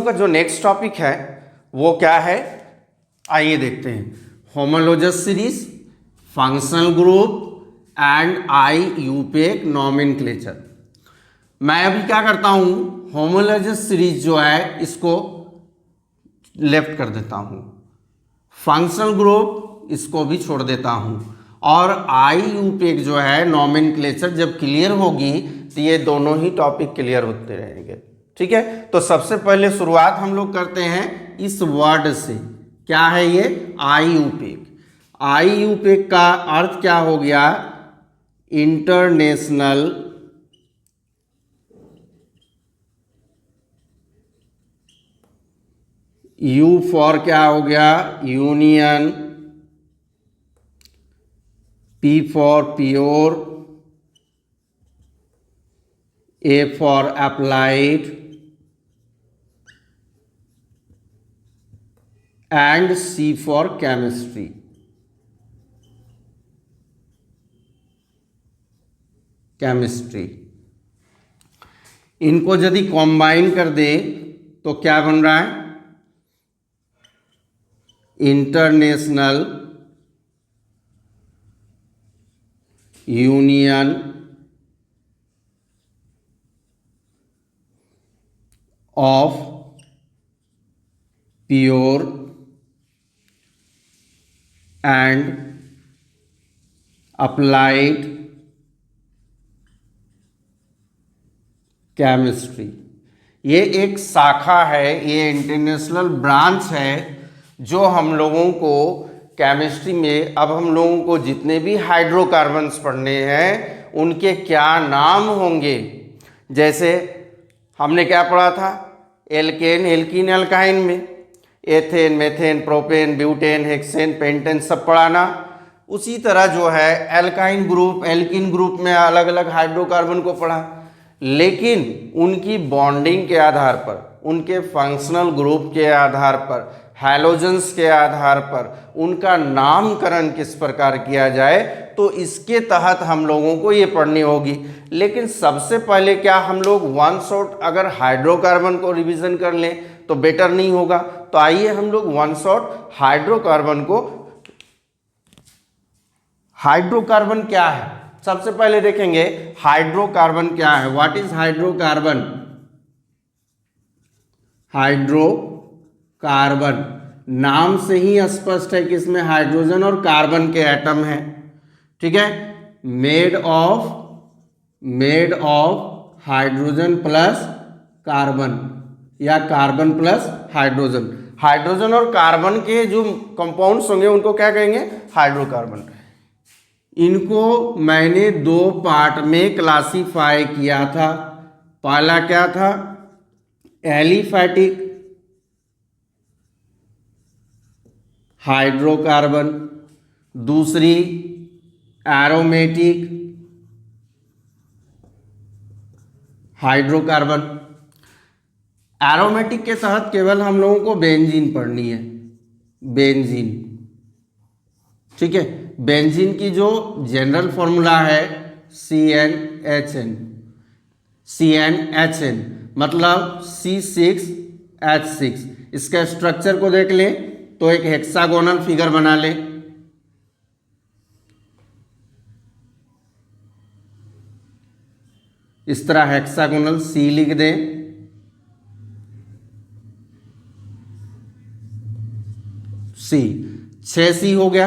का जो next topic है वो क्या है, आइए देखते हैं। Homologous series, functional group and IUPAC nomenclature. मैं अभी क्या करता हूं, होमोलॉजस सीरीज जो है इसको लेफ्ट कर देता हूं, फंक्शनल ग्रुप इसको भी छोड़ देता हूं, और IUPAC जो है नॉमेनक्लेचर जब क्लियर होगी तो ये दोनों ही टॉपिक क्लियर होते रहेंगे। ठीक है, तो सबसे पहले शुरुआत हम लोग करते हैं इस वर्ड से। क्या है ये? IUPAC। IUPAC का अर्थ क्या हो गया? इंटरनेशनल U फॉर क्या हो गया? Union, P for pure, A for applied and C for chemistry. इनको यदि कॉम्बाइन कर दे तो क्या बन रहा है? International union of pure and applied chemistry. ये एक शाखा है, ये इंटरनेशनल ब्रांच है जो हम लोगों को केमिस्ट्री में, अब हम लोगों को जितने भी हाइड्रोकार्बन्स पढ़ने हैं उनके क्या नाम होंगे। जैसे हमने क्या पढ़ा था? एल्केन, एल्कीन, एल्काइन में ethane, methane, propane, butane, hexane, pentane सब पढ़ाना। उसी तरह जो है एल्काइन ग्रुप, एल्कीन ग्रुप में अलग अलग हाइड्रोकार्बन को पढ़ा, लेकिन उनकी बॉन्डिंग के आधार पर, उनके फंक्शनल ग्रुप के आधार पर, हैलोजेंस के आधार पर उनका नामकरण किस प्रकार किया जाए, तो इसके तहत हम लोगों को ये पढ़नी होगी। लेकिन सबसे पहले क्या हम लोग वन शॉट अगर हाइड्रोकार्बन को रिवीजन कर लें तो बेटर नहीं होगा। तो आइए हम लोग वन शॉट हाइड्रोकार्बन को, हाइड्रोकार्बन क्या है सबसे पहले देखेंगे। हाइड्रोकार्बन क्या है? What is hydrocarbon? हाइड्रोकार्बन नाम से ही स्पष्ट है कि इसमें हाइड्रोजन और कार्बन के एटम हैं। ठीक है, made of hydrogen plus carbon या कार्बन प्लस हाइड्रोजन। हाइड्रोजन और कार्बन के जो कंपाउंड्स होंगे उनको क्या कहेंगे? हाइड्रोकार्बन। इनको मैंने दो पार्ट में क्लासीफाई किया था। पहला क्या था? एलिफैटिक हाइड्रोकार्बन, दूसरी एरोमेटिक हाइड्रोकार्बन। एरोमेटिक के तहत केवल हम लोगों को बेंजीन पढ़नी है, बेंजीन। ठीक है, बेंजीन की जो जनरल फॉर्मूला है CnHn, मतलब C6H6। इसका स्ट्रक्चर को देख लें तो एक हेक्सागोनल फिगर बना लें। इस तरह हेक्सागोनल C लिख दें, C 6C हो गया।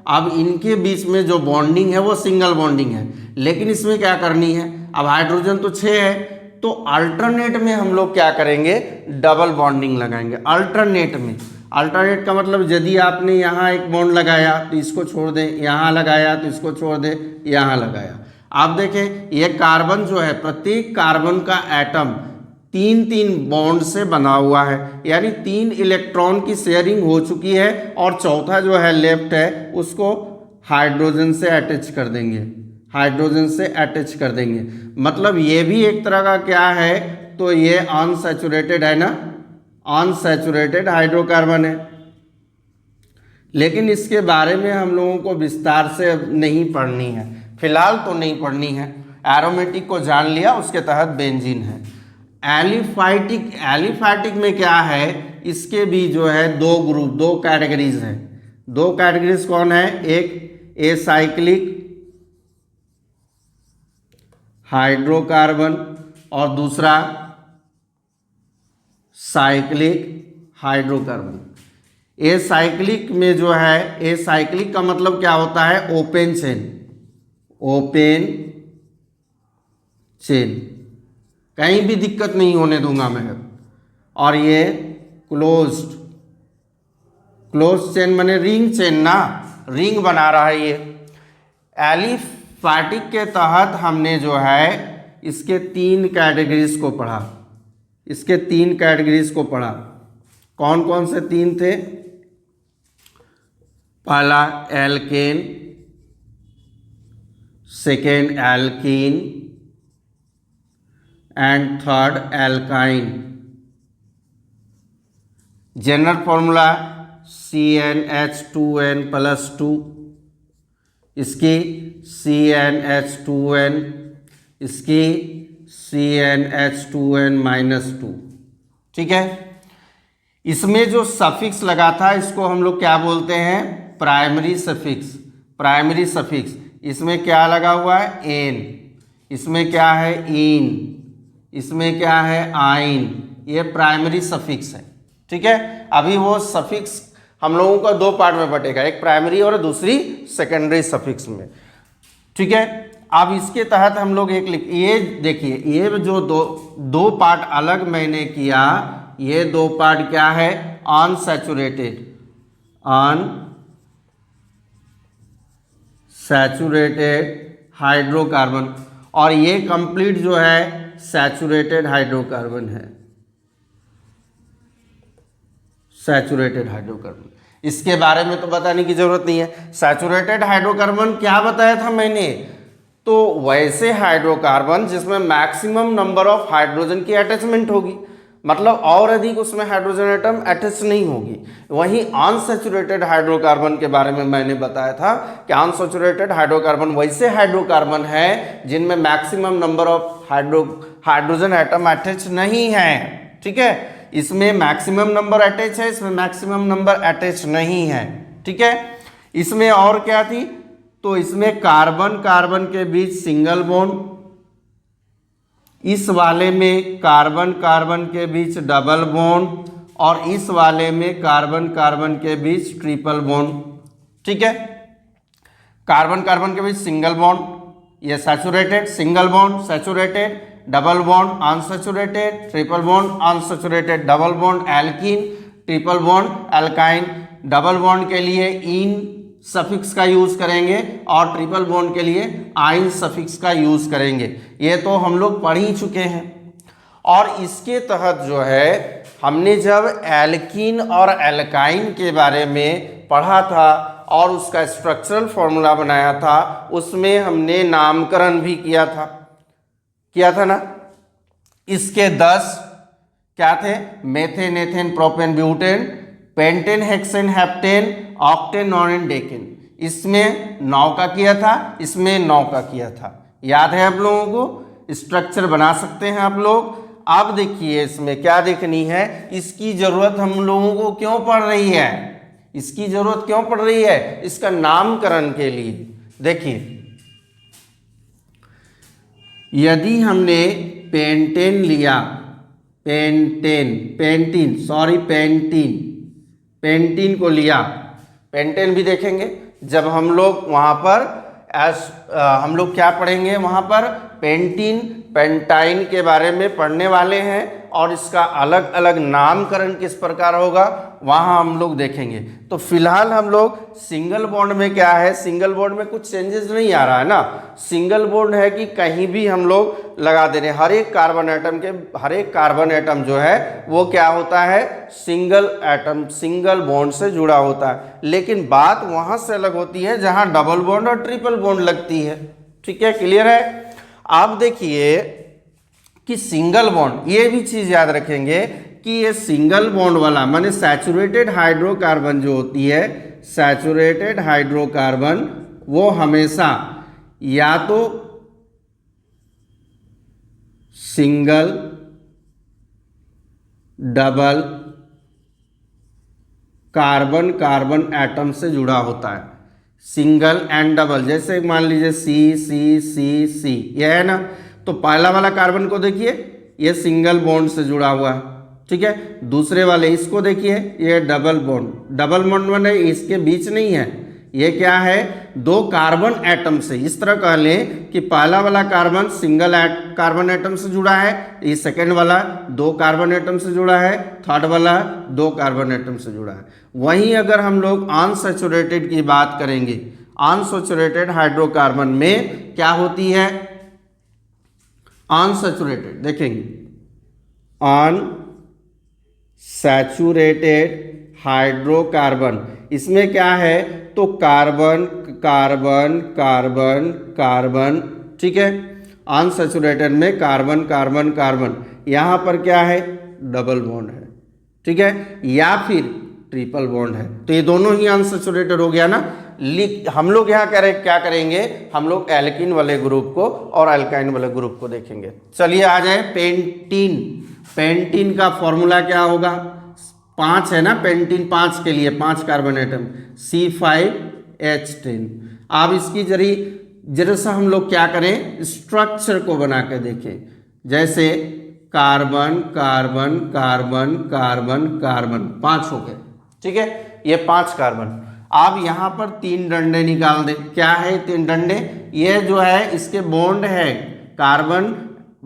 अब इनके बीच में जो बॉन्डिंग है वो सिंगल बॉन्डिंग है, लेकिन इसमें क्या करनी है? अब हाइड्रोजन तो 6 है, तो अल्टरनेट में हम लोग क्या करेंगे? डबल बॉन्डिंग लगाएंगे। अल्टरनेट में, अल्टरनेट का मतलब यदि आपने यहाँ एक बॉन्ड लगाया तो इसको छोड़ दें, यहाँ लगाया तो इसको छोड़ दें, यहाँ लगाया। आप देखें ये कार्बन जो है, प्रत्येक कार्बन का एटम 3-3 बॉन्ड से बना हुआ है, यानी 3 इलेक्ट्रॉन की शेयरिंग हो चुकी है, और चौथा जो है लेफ्ट है उसको हाइड्रोजन से अटैच कर देंगे, हाइड्रोजन से अटैच कर देंगे। मतलब ये भी एक तरह का क्या है? तो ये अनसैचुरेटेड है ना, अनसैचुरेटेड हाइड्रोकार्बन है। लेकिन इसके बारे में हम लोगों को विस्तार से नहीं पढ़नी है, फिलहाल तो नहीं पढ़नी है। एरोमेटिक को जान लिया, उसके तहत बेंजीन है। एलिफैटिक, एलिफैटिक में क्या है, इसके भी जो है दो ग्रुप, दो कैटेगरीज हैं। दो कैटेगरीज कौन है, एक एसाइक्लिक हाइड्रोकार्बन और दूसरा साइक्लिक हाइड्रोकार्बन। एसाइक्लिक में जो है, एसाइक्लिक का मतलब क्या होता है, ओपन चेन, ओपन चेन, कहीं भी दिक्कत नहीं होने दूंगा मैं। और ये क्लोज्ड, क्लोज चेन माने रिंग चेन ना, रिंग बना रहा है ये। एलिफैटिक के तहत हमने जो है इसके तीन कैटेगरीज को पढ़ा, इसके तीन कैटेगरीज को पढ़ा। कौन कौन से तीन थे, पहला alkane, second alkene and third alkyne. General formula CnH2n+2, इसकी CnH2n, इसकी CnH2n-2। ठीक है, इसमें जो सफिक्स लगा था इसको हम लोग क्या बोलते हैं, प्राइमरी सफिक्स, प्राइमरी सफिक्स। इसमें क्या लगा हुआ है, एन, इसमें क्या है, इन, इसमें क्या है, आइन, ये प्राइमरी सफिक्स है। ठीक है, अभी वो सफिक्स हम लोगों का दो पार्ट में बटेगा, एक प्राइमरी और दूसरी सेकेंडरी सफिक्स में। ठीक है, अब इसके तहत हम लोग एक लिख, ये देखिए, ये जो दो पार्ट अलग मैंने किया, ये दो पार्ट क्या है, अनसैचुरेटेड, अनसैचुरेटेड हाइड्रोकार्बन, और ये कंप्लीट जो है सैचुरेटेड हाइड्रोकार्बन है, सैचुरेटेड हाइड्रोकार्बन। इसके बारे में तो बताने की जरूरत नहीं है। सैचुरेटेड हाइड्रोकार्बन क्या बताया था मैंने, तो वैसे हाइड्रोकार्बन जिसमें मैक्सिमम नंबर ऑफ हाइड्रोजन की अटैचमेंट होगी, मतलब और अधिक उसमें हाइड्रोजन एटम अटैच नहीं होगी। वहीं अनसैचुरेटेड हाइड्रोकार्बन के बारे में मैंने बताया था कि अनसैचुरेटेड हाइड्रोकार्बन वैसे हाइड्रोकार्बन है जिनमें maximum number of hydrogen atom attach नहीं है। ठीक है, इसमें मैक्सिमम नंबर अटैच है, इसमें मैक्सिमम नंबर अटैच नहीं है। ठीक है, इसमें और क्या थी, तो इसमें कार्बन कार्बन के बीच सिंगल बॉन्ड, इस वाले में कार्बन कार्बन के बीच डबल बॉन्ड, और इस वाले में कार्बन कार्बन के बीच ट्रिपल बॉन्ड। ठीक है, कार्बन कार्बन के बीच सिंगल बॉन्ड, ये saturated, single bond saturated, double bond unsaturated, triple bond unsaturated, double bond alkene, triple bond alkyne. Double bond के लिए इन सफिक्स का यूज करेंगे और ट्रिपल बॉन्ड के लिए आइन सफिक्स का यूज करेंगे। ये तो हम लोग पढ़ ही चुके हैं। और इसके तहत जो है हमने जब एल्कीन और एल्काइन के बारे में पढ़ा था और उसका स्ट्रक्चरल फॉर्मूला बनाया था, उसमें हमने नामकरण भी किया था ना। इसके 10 क्या थे, methane, ethane, propane, butane, pentane, hexane, heptane, octane, nonane, decane. इसमें 9 का किया था, इसमें 9 का किया था। याद है आप लोगों को, स्ट्रक्चर बना सकते हैं आप लोग। अब देखिए इसमें क्या देखनी है, इसकी जरूरत हम लोगों को क्यों पड़ रही है, इसकी जरूरत क्यों पड़ रही है, इसका नामकरण के लिए। देखिए, यदि हमने पेंटेन लिया, पेंटीन को लिया, पेंटेन भी देखेंगे जब हम लोग वहाँ पर हम लोग क्या पढ़ेंगे, वहाँ पर पेंटीन पेंटाइन के बारे में पढ़ने वाले हैं, और इसका अलग अलग नामकरण किस प्रकार होगा वहाँ हम लोग देखेंगे। तो फिलहाल हम लोग सिंगल बॉन्ड में क्या है, सिंगल बॉन्ड में कुछ चेंजेस नहीं आ रहा है ना। सिंगल बॉन्ड है कि कहीं भी हम लोग लगा दे रहे हैं, हर एक कार्बन एटम जो है वो क्या होता है, सिंगल एटम, सिंगल बॉन्ड से जुड़ा होता है। लेकिन बात वहाँ से अलग होती है जहाँ डबल बॉन्ड और ट्रिपल बॉन्ड लगती है। ठीक है, क्लियर है। आप देखिए कि सिंगल बॉन्ड, ये भी चीज याद रखेंगे कि ये सिंगल बॉन्ड वाला माने सैचुरेटेड हाइड्रोकार्बन जो होती है, सैचुरेटेड हाइड्रोकार्बन वो हमेशा या तो single double carbon carbon atom से जुड़ा होता है। सिंगल एंड डबल, जैसे मान लीजिए सी सी सी सी, यह है ना। तो पहला वाला कार्बन को देखिए, ये सिंगल बॉन्ड से जुड़ा हुआ है, ठीक है। दूसरे वाले इसको देखिए, ये डबल बॉन्ड बने, इसके बीच नहीं है, ये क्या है, दो कार्बन एटम से। इस तरह कह लें कि पहला वाला कार्बन सिंगल कार्बन एटम से जुड़ा है, ये सेकेंड वाला दो कार्बन एटम से जुड़ा है, थर्ड वाला दो कार्बन एटम से जुड़ा है। वहीं अगर हम लोग अनसैचुरेटेड की बात करेंगे, अनसैचुरेटेड हाइड्रोकार्बन में क्या होती है, अनसैचुरेटेड देखेंगे, अनसैचुरेटेड हाइड्रोकार्बन, इसमें क्या है, तो कार्बन कार्बन कार्बन कार्बन, ठीक है। अनसैचुरेटेड में कार्बन कार्बन कार्बन, यहाँ पर क्या है, डबल बॉन्ड है, ठीक है, या फिर ट्रिपल बॉन्ड है। तो ये दोनों ही अनसैचुरेटेड हो गया ना। हम लोग यहाँ क्या करेंगे, हम लोग एल्कीन वाले ग्रुप को और अल्काइन वाले ग्रुप को देखेंगे। चलिए आ जाए पेंटीन। पेंटीन का फॉर्मूला क्या होगा, 5 है ना, पेंटीन 5 के लिए 5 कार्बन एटम, C5H10। अब इसकी जरा सा हम लोग क्या करें, स्ट्रक्चर को बना के देखें, जैसे carbon carbon carbon carbon carbon, 5 हो गए, ठीक है, ये 5 कार्बन। अब यहाँ पर 3 डंडे निकाल दें। क्या है 3 डंडे, ये जो है इसके बॉन्ड है, कार्बन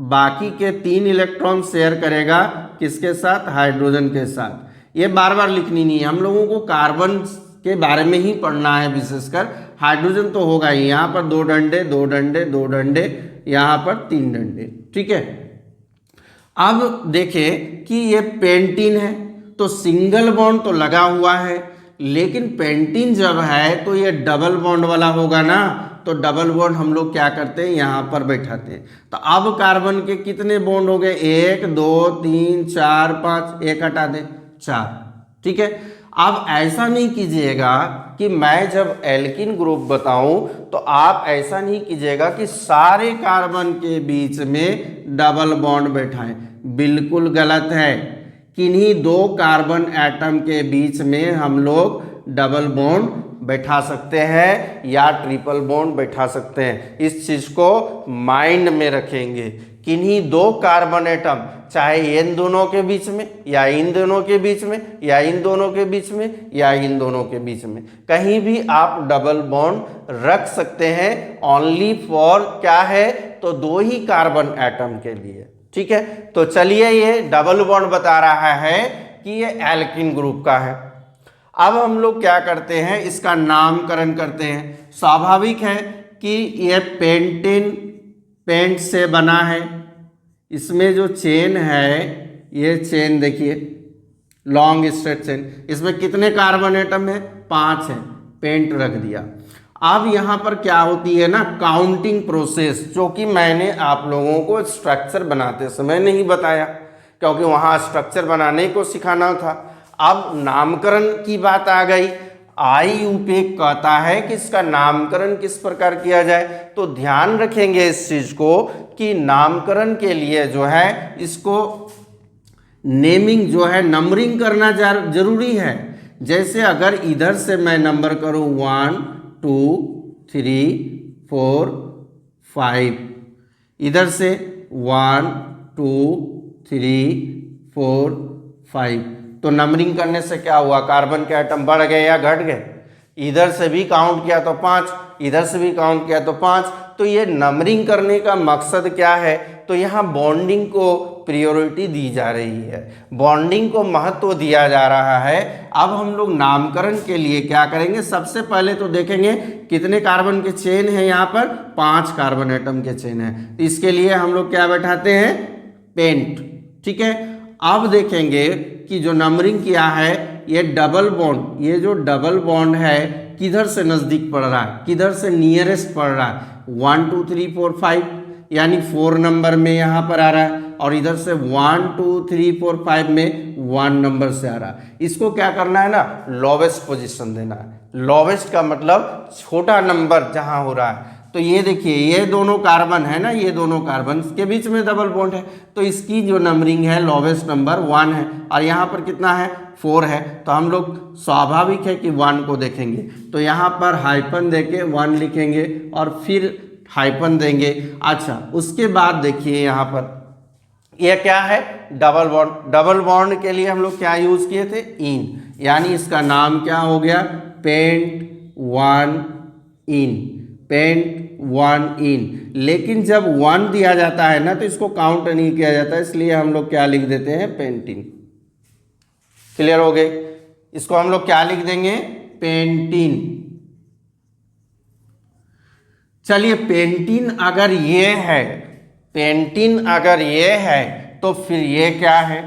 बाकी के 3 इलेक्ट्रॉन शेयर करेगा किसके साथ, हाइड्रोजन के साथ। ये बार बार लिखनी नहीं है, हम लोगों को कार्बन के बारे में ही पढ़ना है विशेषकर, हाइड्रोजन तो होगा ही। यहाँ पर 2 डंडे 2 डंडे 2 डंडे, यहाँ पर 3 डंडे, ठीक है। अब देखें कि ये पेंटीन है, तो सिंगल बॉन्ड तो लगा हुआ है, लेकिन पेंटीन जब है तो ये डबल बॉन्ड वाला होगा ना। तो डबल बॉन्ड हम लोग क्या करते हैं, यहाँ पर बैठाते हैं। तो अब कार्बन के कितने बॉन्ड हो गए, 1 2 3 4 5, एक हटा दें, 4, ठीक है। अब ऐसा नहीं कीजिएगा कि मैं जब एल्कीन ग्रुप बताऊं तो आप ऐसा नहीं कीजिएगा कि सारे कार्बन के बीच में डबल बॉन्ड बैठाएं, बिल्कुल गलत है। किन्हीं 2 कार्बन एटम के बीच में हम लोग डबल बॉन्ड बैठा सकते हैं या ट्रिपल बॉन्ड बैठा सकते हैं। इस चीज को माइंड में रखेंगे। किन्हीं 2 कार्बन एटम, चाहे इन दोनों के बीच में या इन दोनों के बीच में या इन दोनों के बीच में या इन दोनों के बीच में, कहीं भी आप डबल बॉन्ड रख सकते हैं। ओनली फॉर क्या है, तो 2 ही कार्बन एटम के लिए, ठीक है। तो चलिए, ये डबल बॉन्ड बता रहा है कि ये एल्कीन ग्रुप का है। अब हम लोग क्या करते हैं, इसका नामकरण करते हैं। स्वाभाविक है कि ये पेंटीन पेंट से बना है, इसमें जो चेन है, ये चेन देखिए, लॉन्ग स्ट्रेट चेन, इसमें कितने कार्बन एटम है, 5 है, पेंट रख दिया। अब यहाँ पर क्या होती है ना, काउंटिंग प्रोसेस, जो कि मैंने आप लोगों को स्ट्रक्चर बनाते समय नहीं बताया, क्योंकि वहाँ स्ट्रक्चर बनाने को सिखाना था। अब नामकरण की बात आ गई। IUPAC कहता है कि इसका नामकरण किस प्रकार किया जाए। तो ध्यान रखेंगे इस चीज को कि नामकरण के लिए जो है इसको नेमिंग जो है, नंबरिंग करना जरूरी है। जैसे अगर इधर से मैं नंबर करूं 1 2 3 4 5, इधर से 1 2 3 4 5, तो नंबरिंग करने से क्या हुआ, कार्बन के आइटम बढ़ गए या घट गए। इधर से भी काउंट किया तो 5, इधर से भी काउंट किया तो 5। तो ये नंबरिंग करने का मकसद क्या है, तो यहाँ बॉन्डिंग को प्रायोरिटी दी जा रही है, बॉन्डिंग को महत्व दिया जा रहा है। अब हम लोग नामकरण के लिए क्या करेंगे, सबसे पहले तो देखेंगे कितने कार्बन के चेन है, यहाँ पर 5 कार्बन एटम के चेन है। इसके लिए हम लोग क्या बैठाते हैं, पेंट, ठीक है। अब देखेंगे कि जो नंबरिंग किया है, ये डबल बॉन्ड, ये जो डबल बॉन्ड है किधर से नज़दीक पड़ रहा है, किधर से नियरेस्ट पड़ रहा है, 1 2 3 4 5, यानी 4 नंबर में यहाँ पर आ रहा है, और इधर से 1 2 3 4 5 में 1 नंबर से आ रहा है। इसको क्या करना है ना, लोवेस्ट पोजीशन देना है। लोवेस्ट का मतलब छोटा नंबर जहाँ हो रहा है, तो ये देखिए ये दोनों कार्बन है ना, ये दोनों कार्बन के बीच में डबल बॉन्ड है, तो इसकी जो नंबरिंग है लोवेस्ट नंबर 1 है, और यहाँ पर कितना है 4 है, तो हम लोग स्वाभाविक है कि 1 को देखेंगे, तो यहाँ पर हाइपन देके 1 लिखेंगे और फिर हाइपन देंगे। अच्छा उसके बाद देखिए यहाँ पर ये क्या है डबल बॉन्ड। डबल बॉन्ड के लिए हम लोग क्या यूज़ किए थे इन, यानी इसका नाम क्या हो गया पेंट 1 इन, पेंट 1 इन। लेकिन जब 1 दिया जाता है ना तो इसको काउंट नहीं किया जाता, इसलिए हम लोग क्या लिख देते हैं पेंटिन। क्लियर हो गए, इसको हम लोग क्या लिख देंगे पेंटिन। चलिए पेंटिन अगर ये है, पेंटिन अगर ये है तो फिर ये क्या है,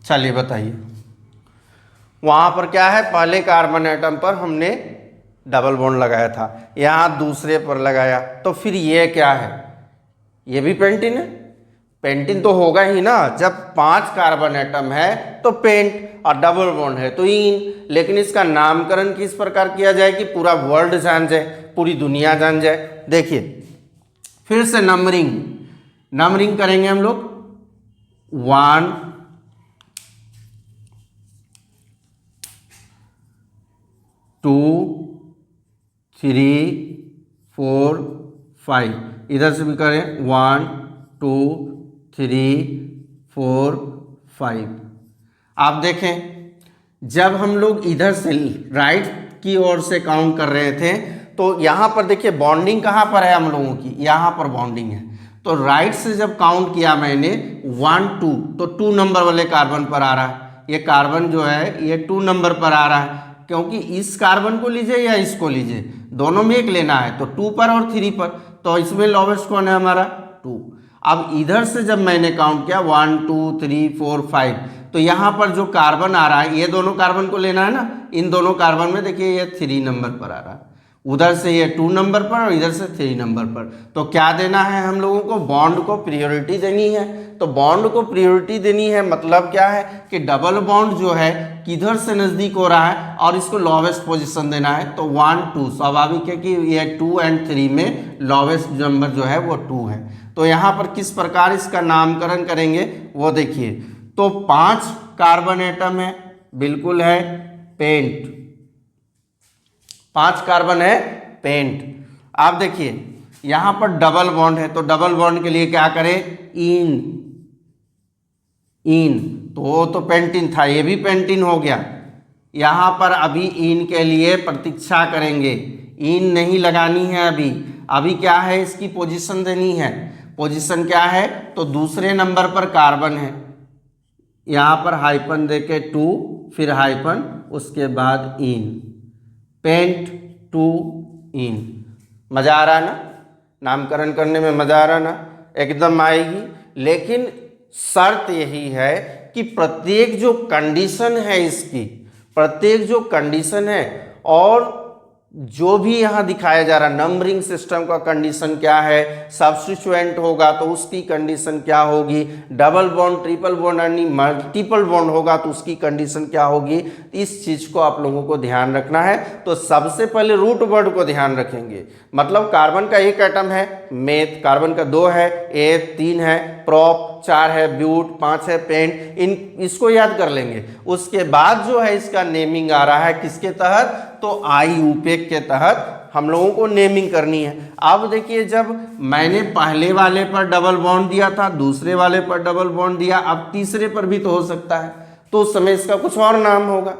चलिए बताइए। वहां पर क्या है पहले कार्बन एटम पर हमने डबल बॉन्ड लगाया था, यहाँ दूसरे पर लगाया, तो फिर ये क्या है ये भी पेंटिन है। पेंटिन तो होगा ही ना, जब 5 कार्बन एटम है तो पेंट और डबल बॉन्ड है तो इन। लेकिन इसका नामकरण किस प्रकार किया जाए कि पूरा वर्ल्ड जान जाए, पूरी दुनिया जान जाए। देखिए फिर से नंबरिंग करेंगे हम लोग 1 2 3 4 5, इधर से भी करें 1 2 3 4 5। आप देखें जब हम लोग इधर से राइट की ओर से काउंट कर रहे थे तो यहाँ पर देखिए बॉन्डिंग कहाँ पर है हम लोगों की, यहाँ पर बॉन्डिंग है। तो राइट से जब काउंट किया मैंने 1 2 तो 2 नंबर वाले कार्बन पर आ रहा है, ये कार्बन जो है ये 2 नंबर पर आ रहा है, क्योंकि इस कार्बन को लीजिए या इसको लीजिए दोनों में एक लेना है, तो 2 पर और 3 पर, तो इसमें लोवेस्ट कौन है हमारा 2। अब इधर से जब मैंने काउंट किया 1 2 3 4 5, तो यहाँ पर जो कार्बन आ रहा है ये दोनों कार्बन को लेना है ना, इन दोनों कार्बन में देखिए ये 3 नंबर पर आ रहा है, उधर से ये 2 नंबर पर और इधर से 3 नंबर पर। तो क्या देना है हम लोगों को, बॉन्ड को प्रायोरिटी देनी है। तो बॉन्ड को प्रायोरिटी देनी है मतलब क्या है कि डबल बॉन्ड जो है किधर से नज़दीक हो रहा है और इसको लोवेस्ट पोजीशन देना है। तो 1 2 स्वाभाविक है कि ये 2 और 3 में लोवेस्ट नंबर जो है वो 2 है। तो यहाँ पर किस प्रकार इसका नामकरण करेंगे वो देखिए। तो 5 कार्बन एटम है, बिल्कुल है पेंट, 5 कार्बन है पेंट। आप देखिए यहाँ पर डबल बॉन्ड है, तो डबल बॉन्ड के लिए क्या करें इन, तो वो तो पेंटिन था, ये भी पेंटिन हो गया। यहाँ पर अभी इन के लिए प्रतीक्षा करेंगे, इन नहीं लगानी है अभी क्या है इसकी पोजीशन देनी है। पोजीशन क्या है तो दूसरे नंबर पर कार्बन है, यहाँ पर हाइपन देके 2 फिर हाइपन उसके बाद इन, पेंट 2 इन। मज़ा आ रहा है ना, नामकरण करने में मज़ा आ रहा है ना, एकदम आएगी। लेकिन शर्त यही है कि प्रत्येक जो कंडीशन है इसकी, प्रत्येक जो कंडीशन है और जो भी यहाँ दिखाया जा रहा नंबरिंग सिस्टम का कंडीशन क्या है, सब्स्टिट्यूएंट होगा तो उसकी कंडीशन क्या होगी, डबल बॉन्ड ट्रिपल बॉन्ड यानी मल्टीपल बॉन्ड होगा तो उसकी कंडीशन क्या होगी, इस चीज़ को आप लोगों को ध्यान रखना है। तो सबसे पहले रूट वर्ड को ध्यान रखेंगे, मतलब कार्बन का 1 एटम है मेथ, कार्बन का 2 है एथ, 3 है प्रॉप, 4 है ब्यूट, 5 है पेंट, इसको याद कर लेंगे। उसके बाद जो है इसका नेमिंग आ रहा है किसके तहत, तो IUPAC के तहत हम लोगों को नेमिंग करनी है। अब देखिए जब मैंने पहले वाले पर डबल बॉन्ड दिया था, दूसरे वाले पर डबल बॉन्ड दिया, अब तीसरे पर भी तो हो सकता है, तो उस समय इसका कुछ और नाम होगा,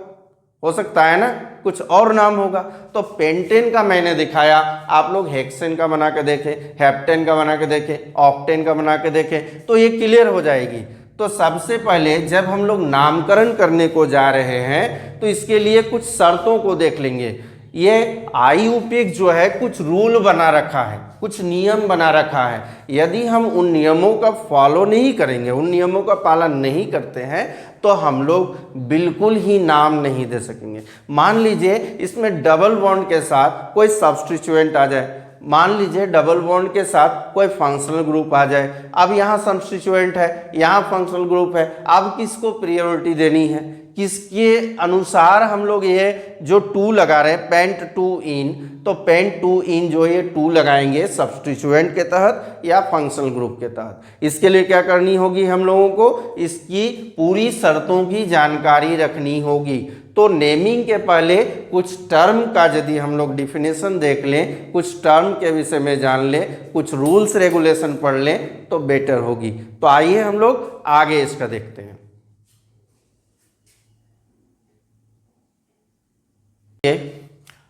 हो सकता है ना कुछ और नाम होगा। तो पेंटेन का मैंने दिखाया, आप लोग हेक्सेन का बना के देखें, हेप्टेन का बना के देखें, ऑक्टेन का बना के देखें, तो ये क्लियर हो जाएगी। तो सबसे पहले जब हम लोग नामकरण करने को जा रहे हैं तो इसके लिए कुछ शर्तों को देख लेंगे। ये IUPAC जो है कुछ रूल बना रखा है, कुछ नियम बना रखा है। यदि हम उन नियमों का फॉलो नहीं करेंगे, उन नियमों का पालन नहीं करते हैं, तो हम लोग बिल्कुल ही नाम नहीं दे सकेंगे। मान लीजिए इसमें डबल बॉन्ड के साथ कोई सब्स्टिट्यूएंट आ जाए, मान लीजिए डबल बॉन्ड के साथ कोई फंक्शनल ग्रुप आ जाए। अब यहाँ सब्स्टिट्यूएंट है, यहाँ फंक्शनल ग्रुप है, अब किसको प्रायोरिटी देनी है, किसके अनुसार हम लोग ये जो 2 लगा रहे हैं पेंट 2 इन, तो पेंट 2 इन जो ये 2 लगाएंगे सब्स्टिट्यूएंट के तहत या फंक्शनल ग्रुप के तहत। इसके लिए क्या करनी होगी हम लोगों को, इसकी पूरी शर्तों की जानकारी रखनी होगी। तो नेमिंग के पहले कुछ टर्म का यदि हम लोग डिफिनेशन देख लें, कुछ टर्म के विषय में जान लें, कुछ रूल्स रेगुलेशन पढ़ लें तो बेटर होगी। तो आइए हम लोग आगे इसका देखते हैं।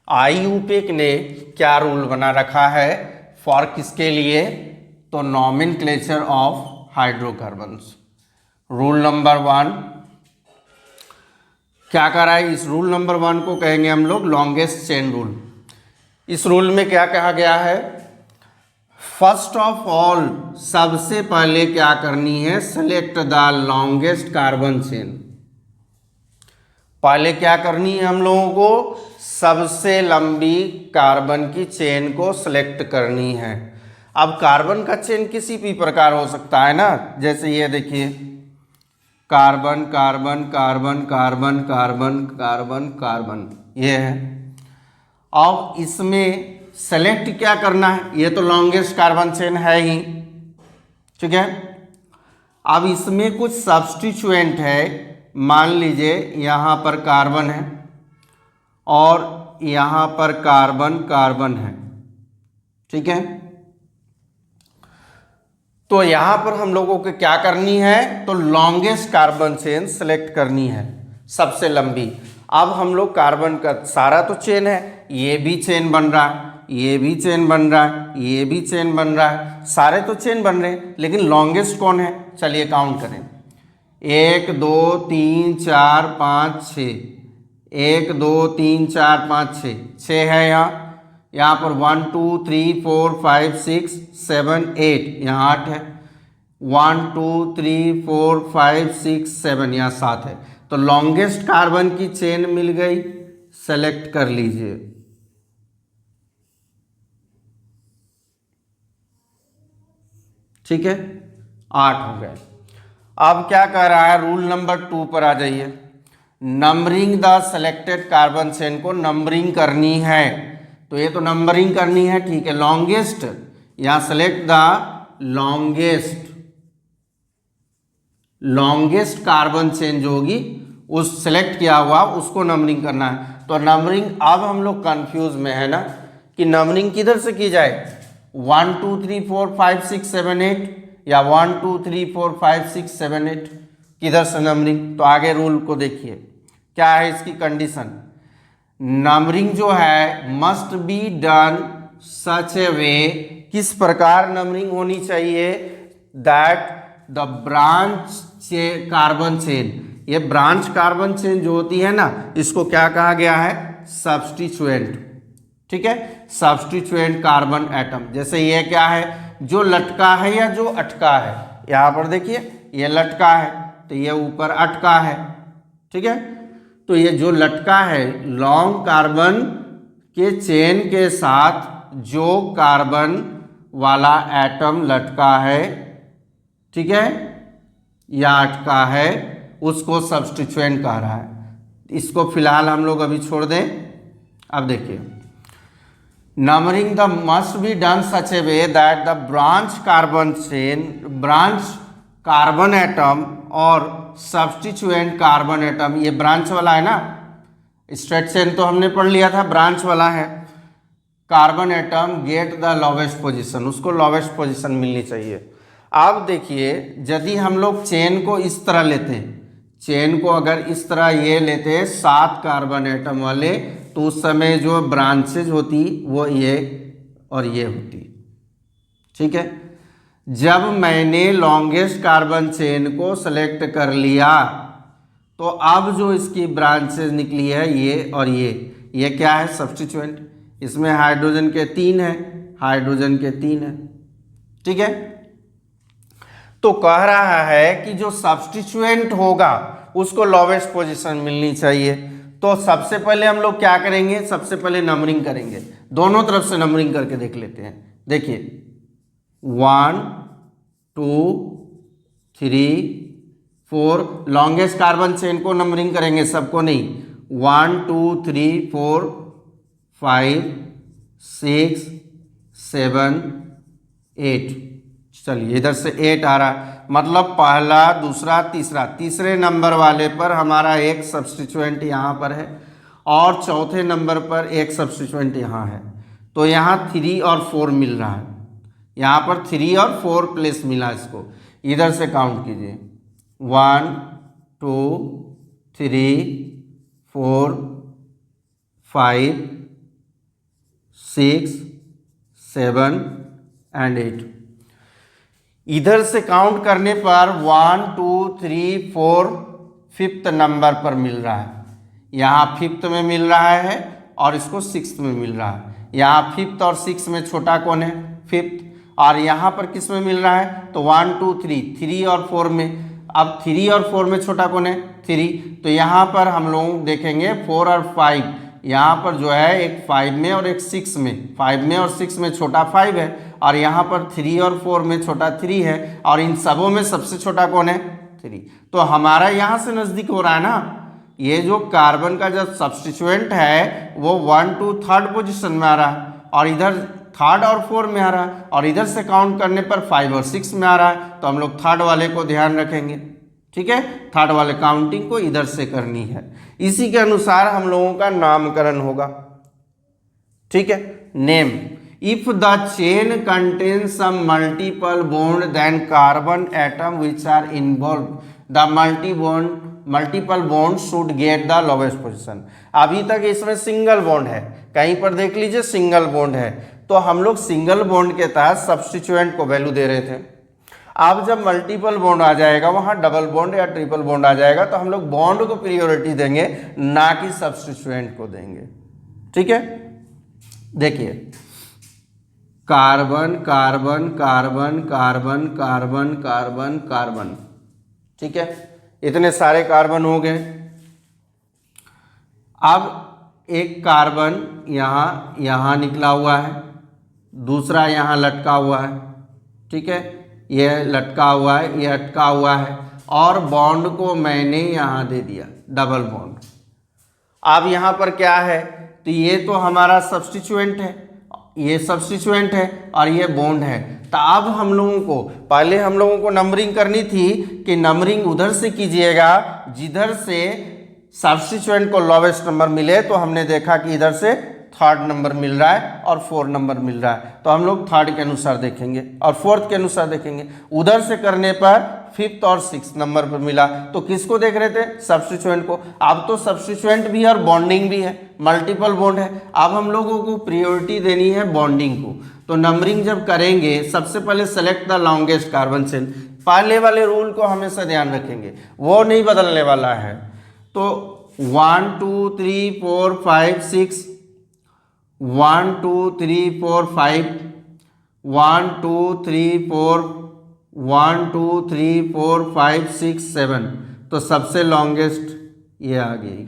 IUPAC ने क्या रूल बना रखा है फॉर किसके लिए, तो nomenclature of hydrocarbons. Rule number 1 क्या कर रहा है, इस रूल नंबर 1 को कहेंगे हम लोग लॉन्गेस्ट चेन रूल। इस रूल में क्या कहा गया है, फर्स्ट ऑफ ऑल सबसे पहले क्या करनी है, select the longest carbon chain. पहले क्या करनी है हम लोगों को, सबसे लंबी कार्बन की चेन को सिलेक्ट करनी है। अब कार्बन का चेन किसी भी प्रकार हो सकता है ना, जैसे ये देखिए carbon carbon carbon carbon carbon carbon carbon, ये है। अब इसमें सेलेक्ट क्या करना है, ये तो लॉन्गेस्ट कार्बन चेन है ही, ठीक है। अब इसमें कुछ सब्स्टिट्यूएंट है, मान लीजिए यहाँ पर कार्बन है और यहाँ पर कार्बन कार्बन है, ठीक है। तो यहाँ पर हम लोगों को क्या करनी है, तो लॉन्गेस्ट कार्बन चेन सेलेक्ट करनी है, सबसे लंबी। अब हम लोग कार्बन का सारा तो चेन है, ये भी चेन बन रहा है, ये भी चेन बन रहा है, ये भी चेन बन रहा है, सारे तो चेन बन रहे हैं, लेकिन लॉन्गेस्ट कौन है, चलिए काउंट करें। 1 2 3 4 5 6, 1 2 3 4 5 6, 6 है यहाँ पर 1 2 3 4 5 6 7 8, यहाँ 8 है, 1 2 3 4 5 6 7, यहाँ 7 है। तो लॉन्गेस्ट कार्बन की चेन मिल गई, सेलेक्ट कर लीजिए। ठीक है, 8 हो गए। अब क्या कह रहा है, रूल नंबर 2 पर आ जाइए। Numbering the selected carbon chain को नंबरिंग करनी है, तो ये तो नंबरिंग करनी है, ठीक है। लॉन्गेस्ट, यहां select the longest carbon chain जो होगी उस सेलेक्ट किया हुआ उसको नंबरिंग करना है। तो नंबरिंग, अब हम लोग कंफ्यूज में है ना कि नंबरिंग किधर से की जाए, 1 2 3 4 5 6 7 8 या 1 2 3 4 5 6 7 8, किधर से नंबरिंग। तो आगे रूल को देखिए क्या है इसकी कंडीशन। नंबरिंग जो है मस्ट बी डन सच ए वे, किस प्रकार नंबरिंग होनी चाहिए, that the branch carbon chain, ये ब्रांच कार्बन चेन जो होती है ना, इसको क्या कहा गया है, सब्स्टिट्यूएंट, ठीक है, सब्स्टिट्यूएंट कार्बन एटम। जैसे ये क्या है, जो लटका है या जो अटका है, यहाँ पर देखिए ये लटका है तो ये ऊपर अटका है, ठीक है। तो ये जो लटका है, लॉन्ग कार्बन के चेन के साथ जो कार्बन वाला एटम लटका है, ठीक है, या अटका है, उसको सब्स्टिट्यूएंट कह रहा है। इसको फिलहाल हम लोग अभी छोड़ दें। अब देखिए, numbering the must be done such A way that the branch carbon chain, branch carbon atom और सब्स्टिट्यूएंट कार्बन एटम, ये ब्रांच वाला है ना, स्ट्रेट चेन तो हमने पढ़ लिया था, ब्रांच वाला है, carbon atom gate the lowest position, उसको लोवेस्ट पोजीशन मिलनी चाहिए। अब देखिए, यदि हम लोग चेन को इस तरह लेते हैं, चेन को अगर इस तरह ये लेते हैं 7 कार्बन एटम वाले, तो उस समय जो ब्रांचेज होती वो ये और ये होती, ठीक है। जब मैंने लॉन्गेस्ट कार्बन चेन को सेलेक्ट कर लिया, तो अब जो इसकी ब्रांचेज निकली है ये और ये क्या है? सब्स्टिट्यूएंट। इसमें हाइड्रोजन के 3 है, हाइड्रोजन के 3 है, ठीक है। तो कह रहा है कि जो सब्स्टिट्यूएंट होगा उसको लोवेस्ट पोजीशन मिलनी चाहिए। तो सबसे पहले हम लोग क्या करेंगे? सबसे पहले नंबरिंग करेंगे, दोनों तरफ से नंबरिंग करके देख लेते हैं। देखिए 1 2 3 4, लॉन्गेस्ट कार्बन चेन को नंबरिंग करेंगे, सबको नहीं। 1 2 3 4 5 6 7 8। चलिए इधर से 8 आ रहा है, मतलब पहला दूसरा तीसरा, तीसरे नंबर वाले पर हमारा एक सब्स्टिट्यूएंट यहाँ पर है और चौथे नंबर पर एक सब्स्टिट्यूएंट यहाँ है। तो यहाँ 3 और 4 मिल रहा है, यहाँ पर 3 और 4 प्लेस मिला इसको। इधर से काउंट कीजिए 1 2 3 4 5 6 7 एंड 8। इधर से काउंट करने पर 1 2 3 4 फिफ्थ नंबर पर मिल रहा है, यहाँ फिफ्थ में मिल रहा है और इसको सिक्स्थ में मिल रहा है। यहाँ फिफ्थ और सिक्स में छोटा कौन है? फिफ्थ। और यहाँ पर किस में मिल रहा है? तो 1 2 3, 3 और 4 में। अब 3 और 4 में छोटा कौन है? 3। तो यहाँ पर हम लोग देखेंगे 4 और 5, यहाँ पर जो है एक 5 में और एक 6 में, 5 में और 6 में छोटा 5 है और यहाँ पर 3 और 4 में छोटा 3 है और इन सबों में सबसे छोटा कौन है? 3। तो हमारा यहाँ से नज़दीक हो रहा है ना। ये जो कार्बन का जो सब्स्टिट्यूएंट है वो 1 2 3rd पोजीशन में आ रहा है और इधर 3rd और 4 में आ रहा है और इधर से काउंट करने पर 5 और 6 में आ रहा है। तो हम लोग 3rd वाले को ध्यान रखेंगे, ठीक है। 3rd वाले काउंटिंग को इधर से करनी है, इसी के अनुसार हम लोगों का नामकरण होगा, ठीक है। Name, if the chain contains some multiple bond then carbon atom which are involve the multiple bond should get the lowest position. अभी तक इसमें सिंगल बॉन्ड है, कहीं पर देख लीजिए सिंगल बॉन्ड है, तो हम लोग सिंगल बॉन्ड के तहत सब्स्टिट्यूएंट को वैल्यू दे रहे थे। अब जब मल्टीपल बॉन्ड आ जाएगा, वहाँ डबल बॉन्ड या ट्रिपल बॉन्ड आ जाएगा, तो हम लोग बॉन्ड को प्रियोरिटी देंगे, ना कि सब्स्टिट्यूएंट को देंगे, ठीक है। देखिए carbon carbon carbon carbon carbon carbon carbon, ठीक है, इतने सारे कार्बन हो गए। अब एक कार्बन यहाँ निकला हुआ है, दूसरा यहाँ लटका हुआ है, ठीक है, ये लटका हुआ है, ये अटका हुआ है और बॉन्ड को मैंने यहाँ दे दिया डबल बॉन्ड। अब यहाँ पर क्या है? तो ये तो हमारा सब्स्टिट्यूएंट है, ये सब्स्टिट्यूएंट है और ये बॉन्ड है। तो अब हम लोगों को पहले हम लोगों को नंबरिंग करनी थी कि नंबरिंग उधर से कीजिएगा जिधर से सब्स्टिट्यूएंट को लोवेस्ट नंबर मिले। तो हमने देखा कि इधर से 3rd नंबर मिल रहा है और 4 नंबर मिल रहा है, तो हम लोग 3rd के अनुसार देखेंगे और 4th के अनुसार देखेंगे। उधर से करने पर 5th और 6th नंबर पर मिला, तो किसको देख रहे थे? सब्स्टिट्यूएंट को। अब तो सब्स्टिट्यूएंट भी है और बॉन्डिंग भी है, मल्टीपल बॉन्ड है। अब हम लोगों को प्रायोरिटी देनी है बॉन्डिंग को। तो नंबरिंग जब करेंगे सबसे पहले select the longest carbon chain, पहले वाले रूल को हमेशा ध्यान रखेंगे, वो नहीं बदलने वाला है। तो 1 2 3 4 5 6, 1 2 3 4 5, 1 2 3 4, 1 2 3 4 5 6 7, तो सबसे लॉन्गेस्ट ये आ गई।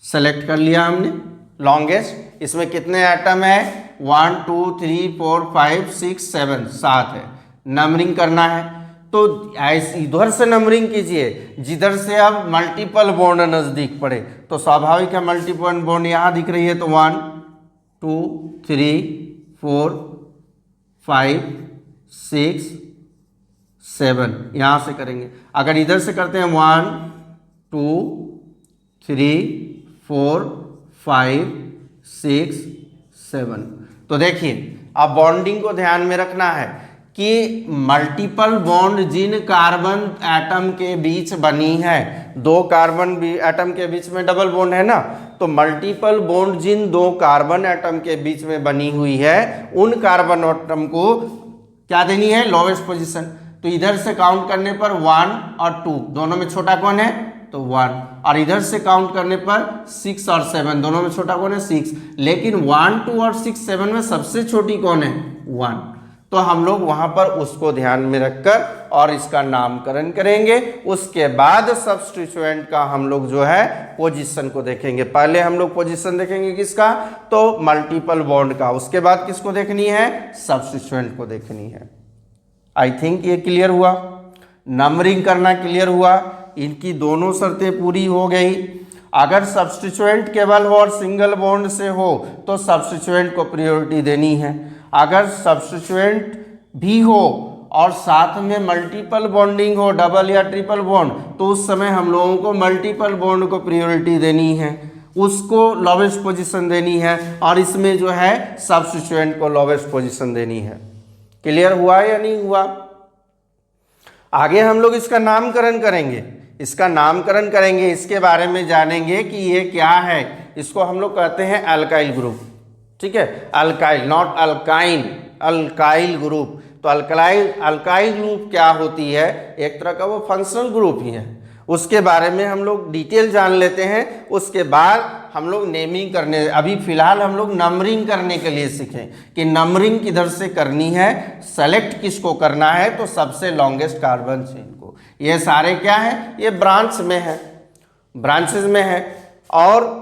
सेलेक्ट कर लिया हमने लॉन्गेस्ट। इसमें कितने एटम है? 1 2 3 4 5 6 7, 7 है। नंबरिंग करना है तो ऐसे इधर से नंबरिंग कीजिए जिधर से अब मल्टीपल बॉन्ड नज़दीक पड़े। तो स्वाभाविक है मल्टीपल बॉन्ड यहाँ दिख रही है, तो 1 2 3 4 5 6 7 यहाँ से करेंगे। अगर इधर से करते हैं 1 2 3 4 5 6 7, तो देखिए अब बॉन्डिंग को ध्यान में रखना है कि मल्टीपल बॉन्ड जिन कार्बन एटम के बीच बनी है, 2 कार्बन एटम के बीच में डबल बॉन्ड है ना, तो मल्टीपल बॉन्ड जिन 2 कार्बन एटम के बीच में बनी हुई है उन कार्बन एटम को क्या देनी है? Lowest position. तो इधर से काउंट करने पर 1 और 2 दोनों में छोटा कौन है? तो 1, और इधर से काउंट करने पर 6 और 7 दोनों में छोटा कौन है 6, लेकिन 1, 2 और 6, 7 में सबसे छोटी कौन है 1, तो हम लोग वहां पर उसको ध्यान में रखकर और इसका नामकरण करेंगे। उसके बाद सब्स्टिट्यूएंट का हम लोग जो है पोजीशन को देखेंगे। पहले हम लोग पोजीशन देखेंगे किसका, तो मल्टीपल बॉन्ड का, उसके बाद किसको देखनी है, सब्स्टिट्यूएंट को देखनी है। आई थिंक ये क्लियर हुआ, नंबरिंग करना क्लियर हुआ, इनकी दोनों शर्तें पूरी हो गई। अगर सब्स्टिट्यूएंट केवल हो और सिंगल बॉन्ड से हो तो सब्स्टिट्यूएंट को प्रायोरिटी देनी है। अगर सब्स्टिट्यूएंट भी हो और साथ में मल्टीपल बॉन्डिंग हो, डबल या ट्रिपल बॉन्ड, तो उस समय हम लोगों को मल्टीपल बॉन्ड को प्रायोरिटी देनी है, उसको लोवेस्ट पोजीशन देनी है, और इसमें जो है सब्स्टिट्यूएंट को लोवेस्ट पोजीशन देनी है। क्लियर हुआ या नहीं हुआ? आगे हम लोग इसका नामकरण करेंगे, इसका नामकरण करेंगे, इसके बारे में जानेंगे कि ये क्या है। इसको हम लोग कहते हैं अल्काइल ग्रुप, ठीक है, alkyl not alkyne, alkyl group. तो अल्काइल ग्रुप क्या होती है, एक तरह का वो फंक्शनल ग्रुप ही है, उसके बारे में हम लोग डिटेल जान लेते हैं। उसके बाद हम लोग नेमिंग करने, अभी फिलहाल हम लोग नंबरिंग करने के लिए सीखें कि नंबरिंग किधर से करनी है, सेलेक्ट किसको करना है, तो सबसे लॉन्गेस्ट कार्बन चेन को। ये सारे क्या है, ये ब्रांच में है, ब्रांचेस में है। और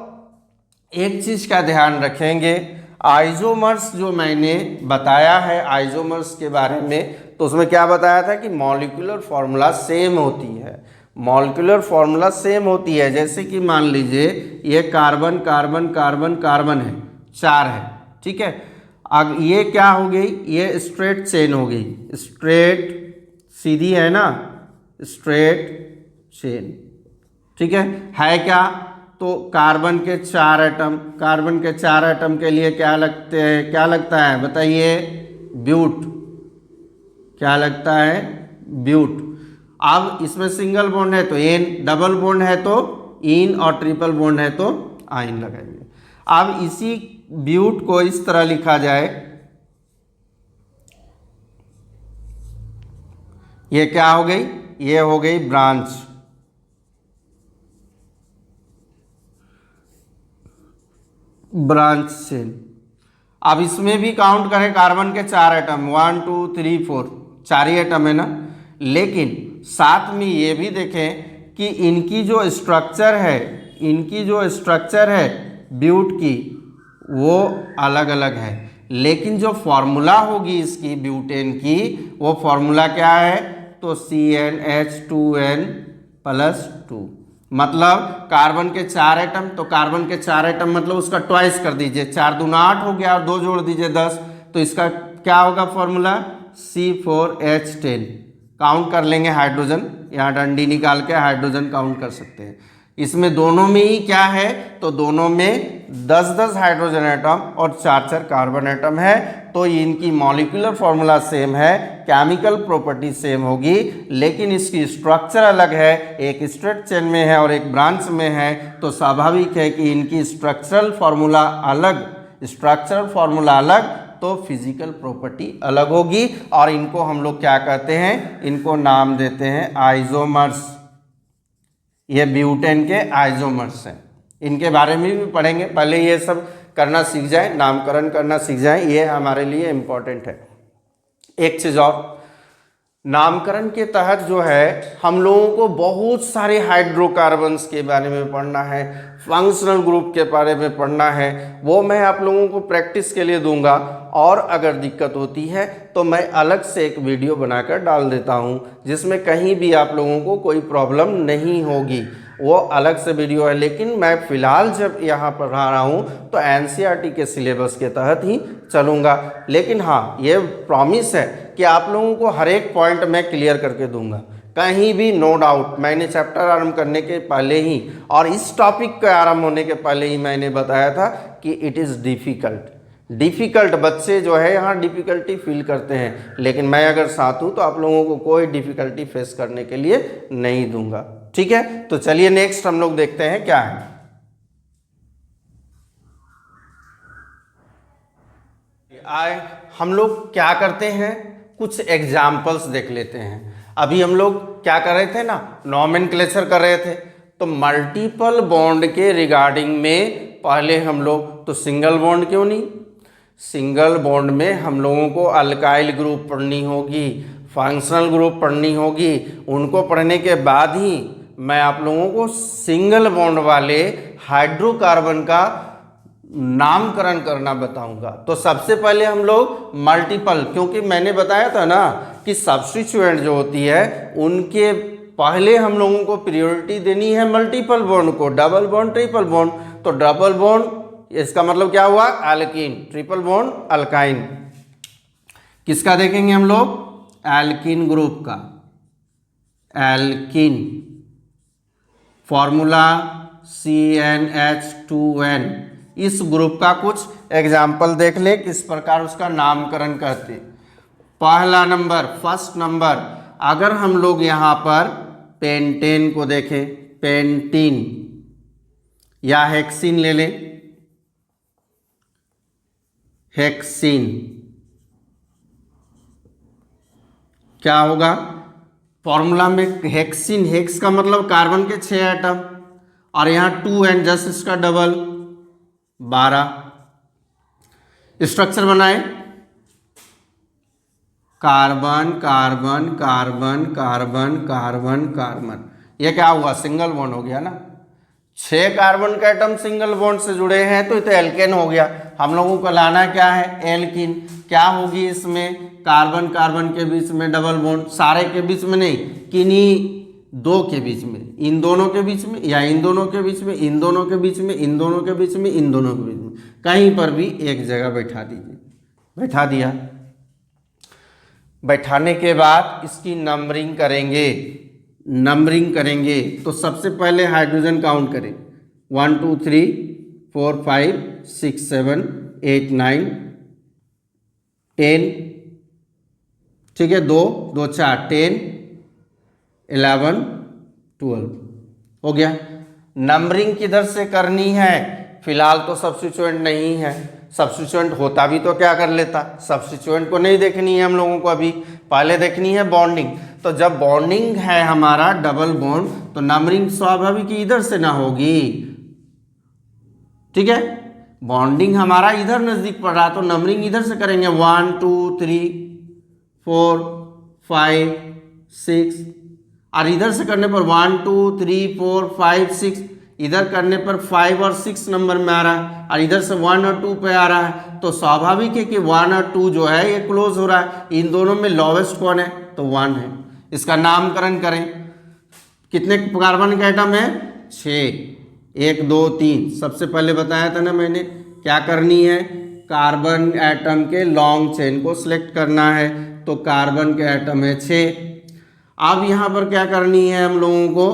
एक चीज का ध्यान रखेंगे, आइसोमर्स जो मैंने बताया है आइसोमर्स के बारे में, तो उसमें क्या बताया था कि मॉलिक्यूलर फॉर्मूला सेम होती है, मॉलिक्यूलर फॉर्मूला सेम होती है। जैसे कि मान लीजिए ये कार्बन कार्बन कार्बन कार्बन है, 4 है, ठीक है। अब ये क्या हो गई, ये स्ट्रेट चेन हो गई, स्ट्रेट सीधी है ना, स्ट्रेट चेन, ठीक है क्या, तो कार्बन के 4 एटम, कार्बन के 4 एटम के लिए क्या लगते हैं, क्या लगता है बताइए, ब्यूट, क्या लगता है, ब्यूट। अब इसमें सिंगल बॉन्ड है तो एन, डबल बॉन्ड है तो इन, और ट्रिपल बॉन्ड है तो आइन लगाएंगे। अब इसी ब्यूट को इस तरह लिखा जाए, ये क्या हो गई, ये हो गई ब्रांच, ब्रांच चेन। अब इसमें भी काउंट करें कार्बन के 4 एटम, 1 2 3 4, 4 ही एटम है ना, लेकिन साथ में ये भी देखें कि इनकी जो स्ट्रक्चर है, इनकी जो स्ट्रक्चर है ब्यूट की वो अलग अलग है, लेकिन जो फॉर्मूला होगी इसकी ब्यूटेन की, वो फॉर्मूला क्या है, तो CnH2n+2। मतलब कार्बन के 4 एटम, तो कार्बन के 4 एटम मतलब उसका ट्वाइस कर दीजिए, 4 दूना 8 हो गया और 2 जोड़ दीजिए 10, तो इसका क्या होगा फॉर्मूला, C4H10। काउंट कर लेंगे हाइड्रोजन, यहाँ डंडी निकाल के हाइड्रोजन काउंट कर सकते हैं। इसमें दोनों में ही क्या है, तो दोनों में 10-10 हाइड्रोजन एटम और 4-4 कार्बन एटम है, तो इनकी मॉलिक्यूलर फॉर्मूला सेम है, केमिकल प्रॉपर्टी सेम होगी, लेकिन इसकी स्ट्रक्चर अलग है, एक स्ट्रेट चेन में है और एक ब्रांच में है, तो स्वाभाविक है कि इनकी स्ट्रक्चरल फॉर्मूला अलग, स्ट्रक्चरल फॉर्मूला अलग तो फिजिकल प्रॉपर्टी अलग होगी। और इनको हम लोग क्या कहते हैं, इनको नाम देते हैं आइसोमर्स। ये ब्यूटेन के आइसोमर्स हैं, इनके बारे में भी पढ़ेंगे, पहले ये सब करना सीख जाए, नामकरण करना सीख जाए, ये हमारे लिए इम्पोर्टेंट है। एक चीज़ और, नामकरण के तहत जो है हम लोगों को बहुत सारे हाइड्रोकार्बन्स के बारे में पढ़ना है, फंक्शनल ग्रुप के बारे में पढ़ना है, वो मैं आप लोगों को प्रैक्टिस के लिए दूंगा। और अगर दिक्कत होती है तो मैं अलग से एक वीडियो बनाकर डाल देता हूँ, जिसमें कहीं भी आप लोगों को कोई प्रॉब्लम नहीं होगी, वो अलग से वीडियो है। लेकिन मैं फ़िलहाल जब यहाँ पढ़ा रहा हूँ तो एनसीईआरटी के सिलेबस के तहत ही चलूँगा। लेकिन हाँ, ये प्रॉमिस है कि आप लोगों को हर एक पॉइंट मैं क्लियर करके दूंगा, कहीं भी नो डाउट। मैंने चैप्टर आरंभ करने के पहले ही और इस टॉपिक के आरंभ होने के पहले ही मैंने बताया था कि इट इज़ डिफ़िकल्ट, बच्चे जो है यहाँ डिफ़िकल्टी फील करते हैं, लेकिन मैं अगर साथ हूँ तो आप लोगों को कोई डिफ़िकल्टी फेस करने के लिए नहीं दूंगा, ठीक है। तो चलिए नेक्स्ट हम लोग देखते हैं क्या है। हम लोग क्या करते हैं, कुछ एग्जाम्पल्स देख लेते हैं। अभी हम लोग क्या कर रहे थे ना, नॉमेनक्लेचर कर रहे थे, तो मल्टीपल बॉन्ड के रिगार्डिंग में पहले हम लोग तो सिंगल बॉन्ड क्यों नहीं, सिंगल बॉन्ड में हम लोगों को अल्काइल ग्रुप पढ़नी होगी, फंक्शनल ग्रुप पढ़नी होगी। उनको पढ़ने के बाद ही मैं आप लोगों को सिंगल बॉन्ड वाले हाइड्रोकार्बन का नामकरण करना बताऊंगा। तो सबसे पहले हम लोग मल्टीपल, क्योंकि मैंने बताया था ना कि सब्स्टिट्यूएंट जो होती है उनके पहले हम लोगों को प्रायोरिटी देनी है मल्टीपल बॉन्ड को, डबल बॉन्ड ट्रिपल बॉन्ड। तो डबल बॉन्ड इसका मतलब क्या हुआ, एल्कीन, ट्रिपल बॉन्ड अल्काइन। किसका देखेंगे हम लोग, एल्कीन ग्रुप का, एल्कीन, फॉर्मूला CnH2n। इस ग्रुप का कुछ एग्जाम्पल देख ले किस प्रकार उसका नामकरण करते। पहला नंबर, फर्स्ट नंबर, अगर हम लोग यहाँ पर पेंटेन को देखें, पेंटीन या हेक्सिन ले लें, हेक्सिन, क्या होगा फॉर्मूला में हेक्सिन, हेक्स का मतलब कार्बन के 6 एटम और यहाँ 2n जस्ट इसका डबल 12। स्ट्रक्चर बनाए, carbon carbon carbon carbon carbon carbon, ये क्या हुआ, सिंगल बॉन्ड हो गया ना। 6 कार्बन के एटम सिंगल बॉन्ड से जुड़े हैं तो ये एल्केन हो गया। हम लोगों को लाना क्या है, एल्कीन। क्या होगी इसमें, कार्बन कार्बन के बीच में डबल बॉन्ड, सारे के बीच में नहीं, किन्हीं दो के बीच में, इन दोनों के बीच में या इन दोनों के बीच में, इन दोनों के बीच में, इन दोनों के बीच में, इन दोनों के बीच में, कहीं पर भी एक जगह बैठा दीजिए। बैठा दिया, बैठाने के बाद इसकी नंबरिंग करेंगे, नंबरिंग करेंगे। तो सबसे पहले हाइड्रोजन काउंट करें, 1 2 3 4 5 6 7 8 9 10, ठीक है, 2 2 4 10 11 12 हो गया। नंबरिंग किधर से करनी है, फिलहाल तो सब्स्टिट्यूएंट नहीं है, सब्स्टिट्यूएंट होता भी तो क्या कर लेता, सब्स्टिट्यूएंट को नहीं देखनी है हम लोगों को, अभी पहले देखनी है बॉन्डिंग। तो जब बॉन्डिंग है हमारा डबल बॉन्ड तो नंबरिंग स्वाभाविक इधर से ना होगी, ठीक है, बॉन्डिंग हमारा इधर नजदीक पड़ रहा तो नंबरिंग इधर से करेंगे, 1 2 3 4 5 6, और इधर से करने पर 1 2 3 4 5 6, इधर करने पर 5 और 6 नंबर में आ रहा है और इधर से 1 और 2 पे आ रहा है। तो स्वाभाविक है कि 1 और 2 जो है ये क्लोज हो रहा है। इन दोनों में लोवेस्ट कौन है, तो 1 है। इसका नामकरण करें, कितने कार्बन के एटम है, 6, 1 2 3। सबसे पहले बताया था ना मैंने, क्या करनी है, कार्बन एटम के लॉन्ग चेन को सिलेक्ट करना है। तो कार्बन के एटम है 6। अब यहाँ पर क्या करनी है हम लोगों को,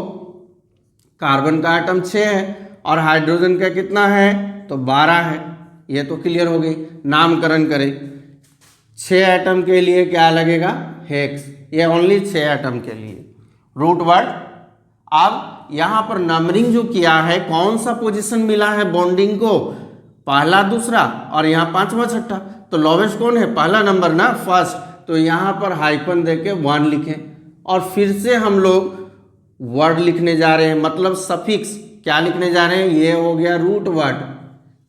कार्बन का एटम 6 है और हाइड्रोजन का कितना है, तो 12 है। ये तो क्लियर हो गई। नामकरण करें, 6 एटम के लिए क्या लगेगा, हेक्स, ये ओनली 6 एटम के लिए रूट वर्ड। अब यहाँ पर नंबरिंग जो किया है, कौन सा पोजीशन मिला है बॉन्डिंग को, पहला दूसरा और यहाँ 5वां 6ठा। तो लोवेस्ट कौन है, पहला नंबर ना, फर्स्ट। तो यहाँ पर हाइफन देके 1 लिखें और फिर से हम लोग वर्ड लिखने जा रहे हैं, मतलब सफिक्स क्या लिखने जा रहे हैं, ये हो गया रूट वर्ड,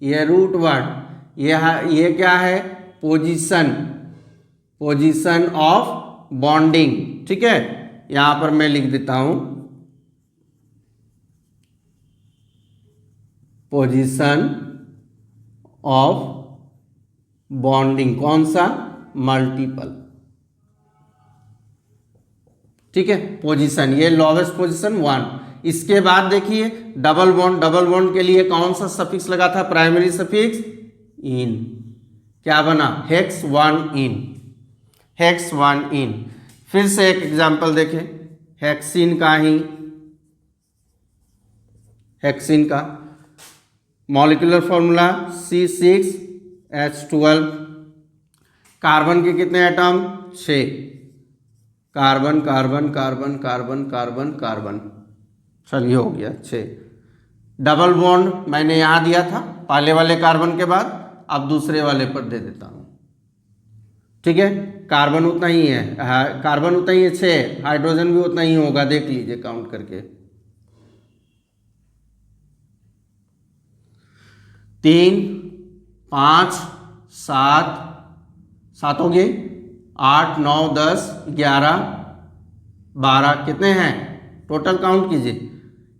ये रूट वर्ड, ये क्या है, पोजीशन, पोजीशन ऑफ बॉन्डिंग, ठीक है। यहां पर मैं लिख देता हूं पोजीशन ऑफ बॉन्डिंग, कौन सा, मल्टीपल, ठीक है। पोजीशन, ये लोवेस्ट पोजीशन 1। इसके बाद देखिए डबल बॉन्ड, डबल बॉन्ड के लिए कौन सा सफिक्स लगा था, प्राइमरी सफिक्स इन, क्या बना, हेक्स 1 इन, हेक्स 1 इन। फिर से एक एग्जांपल देखें, हेक्सिन का ही, हेक्सिन का मॉलिक्यूलर फॉर्मूला C6H12, कार्बन के कितने atom, 6, carbon carbon carbon carbon carbon carbon, चलिए हो गया 6। डबल बॉन्ड मैंने यहाँ दिया था पहले वाले कार्बन के बाद, अब दूसरे वाले पर दे देता हूँ, ठीक है। कार्बन उतना ही है, कार्बन उतना ही है 6, हाइड्रोजन भी उतना ही होगा, देख लीजिए काउंट करके। 3 5 7 7 हो गए, 8 9 10 11 12, कितने हैं टोटल काउंट कीजिए।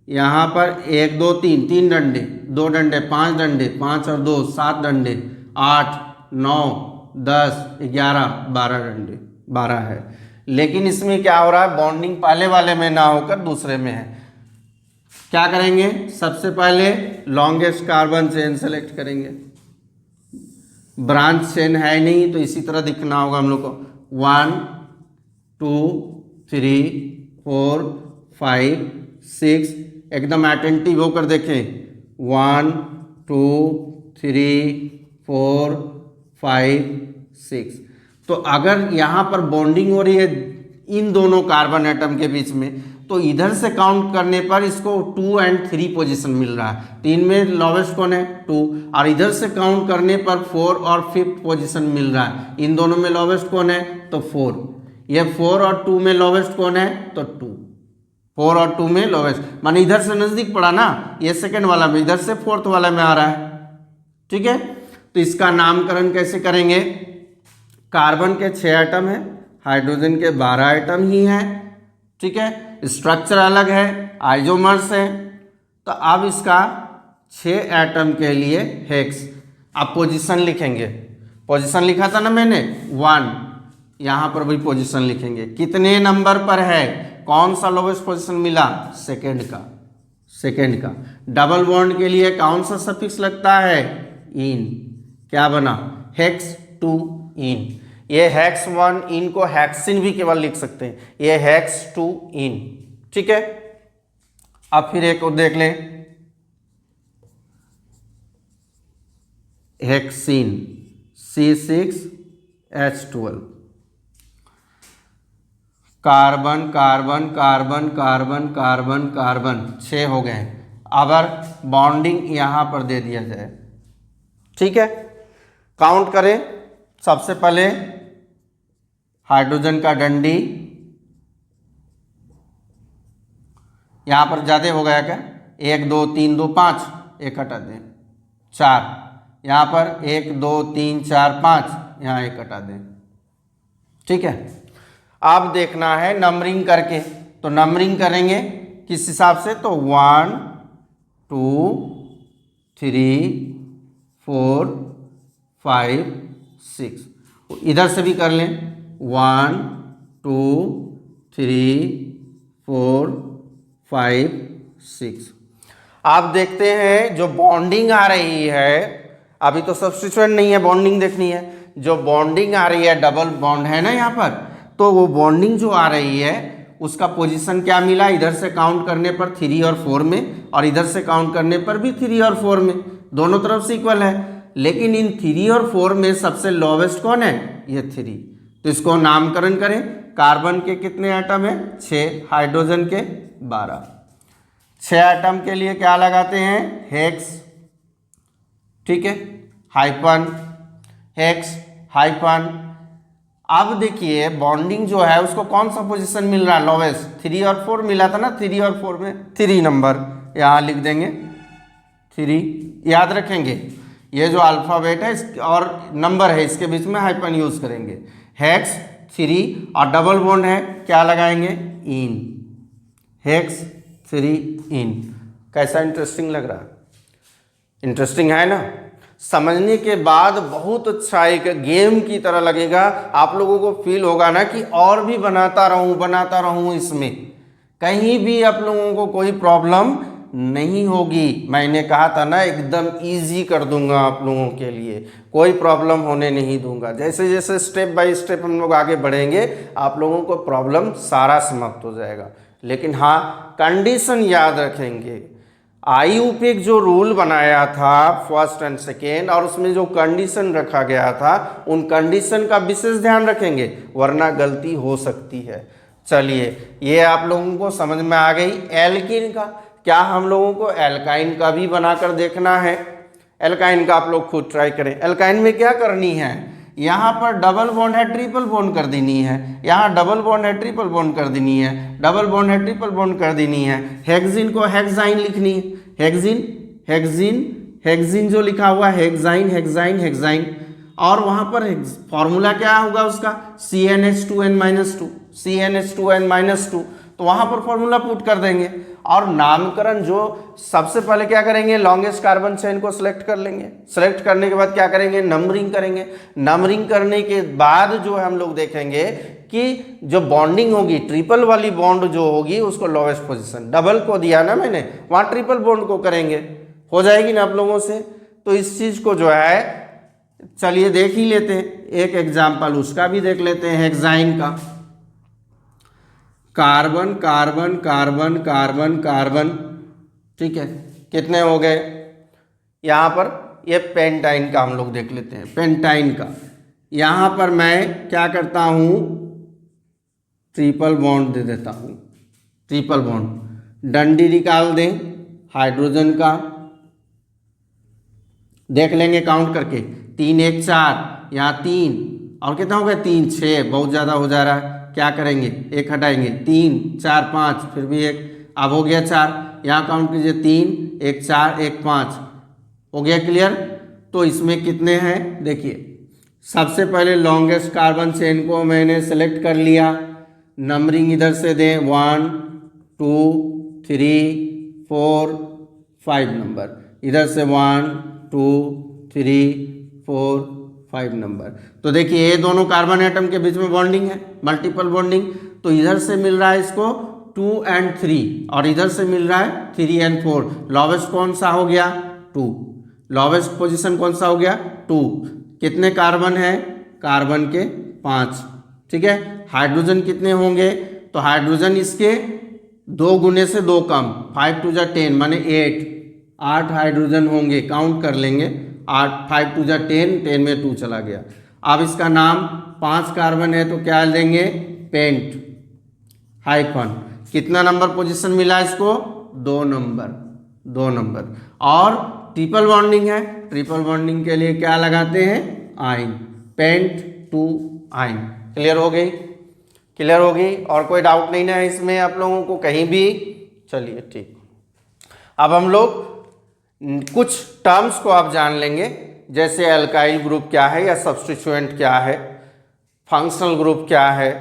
यहाँ पर 1 2 3, 3 डंडे, 2 डंडे, 5 डंडे, 5 और 2 7 डंडे, 8 9 10 11 12 डंडे, 12 है। लेकिन इसमें क्या हो रहा है, बॉन्डिंग पहले वाले में ना होकर दूसरे में है। क्या करेंगे, सबसे पहले लॉन्गेस्ट कार्बन चेन सेलेक्ट करेंगे। ब्रांच चेन है नहीं तो इसी तरह दिखना होगा हम लोग को। 1 2 3 4 5 6, एकदम अटेंटिव होकर देखें। 1 2 3 4 5 6। तो अगर यहाँ पर बॉन्डिंग हो रही है इन दोनों कार्बन एटम के बीच में, तो इधर से काउंट करने पर इसको 2 और 3 पोजीशन मिल रहा है। 3 में लोवेस्ट कौन है, 2, और इधर से काउंट करने पर 4 और 5th पोजीशन मिल रहा है। इन दोनों में लोवेस्ट कौन है, तो 4। ये 4 और 2 में लोवेस्ट कौन है, तो 2। 4 और 2 में लोवेस्ट, माने इधर से नजदीक पड़ा ना, ये सेकंड वाला में, इधर से 4th वाला में आ रहा है। ठीक है, तो इसका नामकरण कैसे करेंगे। कार्बन के 6 एटम है, हाइड्रोजन के 12 एटम ही हैं। ठीक है, स्ट्रक्चर अलग है, आइसोमर्स है। तो अब इसका 6 एटम के लिए हेक्स, अब पोजीशन लिखेंगे। पोजीशन लिखा था ना मैंने 1, यहाँ पर भी पोजीशन लिखेंगे। कितने नंबर पर है, कौन सा लोवेस्ट पोजीशन मिला, सेकेंड का, सेकेंड का। डबल बॉन्ड के लिए कौन सा सफिक्स लगता है, इन। क्या बना, हेक्स 2 इन। ये हेक्स 1 इन को हेक्सिन भी केवल लिख सकते हैं, ये हेक्स 2 इन। ठीक है, अब फिर एक और देख लें, hexyne C6H12। Carbon carbon carbon carbon carbon carbon 6 हो गए। अगर बॉन्डिंग यहां पर दे दिया जाए, ठीक है, काउंट करें। सबसे पहले हाइड्रोजन का डंडी, यहां पर ज्यादा हो गया क्या, 1 2 3 2 5, एक हटा दें, 4, यहां पर 1 2 3 4 5, यहां एक हटा दें। ठीक है, अब देखना है नंबरिंग करके, तो नंबरिंग करेंगे किस हिसाब से, तो 1 2 3 4 5 6। इधर से भी कर लें, 1 2 3 4 5 6। आप देखते हैं जो बॉन्डिंग आ रही है, अभी तो सब्स्टिट्यूएंट नहीं है, बॉन्डिंग देखनी है। जो बॉन्डिंग आ रही है, डबल बॉन्ड है ना यहाँ पर, तो वो बॉन्डिंग जो आ रही है उसका पोजीशन क्या मिला, इधर से काउंट करने पर 3 और 4 में, और इधर से काउंट करने पर भी 3 और 4 में, दोनों तरफ से इक्वल है। लेकिन इन 3 और 4 में सबसे लोवेस्ट कौन है, ये 3। तो इसको नामकरण करें। कार्बन के कितने एटम है, 6, हाइड्रोजन के 12। 6 एटम के लिए क्या लगाते हैं, हेक्स, ठीक है, हाइपन, हेक्स हाइपन। अब देखिए बॉन्डिंग जो है उसको कौन सा पोजीशन मिल रहा है, लोवेस्ट। 3 और 4 मिला था ना, 3 और 4 में 3 नंबर यहाँ लिख देंगे, 3। याद रखेंगे ये जो अल्फ़ाबेट है और नंबर है, इसके बीच में हाइपन यूज करेंगे। हेक्स 3 और डबल बॉन्ड है, क्या लगाएंगे, इन, हेक्स 3 इन। कैसा इंटरेस्टिंग लग रहा है, इंटरेस्टिंग है ना। समझने के बाद बहुत अच्छा एक गेम की तरह लगेगा, आप लोगों को फील होगा ना कि और भी बनाता रहूं इसमें, कहीं भी आप लोगों को कोई प्रॉब्लम नहीं होगी। मैंने कहा था ना एकदम इजी कर दूंगा आप लोगों के लिए, कोई प्रॉब्लम होने नहीं दूंगा। जैसे जैसे स्टेप बाय स्टेप हम लोग आगे बढ़ेंगे, आप लोगों को प्रॉब्लम सारा समाप्त हो जाएगा। लेकिन हाँ, कंडीशन याद रखेंगे। आईयूपीएक जो रूल बनाया था फर्स्ट एंड सेकेंड, और उसमें जो कंडीशन रखा गया था, उन कंडीशन का विशेष ध्यान रखेंगे, वरना गलती हो सकती है। चलिए, ये आप लोगों को समझ में आ गई। एल्कीन का क्या, हम लोगों को एल्काइन का भी बनाकर देखना है। एल्काइन का आप लोग खुद ट्राई करें। एल्काइन में क्या करनी है, यहाँ पर डबल बॉन्ड है, ट्रिपल बॉन्ड कर देनी है, यहाँ डबल बॉन्ड है, ट्रिपल बॉन्ड कर देनी है, डबल बॉन्ड है, ट्रिपल बॉन्ड कर देनी है। हेक्सिन को हेक्साइन लिखनी है, हेक्सिन हेक्सिन हेक्सिन जो लिखा हुआ है, हेक्साइन हेक्साइन हेक्साइन, और वहां पर फॉर्मूला क्या होगा उसका, CnH2n-2, CnH2n-2, तो वहां पर फॉर्मूला पुट कर देंगे। और नामकरण जो सबसे पहले क्या करेंगे, लॉन्गेस्ट कार्बन चेन को सिलेक्ट कर लेंगे। सिलेक्ट करने के बाद क्या करेंगे, नंबरिंग करेंगे। नंबरिंग करने के बाद जो हम लोग देखेंगे कि जो बॉन्डिंग होगी, ट्रिपल वाली बॉन्ड जो होगी उसको लोवेस्ट पोजीशन, डबल को दिया ना मैंने, वहां ट्रिपल बॉन्ड को करेंगे, हो जाएगी ना आप लोगों से। तो इस चीज को जो है चलिए देख ही लेते हैं, एक एग्जाम्पल उसका भी देख लेते हैं, हेक्साइन का। Carbon carbon carbon carbon carbon, ठीक है, कितने हो गए यहाँ पर। ये पेंटाइन का हम लोग देख लेते हैं, पेंटाइन का। यहाँ पर मैं क्या करता हूँ, ट्रिपल बॉन्ड दे देता हूँ, ट्रिपल बॉन्ड। डंडी निकाल दें हाइड्रोजन का, देख लेंगे काउंट करके, 3 1 4, यहाँ 3 और कितना हो गया, 3 6, बहुत ज़्यादा हो जा रहा है। क्या करेंगे, एक हटाएंगे, 3 4 5, फिर भी एक, अब हो गया 4, यहाँ काउंट कीजिए, 3 1 4 1 5, हो गया क्लियर। तो इसमें कितने हैं देखिए, सबसे पहले लॉन्गेस्ट कार्बन चेन को मैंने सेलेक्ट कर लिया, नंबरिंग इधर से दें, 1 2 3 4 5 नंबर, इधर से 1 2 3 4 5 नंबर। तो देखिए ये दोनों कार्बन एटम के बीच में बॉन्डिंग है, मल्टीपल बॉन्डिंग। तो इधर से मिल रहा है इसको 2 and 3 और इधर से मिल रहा है 3 and 4। लॉवेस्ट कौन सा हो गया, 2। लॉवेस्ट पोजीशन कौन सा हो गया, 2। कितने कार्बन है, कार्बन के 5, ठीक है। हाइड्रोजन कितने होंगे, तो हाइड्रोजन इसके 2 गुने से 2 कम, 5 2 10 माने 8 हाइड्रोजन होंगे, काउंट कर लेंगे, 8 5 2 10, 10 में 2 चला गया। अब इसका नाम, 5 कार्बन है तो क्या देंगे, पेंट हाइफन। कितना नंबर पोजीशन मिला इसको, 2 नंबर, 2 नंबर। और ट्रिपल बॉन्डिंग है, ट्रिपल बॉन्डिंग के लिए क्या लगाते हैं, आइन, पेंट टू आइन। क्लियर हो गई, क्लियर हो गई, और कोई डाउट नहीं ना है इसमें आप लोगों को कहीं भी। चलिए ठीक, अब हम लोग कुछ टर्म्स को आप जान लेंगे, जैसे अल्काइल ग्रुप क्या है या सब्स्टिट्यूएंट क्या है, फंक्शनल ग्रुप क्या है,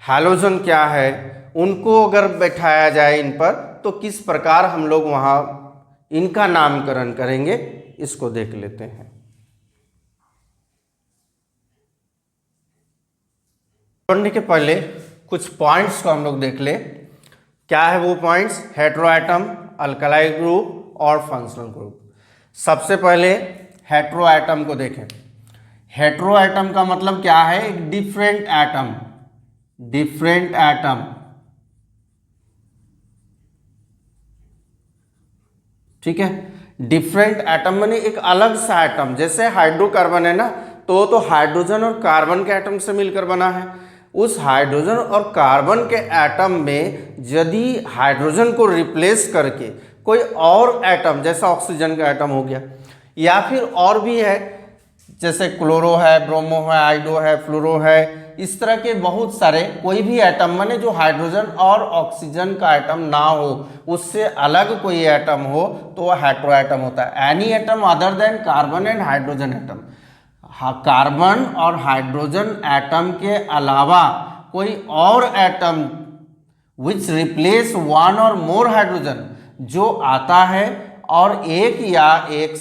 हैलोजन क्या है, उनको अगर बैठाया जाए इन पर तो किस प्रकार हम लोग वहाँ इनका नामकरण करेंगे, इसको देख लेते हैं। पढ़ने के पहले कुछ पॉइंट्स को हम लोग देख ले, क्या है वो पॉइंट्स, हेटेरोएटम, अल्काइल ग्रुप और फंक्शनल ग्रुप। सबसे पहले हेटेरोएटम को देखें। हेटेरोएटम का मतलब क्या है, एक डिफरेंट एटम, डिफरेंट एटम, ठीक है। डिफरेंट एटम माने एक अलग सा एटम, जैसे हाइड्रोकार्बन है ना, तो हाइड्रोजन और कार्बन के एटम से मिलकर बना है। उस हाइड्रोजन और कार्बन के एटम में यदि हाइड्रोजन को रिप्लेस करके कोई और एटम, जैसा ऑक्सीजन का एटम हो गया, या फिर और भी है जैसे क्लोरो है, ब्रोमो है, आइडो है, फ्लोरो है, इस तरह के बहुत सारे, कोई भी एटम माने जो हाइड्रोजन और ऑक्सीजन का एटम ना हो, उससे अलग कोई एटम हो, तो वह हेटेरोएटम होता है। Any atom other than carbon and hydrogen atom, carbon और हाइड्रोजन एटम के अलावा कोई और एटम विच रिप्लेस वन और मोर हाइड्रोजन, जो आता है और एक या एक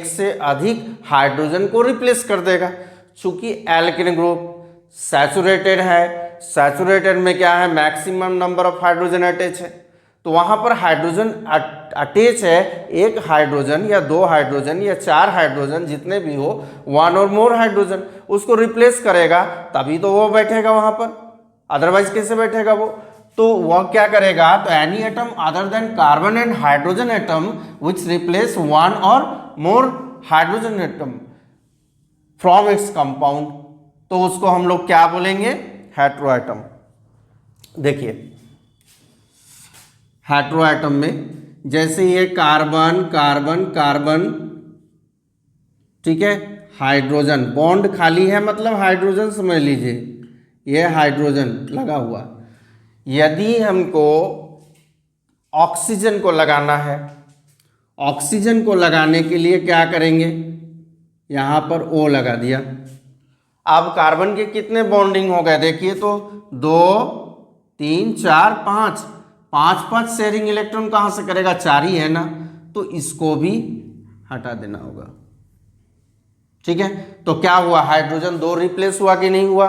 से अधिक हाइड्रोजन को रिप्लेस कर देगा। चूंकि एल्केन ग्रुप सैचुरेटेड है, सैचुरेटेड में क्या है, maximum number of hydrogen attach है, तो वहां पर हाइड्रोजन अटैच है, एक हाइड्रोजन या 2 हाइड्रोजन या 4 हाइड्रोजन, जितने भी हो, वन और मोर हाइड्रोजन, उसको रिप्लेस करेगा, तभी तो वो बैठेगा वहां पर, अदरवाइज कैसे बैठेगा वो। तो वह क्या करेगा, तो any atom other than carbon and hydrogen atom which replace one और more hydrogen atom from its compound, तो उसको हम लोग क्या बोलेंगे, हेटेरोएटम। देखिए हेटेरोएटम में जैसे ये कार्बन कार्बन कार्बन, ठीक है, हाइड्रोजन बॉन्ड खाली है, मतलब हाइड्रोजन समझ लीजिए, ये हाइड्रोजन लगा हुआ। यदि हमको ऑक्सीजन को लगाना है, ऑक्सीजन को लगाने के लिए क्या करेंगे, यहाँ पर O लगा दिया। अब कार्बन के कितने बॉन्डिंग हो गए देखिए तो 2 3 4 5, 5 शेयरिंग इलेक्ट्रॉन कहाँ से करेगा, 4 ही है ना, तो इसको भी हटा देना होगा। ठीक है, तो क्या हुआ, हाइड्रोजन 2 रिप्लेस हुआ कि नहीं हुआ।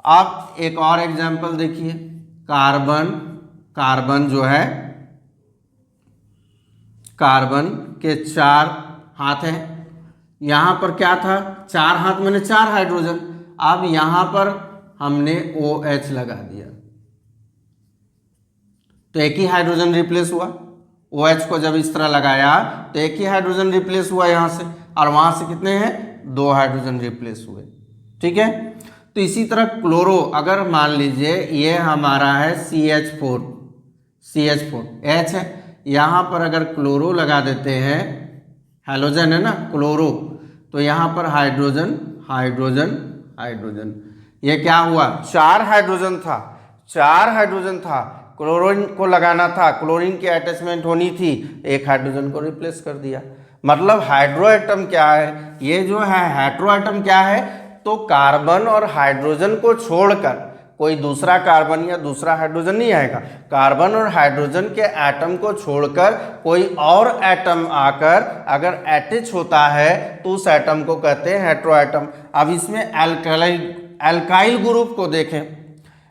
अब एक और एग्जांपल देखिए, कार्बन जो है, कार्बन के 4 हाथ हैं, यहां पर क्या था, 4 हाथ मैंने 4 हाइड्रोजन। अब यहां पर हमने OH लगा दिया तो एक ही हाइड्रोजन रिप्लेस हुआ। OH को जब इस तरह लगाया तो एक ही हाइड्रोजन रिप्लेस हुआ यहां से, और वहां से कितने हैं, 2 हाइड्रोजन रिप्लेस हुए। ठीक है, तो इसी तरह क्लोरो, अगर मान लीजिए ये हमारा है CH4 H है, यहां पर अगर क्लोरो लगा देते हैं, हैलोजन है ना क्लोरो, तो यहां पर हाइड्रोजन हाइड्रोजन हाइड्रोजन, ये क्या हुआ, 4 हाइड्रोजन था, क्लोरीन को लगाना था, क्लोरीन की अटैचमेंट होनी थी, एक हाइड्रोजन को रिप्लेस कर दिया। मतलब हाइड्रो एटम क्या है, ये जो है हेटेरो एटम क्या है, तो कार्बन और हाइड्रोजन को छोड़कर कोई दूसरा कार्बन या दूसरा हाइड्रोजन नहीं आएगा। कार्बन और हाइड्रोजन के एटम को छोड़कर कोई और एटम आकर अगर अटैच होता है तो उस एटम को कहते हैं हेटेरो एटम। अब इसमें एल्काइल ग्रुप को देखें,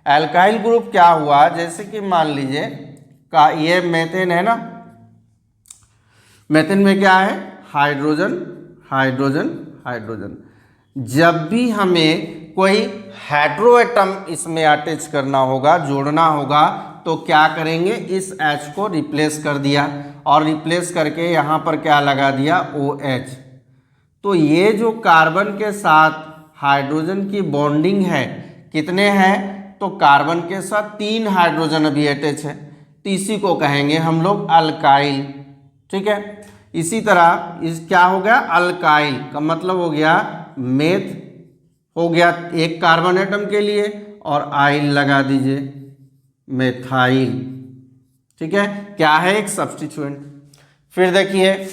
एल्काइल ग्रुप क्या हुआ, जैसे कि मान लीजिए का ये मेथेन है ना, मेथेन में क्या है, हाइड्रोजन हाइड्रोजन हाइड्रोजन। जब भी हमें कोई हेटेरो एटम इसमें अटैच करना होगा, जोड़ना होगा, तो क्या करेंगे, इस H को रिप्लेस कर दिया और रिप्लेस करके यहाँ पर क्या लगा दिया, OH। तो ये जो कार्बन के साथ हाइड्रोजन की बॉन्डिंग है, कितने हैं, तो कार्बन के साथ 3 हाइड्रोजन अभी अटैच है, तो इसी को कहेंगे हम लोग अल्काइल। ठीक है, इसी तरह इस क्या हो गया, अल्काइल का मतलब हो गया मेथ हो गया एक कार्बन एटम के लिए, और आइल लगा दीजिए मेथाइल। ठीक है, क्या है, एक सब्स्टिट्यूएंट। फिर देखिए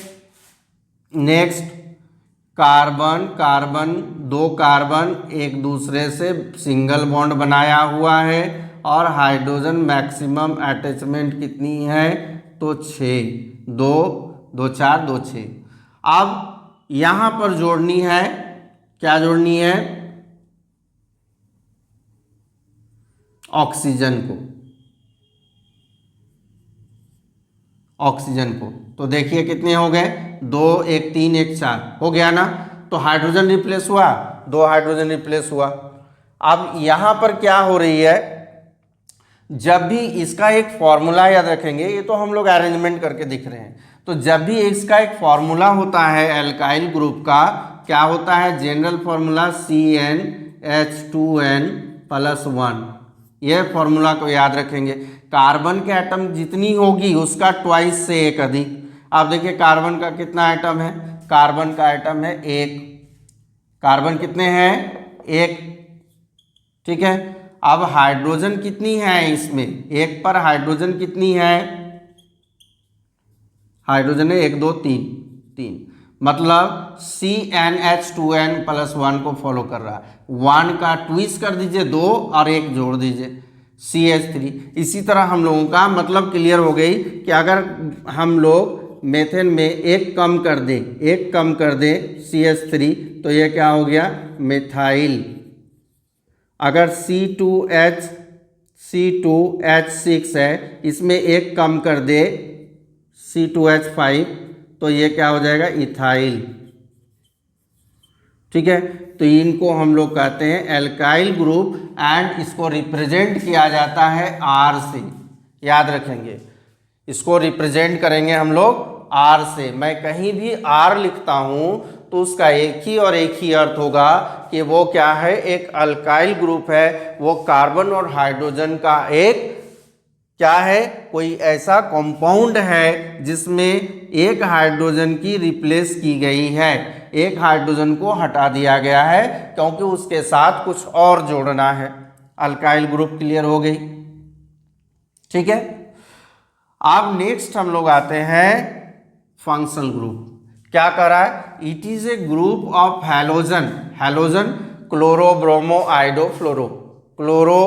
नेक्स्ट, कार्बन कार्बन, 2 कार्बन एक दूसरे से सिंगल बॉन्ड बनाया हुआ है, और हाइड्रोजन मैक्सिमम अटैचमेंट कितनी है, तो 6, 2 2 4 2 6। अब यहां पर जोड़नी है, क्या जोड़नी है, ऑक्सीजन को, ऑक्सीजन को। तो देखिए कितने हो गए, 2 1 3 1 4 हो गया ना, तो हाइड्रोजन रिप्लेस हुआ, 2 हाइड्रोजन रिप्लेस हुआ। अब यहां पर क्या हो रही है, जब भी इसका एक फॉर्मूला याद रखेंगे, ये तो हम लोग अरेंजमेंट करके दिख रहे हैं, तो जब भी इसका एक फॉर्मूला होता है एल्काइल ग्रुप का, क्या होता है, जनरल फॉर्मूला CnH2n+1, यह फॉर्मूला को याद रखेंगे। कार्बन के एटम जितनी होगी उसका ट्वाइस से एक अधिक। आप देखिए कार्बन का कितना एटम है, कार्बन का एटम है 1, कार्बन कितने हैं, 1। ठीक है, अब हाइड्रोजन कितनी है इसमें, एक पर हाइड्रोजन कितनी है, हाइड्रोजन है 1 2 3 3, मतलब CnH2n+1 को फॉलो कर रहा है। 1 का ट्विस्ट कर दीजिए 2 और 1 जोड़ दीजिए CH3। इसी तरह हम लोगों का मतलब क्लियर हो गई कि अगर हम लोग मेथेन में एक कम कर दें CH3, तो ये क्या हो गया, मेथाइल। अगर C2H6 है, इसमें एक कम कर दे C2H5, तो ये क्या हो जाएगा, इथाइल। ठीक है, तो इनको हम लोग कहते हैं एल्काइल ग्रुप, एंड इसको रिप्रेजेंट किया जाता है R से, याद रखेंगे, इसको रिप्रेजेंट करेंगे हम लोग R से। मैं कहीं भी R लिखता हूं तो उसका एक ही और एक ही अर्थ होगा कि वो क्या है, एक अल्काइल ग्रुप है, वो कार्बन और हाइड्रोजन का एक क्या है, कोई ऐसा कंपाउंड है जिसमें एक हाइड्रोजन की रिप्लेस की गई है, एक हाइड्रोजन को हटा दिया गया है क्योंकि उसके साथ कुछ और जोड़ना है। अल्काइल ग्रुप क्लियर हो गई। ठीक है, अब नेक्स्ट हम लोग आते हैं फंक्शनल ग्रुप क्या कर रहा है, it is a group of halogen, halogen chloro bromo iodo fluoro, chloro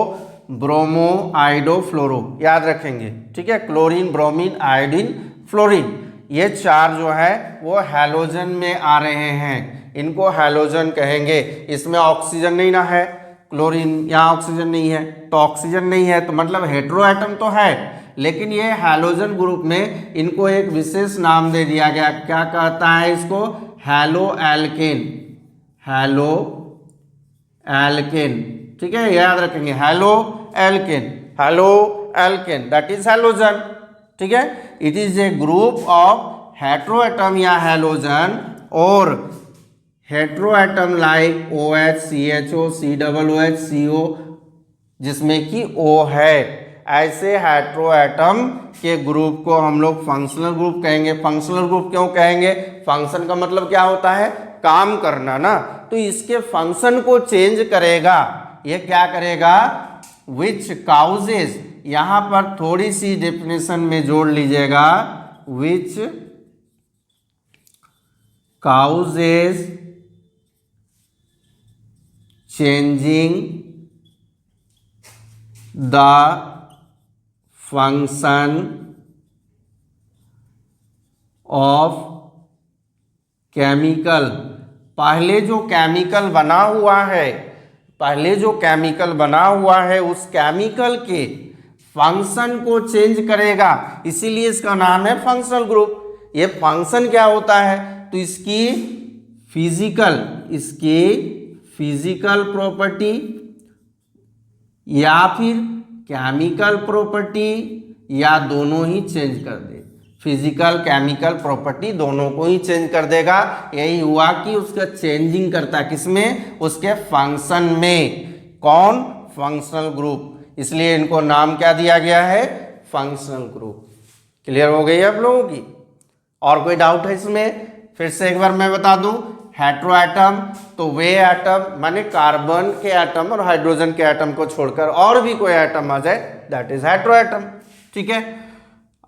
bromo iodo fluoro, याद रखेंगे, ठीक है, क्लोरीन ब्रोमीन आयोडीन फ्लोरीन, ये चार जो है वो हैलोजन में आ रहे हैं, इनको हैलोजन कहेंगे। इसमें ऑक्सीजन नहीं ना है, क्लोरीन यहाँ ऑक्सीजन नहीं है, तो ऑक्सीजन नहीं है तो मतलब हेटेरो एटम तो है, लेकिन ये हैलोजन ग्रुप में इनको एक विशेष नाम दे दिया गया, क्या कहता है इसको, हैलो एल्केन, हैलो एल्केन, ठीक है, याद रखेंगे, halo alkane, halo alkane that is halogen, ठीक है। It is a group of hetero atom या हैलोजन और hetero atom like OH CHO COOH CO जिसमें कि O है, ऐसे हेटेरो एटम के ग्रुप को हम लोग फंक्शनल ग्रुप कहेंगे। फंक्शनल ग्रुप क्यों कहेंगे, फंक्शन का मतलब क्या होता है, काम करना ना, तो इसके फंक्शन को चेंज करेगा, ये क्या करेगा, विच काउजेज, यहां पर थोड़ी सी डेफिनेशन में जोड़ लीजिएगा, which causes changing the function of chemical, पहले जो केमिकल बना हुआ है, पहले जो केमिकल बना हुआ है उस केमिकल के फंक्शन को चेंज करेगा, इसीलिए इसका नाम है फंक्शनल ग्रुप। ये फंक्शन क्या होता है, तो इसकी फिजिकल प्रॉपर्टी या फिर केमिकल प्रॉपर्टी या दोनों ही चेंज कर दे, फिजिकल केमिकल प्रॉपर्टी दोनों को ही चेंज कर देगा। यही हुआ कि उसका चेंजिंग करता है किसमें, उसके फंक्शन में, कौन, फंक्शनल ग्रुप, इसलिए इनको नाम क्या दिया गया है, फंक्शनल ग्रुप। क्लियर हो गई आप लोगों की, और कोई डाउट है इसमें, फिर से एक बार मैं बता दूं, हेटेरो एटम तो वे एटम माने कार्बन के एटम और हाइड्रोजन के एटम को छोड़कर और भी कोई एटम आ जाए दैट इज हेटेरो एटम, ठीक है।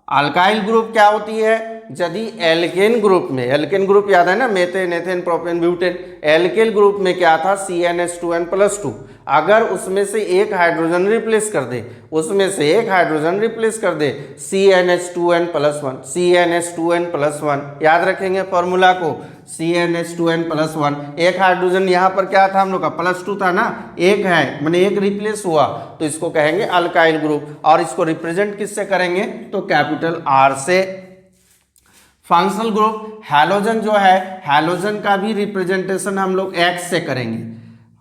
अल्काइल ग्रुप क्या होती है, यदि एल्केन ग्रुप में, एल्केन ग्रुप याद है ना, methane ethane propane butane, alkane group में क्या था, CnH2n+2, अगर उसमें से एक हाइड्रोजन रिप्लेस कर दे, उसमें से एक हाइड्रोजन रिप्लेस कर दे, CnH2n+1, CnH2n+1, याद रखेंगे फॉर्मूला को, CnH2n+1, एक हाइड्रोजन यहाँ पर क्या था हम लोग का, +2 था ना, एक है मैंने एक रिप्लेस हुआ, तो इसको कहेंगे अल्काइल ग्रुप, और इसको रिप्रेजेंट किससे करेंगे, तो कैपिटल R से। फंक्शनल ग्रुप हैलोजन जो है, हैलोजन का भी रिप्रेजेंटेशन हम लोग X से करेंगे,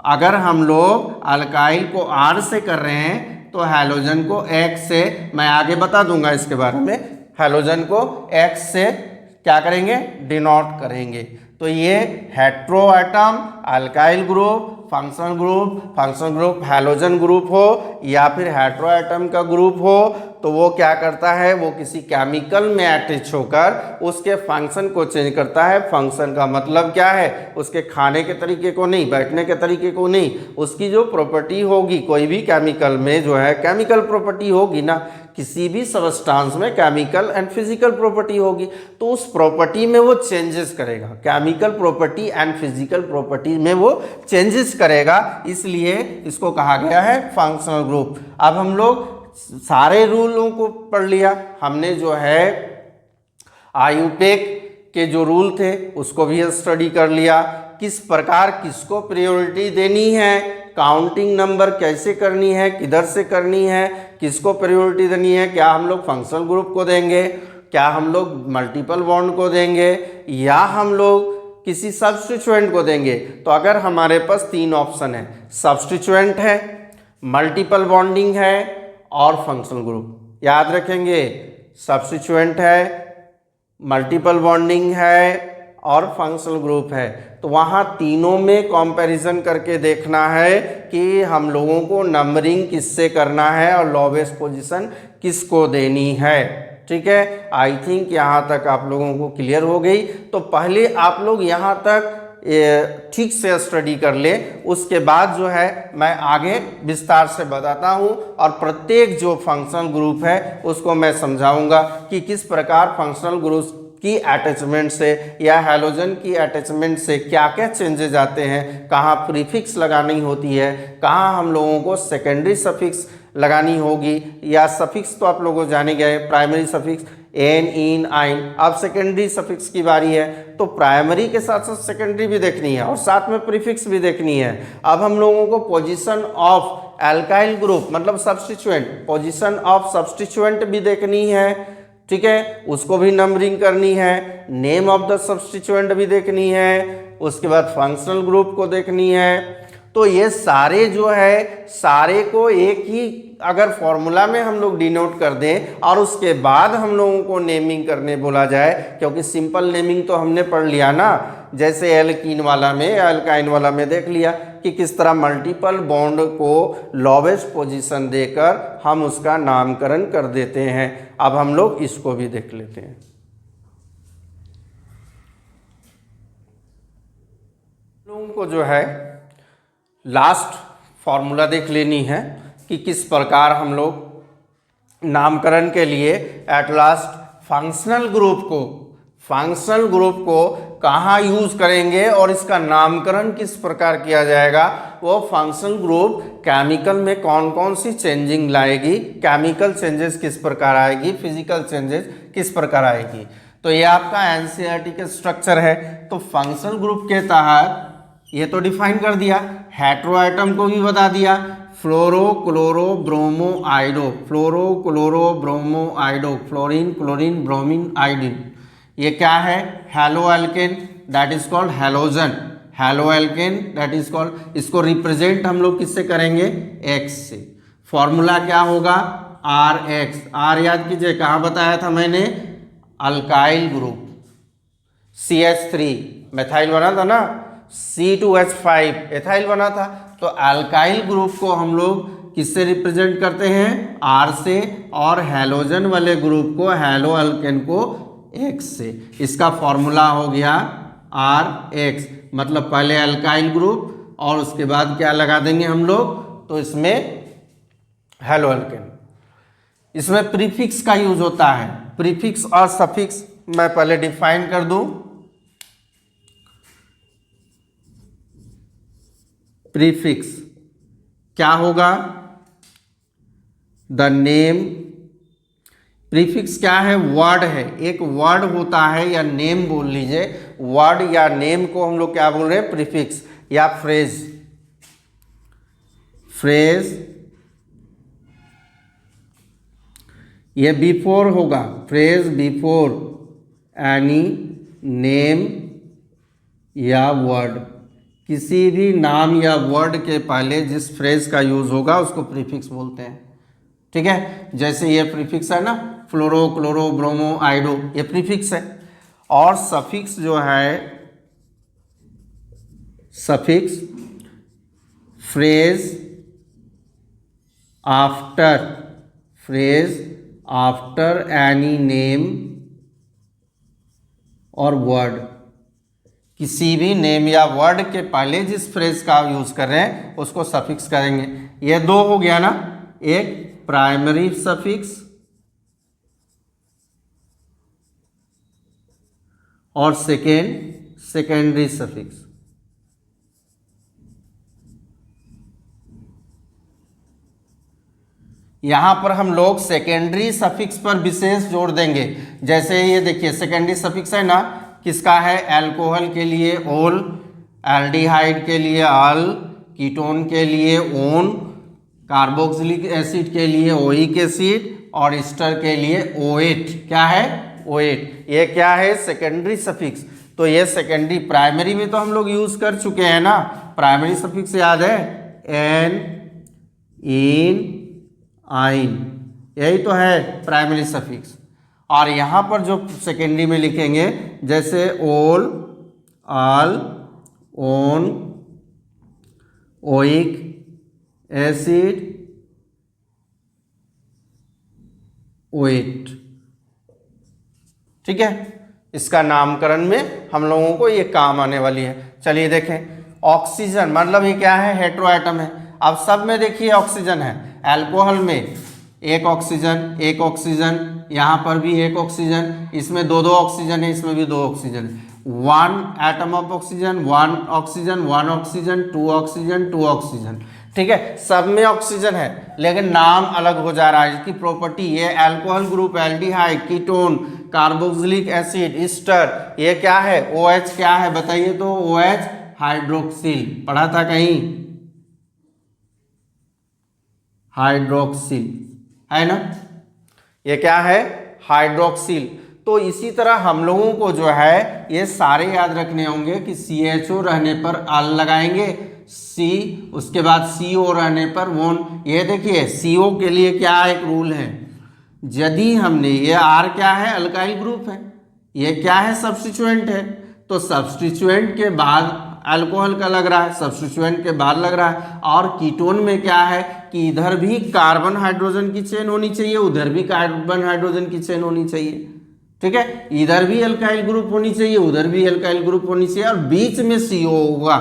अगर हम लोग अल्काइल को R से कर रहे हैं तो हैलोजन को X से, मैं आगे बता दूंगा इसके बारे में, हैलोजन को X से क्या करेंगे, डिनोट करेंगे। तो ये hetero atom, alkyl group, functional group halogen group हो या फिर हेटेरो एटम का ग्रुप हो, तो वो क्या करता है, वो किसी केमिकल में अटैच होकर उसके फंक्शन को चेंज करता है। फंक्शन का मतलब क्या है, उसके खाने के तरीके को नहीं, बैठने के तरीके को नहीं, उसकी जो प्रॉपर्टी होगी, कोई भी केमिकल में जो है केमिकल प्रॉपर्टी होगी ना, किसी भी सबस्टांस में केमिकल एंड फिजिकल प्रॉपर्टी होगी, तो उस प्रॉपर्टी में वो चेंजेस करेगा, chemical property and physical property में वो चेंजेस करेगा, इसलिए इसको कहा गया है फंक्शनल ग्रुप। अब हम लोग सारे रूलों को पढ़ लिया हमने, जो है आयुपेक के जो रूल थे उसको भी स्टडी कर लिया, किस प्रकार किसको प्रायोरिटी देनी है, काउंटिंग नंबर कैसे करनी है, किधर से करनी है, किसको प्रायोरिटी देनी है, क्या हम लोग फंक्शनल ग्रुप को देंगे, क्या हम लोग मल्टीपल बॉन्ड को देंगे, या हम लोग किसी सब्स्टिट्यूएंट को देंगे। तो अगर हमारे पास तीन ऑप्शन है, सब्स्टिट्यूएंट है, मल्टीपल बॉन्डिंग है और फंक्शनल ग्रुप, याद रखेंगे, सब्स्टिट्यूएंट है, मल्टीपल बॉन्डिंग है और फंक्शनल ग्रुप है, तो वहाँ तीनों में कंपैरिजन करके देखना है कि हम लोगों को नंबरिंग किससे करना है और लोवेस्ट पोजीशन किसको देनी है। ठीक है, आई थिंक यहाँ तक आप लोगों को क्लियर हो गई। तो पहले आप लोग यहाँ तक ठीक से स्टडी कर ले, उसके बाद जो है मैं आगे विस्तार से बताता हूँ और प्रत्येक जो फंक्शनल ग्रुप है उसको मैं समझाऊंगा कि किस प्रकार फंक्शनल की अटैचमेंट से या हैलोजन की अटैचमेंट से क्या क्या चेंजेज आते हैं, कहाँ प्रीफिक्स लगानी होती है, कहाँ हम लोगों को सेकेंडरी सफिक्स लगानी होगी, या सफिक्स तो आप लोगों को जाने गए, प्राइमरी सफिक्स एन, इन, आइन। अब सेकेंडरी सफिक्स की बारी है, तो प्राइमरी के साथ साथ सेकेंडरी भी देखनी है और साथ में प्रीफिक्स भी देखनी है। अब हम लोगों को पोजीशन ऑफ एल्काइल ग्रुप मतलब सब्स्टिट्यूएंट, पोजीशन ऑफ सब्स्टिट्यूएंट भी देखनी है, ठीक है, उसको भी नंबरिंग करनी है, नेम ऑफ द सब्स्टिट्यूएंट भी देखनी है, उसके बाद फंक्शनल ग्रुप को देखनी है। तो ये सारे जो है सारे को एक ही अगर फॉर्मूला में हम लोग डिनोट कर दें और उसके बाद हम लोगों को नेमिंग करने बोला जाए, क्योंकि सिंपल नेमिंग तो हमने पढ़ लिया ना, जैसे एल्कीन वाला में, एल्काइन वाला में देख लिया कि किस तरह मल्टीपल बॉन्ड को लोवेस्ट पोजीशन देकर हम उसका नामकरण कर देते हैं। अब हम लोग इसको भी देख लेते हैं। लोगों को जो है लास्ट फॉर्मूला देख लेनी है कि किस प्रकार हम लोग नामकरण के लिए एट लास्ट फंक्शनल ग्रुप को कहाँ यूज करेंगे और इसका नामकरण किस प्रकार किया जाएगा। वो फंक्शनल ग्रुप केमिकल में कौन कौन सी चेंजिंग लाएगी, केमिकल चेंजेस किस प्रकार आएगी, फिजिकल चेंजेस किस प्रकार आएगी। तो ये आपका एनसीईआरटी का स्ट्रक्चर है। तो फंक्शनल ग्रुप के तहत ये तो डिफाइन कर दिया, हेटेरो आइटम को भी बता दिया, fluoro chloro bromo iodo, fluoro chloro bromo iodo, fluorine chlorine bromine iodine. ये क्या है, halo alkane that is called halogen, halo alkane that is called. इसको रिप्रेजेंट हम लोग किससे करेंगे, एक्स से। फॉर्मूला क्या होगा, आर एक्स, आर याद कीजिए कहाँ बताया था मैंने, अल्काइल ग्रुप, CH3 मेथाइल बना था ना, C2H5 एथाइल बना था। तो अल्काइल ग्रुप को हम लोग किससे रिप्रेजेंट करते हैं, R से, और हैलोजन वाले ग्रुप को, हैलो अल्केन को, X से। इसका फॉर्मूला हो गया RX, मतलब पहले अल्काइल ग्रुप और उसके बाद क्या लगा देंगे हम लोग, तो इसमें हैलो अल्केन। इसमें प्रीफिक्स का यूज होता है, प्रीफिक्स और सफिक्स मैं पहले डिफाइन कर दूं। प्रीफिक्स क्या होगा, द नेम, प्रीफिक्स क्या है, वर्ड है, एक वर्ड होता है या नेम बोल लीजिए, वर्ड या नेम को हम लोग क्या बोल रहे हैं, प्रीफिक्स या फ्रेज। फ्रेज ये बिफोर होगा, फ्रेज बिफोर एनी नेम या वर्ड, किसी भी नाम या वर्ड के पहले जिस फ्रेज का यूज होगा उसको प्रीफिक्स बोलते हैं, ठीक है। जैसे ये प्रीफिक्स है ना, फ्लोरो क्लोरो ब्रोमो आइडो, ये प्रीफिक्स है। और सफिक्स जो है, suffix phrase after any name और वर्ड, किसी भी नेम या वर्ड के पहले जिस फ्रेज का यूज कर रहे हैं उसको सफिक्स करेंगे। ये दो हो गया ना, एक प्राइमरी सफिक्स और सेकेंडरी सफिक्स। यहां पर हम लोग सेकेंडरी सफिक्स पर विशेष जोर देंगे। जैसे ये देखिए सेकेंडरी सफिक्स है ना, किसका है, एल्कोहल के लिए ओल, एल्डिहाइड के लिए अल, कीटोन के लिए ओन, कार्बोक्सिलिक एसिड के लिए ओइक एसिड और ईस्टर के लिए ओएट। क्या है, ओएट। ये क्या है, सेकेंडरी सफिक्स। तो ये सेकेंडरी, प्राइमरी में तो हम लोग यूज कर चुके हैं ना, प्राइमरी सफिक्स याद है, एन, इन, आइन, यही तो है प्राइमरी सफिक्स। और यहाँ पर जो सेकेंडरी में लिखेंगे जैसे ओल, आल, ओन, ओइक एसिड, ओएट, ठीक है। इसका नामकरण में हम लोगों को ये काम आने वाली है। चलिए देखें, ऑक्सीजन मतलब ये क्या है, हेटेरो आइटम है। अब सब में देखिए ऑक्सीजन है, अल्कोहल में एक ऑक्सीजन, एक ऑक्सीजन, यहाँ पर भी एक ऑक्सीजन, इसमें दो दो ऑक्सीजन है, इसमें भी दो oxygen, 1 atom of oxygen, 1 oxygen, 1 oxygen, 2 oxygen, 2 oxygen. ठीक है, सब में ऑक्सीजन है लेकिन नाम अलग हो जा रहा है। इसकी प्रॉपर्टी, ये alcohol group, aldehyde, ketone, carboxylic acid, Easter, ये क्या है, OH क्या है बताइए तो, OH हाइड्रोक्सिल, पढ़ा था कहीं, हाइड्रोक्सिल है ना, ये क्या है, हाइड्रोक्सिल। तो इसी तरह हम लोगों को जो है ये सारे याद रखने होंगे कि CHO रहने पर अल लगाएंगे, C, उसके बाद CO रहने पर वोन। ये देखिए CO के लिए क्या एक रूल है, यदि हमने, ये R क्या है, अल्काइल ग्रुप है, ये क्या है, सब्स्टिट्यूएंट है, तो सब्स्टिट्यूएंट के बाद अल्कोहल का लग रहा है, सब्स्टिट्यूएंट के बाद लग रहा है। और कीटोन में क्या है कि इधर भी कार्बन हाइड्रोजन की चेन होनी चाहिए, उधर भी कार्बन हाइड्रोजन की चेन होनी चाहिए। ठीक है, इधर भी अल्काइल ग्रुप होनी चाहिए, उधर भी अल्काइल ग्रुप होनी चाहिए, और बीच में CO होगा,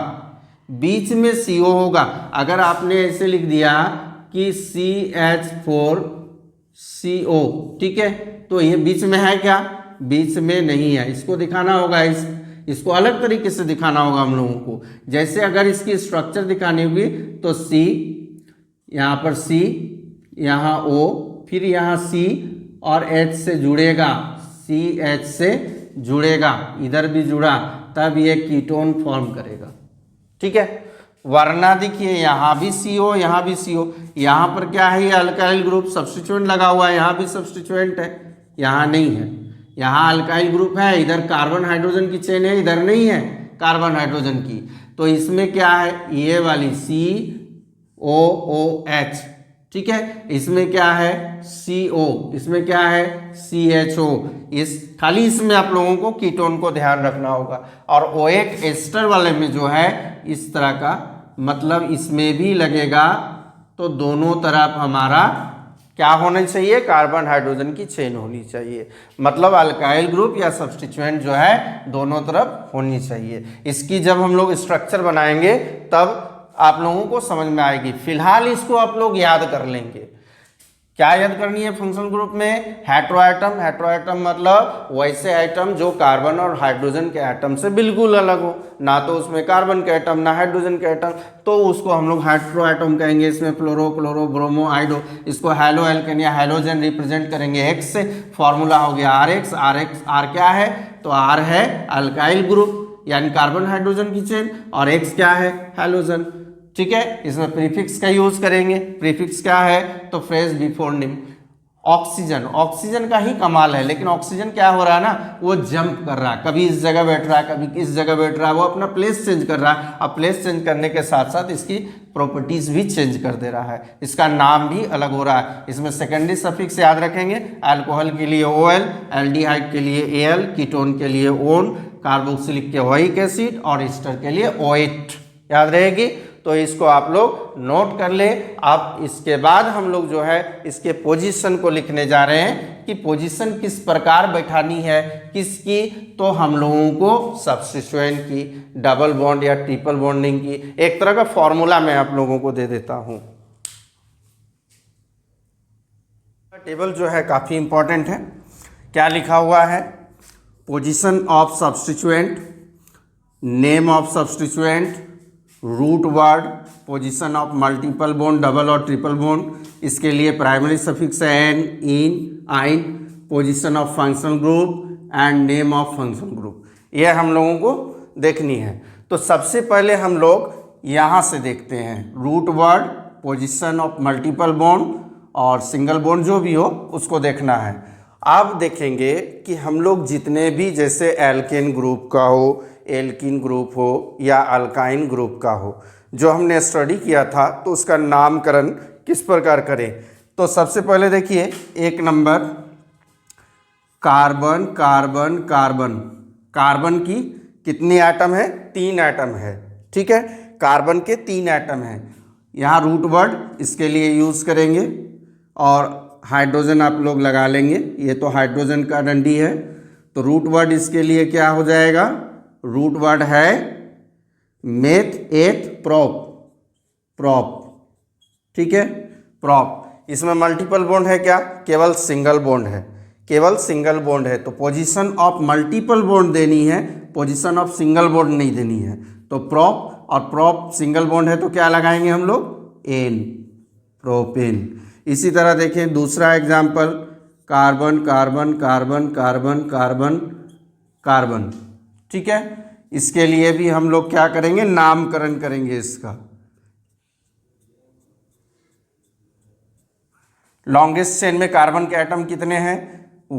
बीच में CO होगा। अगर आपने ऐसे लिख दिया कि CH4CO, ठीक है, तो ये बीच में है क्या, बीच में नहीं है, इसको दिखाना होगा, इसको अलग तरीके से दिखाना होगा हम लोगों को। जैसे अगर इसकी स्ट्रक्चर दिखानी होगी तो C, यहाँ पर C, यहाँ O, फिर यहाँ C और H से जुड़ेगा, CH से जुड़ेगा, इधर भी जुड़ा, तब ये कीटोन फॉर्म करेगा। ठीक है, वरना देखिए यहाँ भी CO, यहाँ भी CO, यहाँ पर क्या है, ये अल्काइल ग्रुप, सब्स्टिट्यूएंट लगा हुआ है, यहाँ भी सब्स्टिट्यूएंट है, यहाँ नहीं है, यहाँ अल्काइल ग्रुप है, इधर कार्बन हाइड्रोजन की चेन है, इधर नहीं है कार्बन हाइड्रोजन की, तो इसमें क्या है, ये वाली COOH। ठीक है, इसमें क्या है, CO, इसमें क्या है, CHO। इस खाली इसमें आप लोगों को कीटोन को ध्यान रखना होगा। और OH एस्टर वाले में जो है इस तरह का, मतलब इसमें भी लगेगा, तो दोनों तरफ हमारा क्या होना चाहिए, कार्बन हाइड्रोजन की चेन होनी चाहिए, मतलब अल्काइल ग्रुप या सब्स्टिट्यूएंट जो है दोनों तरफ होनी चाहिए। इसकी जब हम लोग स्ट्रक्चर बनाएंगे तब आप लोगों को समझ में आएगी, फिलहाल इसको आप लोग याद कर लेंगे। क्या याद करनी है फंक्शनल ग्रुप में, हेटेरोएटम, हेटेरोएटम मतलब वैसे एटम जो कार्बन और हाइड्रोजन के एटम से बिल्कुल अलग हो, ना तो उसमें कार्बन के एटम ना हाइड्रोजन के एटम, तो उसको हम लोग हेटेरोएटम कहेंगे। इसमें फ्लोरो, क्लोरो, ब्रोमो, आइडो, इसको हैलो एल्केन या हैलोजन रिप्रेजेंट करेंगे X से, फॉर्मूला हो गया RX। R क्या है, तो R है अल्काइल ग्रुप यानी कार्बन हाइड्रोजन की चेन, और X क्या है, हैलोजन। ठीक है, इसमें प्रीफिक्स का यूज करेंगे, प्रीफिक्स क्या है, तो phrase before name. Oxygen, oxygen का ही कमाल है, लेकिन ऑक्सीजन क्या हो रहा है ना, वो जंप कर रहा है, कभी इस जगह बैठ रहा है, कभी इस जगह बैठ रहा है, वो अपना प्लेस चेंज कर रहा है। अब प्लेस चेंज करने के साथ साथ इसकी प्रॉपर्टीज भी चेंज कर दे रहा है, इसका नाम भी अलग हो रहा है। इसमें सेकेंडरी सफिक्स याद रखेंगे, अल्कोहल के लिए OL, एल्डिहाइड के लिए AL, कीटोन के लिए ON, कार्बोक्सिलिक के ओइक एसिड और ईस्टर के लिए OH याद रहेगी। तो इसको आप लोग नोट कर ले। अब इसके बाद हम लोग जो है इसके पोजीशन को लिखने जा रहे हैं कि पोजीशन किस प्रकार बैठानी है किसकी, तो हम लोगों को सब्स्टिट्यूएंट की, डबल बॉन्ड या ट्रिपल बॉन्डिंग की एक तरह का फॉर्मूला मैं आप लोगों को दे देता हूं। टेबल जो है काफ़ी इंपॉर्टेंट है। क्या लिखा हुआ है, position of substituent, name of substituent, root word, position of multiple bond, double और ट्रिपल बॉन्ड, इसके लिए प्राइमरी सफिक्स है ane, ene, yne, position of functional group and name of functional group, ये हम लोगों को देखनी है। तो सबसे पहले हम लोग यहाँ से देखते हैं, root word, position of multiple bond और सिंगल बॉन्ड जो भी हो उसको देखना है। अब देखेंगे कि हम लोग जितने भी, जैसे एल्केन ग्रुप का हो, एल्कीन ग्रुप हो या अल्काइन ग्रुप का हो, जो हमने स्टडी किया था, तो उसका नामकरण किस प्रकार करें। तो सबसे पहले देखिए, एक number carbon, carbon, carbon, carbon की कितनी एटम है, 3 एटम है। ठीक है, कार्बन के 3 एटम हैं। यहाँ रूट वर्ड इसके लिए यूज़ करेंगे और हाइड्रोजन आप लोग लगा लेंगे, ये तो हाइड्रोजन का डंडी है, तो रूट वर्ड इसके लिए क्या हो जाएगा, रूट वर्ड है मेथ, एथ, प्रॉप, प्रॉप। ठीक है, प्रॉप। इसमें मल्टीपल बॉन्ड है क्या? केवल सिंगल बॉन्ड है, केवल सिंगल बॉन्ड है। तो पोजीशन ऑफ मल्टीपल बॉन्ड देनी है, पोजीशन ऑफ सिंगल बॉन्ड नहीं देनी है। तो प्रोप और प्रोप सिंगल बॉन्ड है तो क्या लगाएंगे हम लोग? Ane, propane. इसी तरह देखें दूसरा example, carbon carbon carbon carbon carbon carbon, ठीक है। इसके लिए भी हम लोग क्या करेंगे? नामकरण करेंगे इसका। लॉन्गेस्ट चेन में कार्बन के एटम कितने हैं?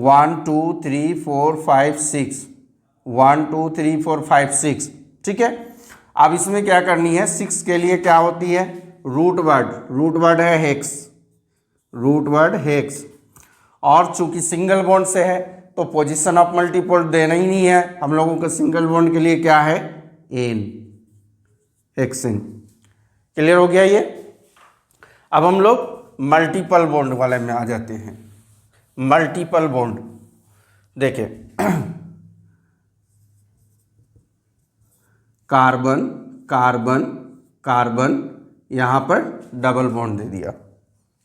1 2 3 4 5 6, 1 2 3 4 5 6, ठीक है। अब इसमें क्या करनी है? 6 के लिए क्या होती है? रूट वर्ड है हेक्स, रूट वर्ड हेक्स। और चूंकि सिंगल बॉन्ड से है तो पोजीशन ऑफ मल्टीपल देना ही नहीं है हम लोगों को। सिंगल बॉन्ड के लिए क्या है? N, hexane. क्लियर हो गया ये? अब हम लोग मल्टीपल बॉन्ड वाले में आ जाते हैं। मल्टीपल बॉन्ड देखिए, कार्बन कार्बन कार्बन, यहां पर डबल बॉन्ड दे दिया,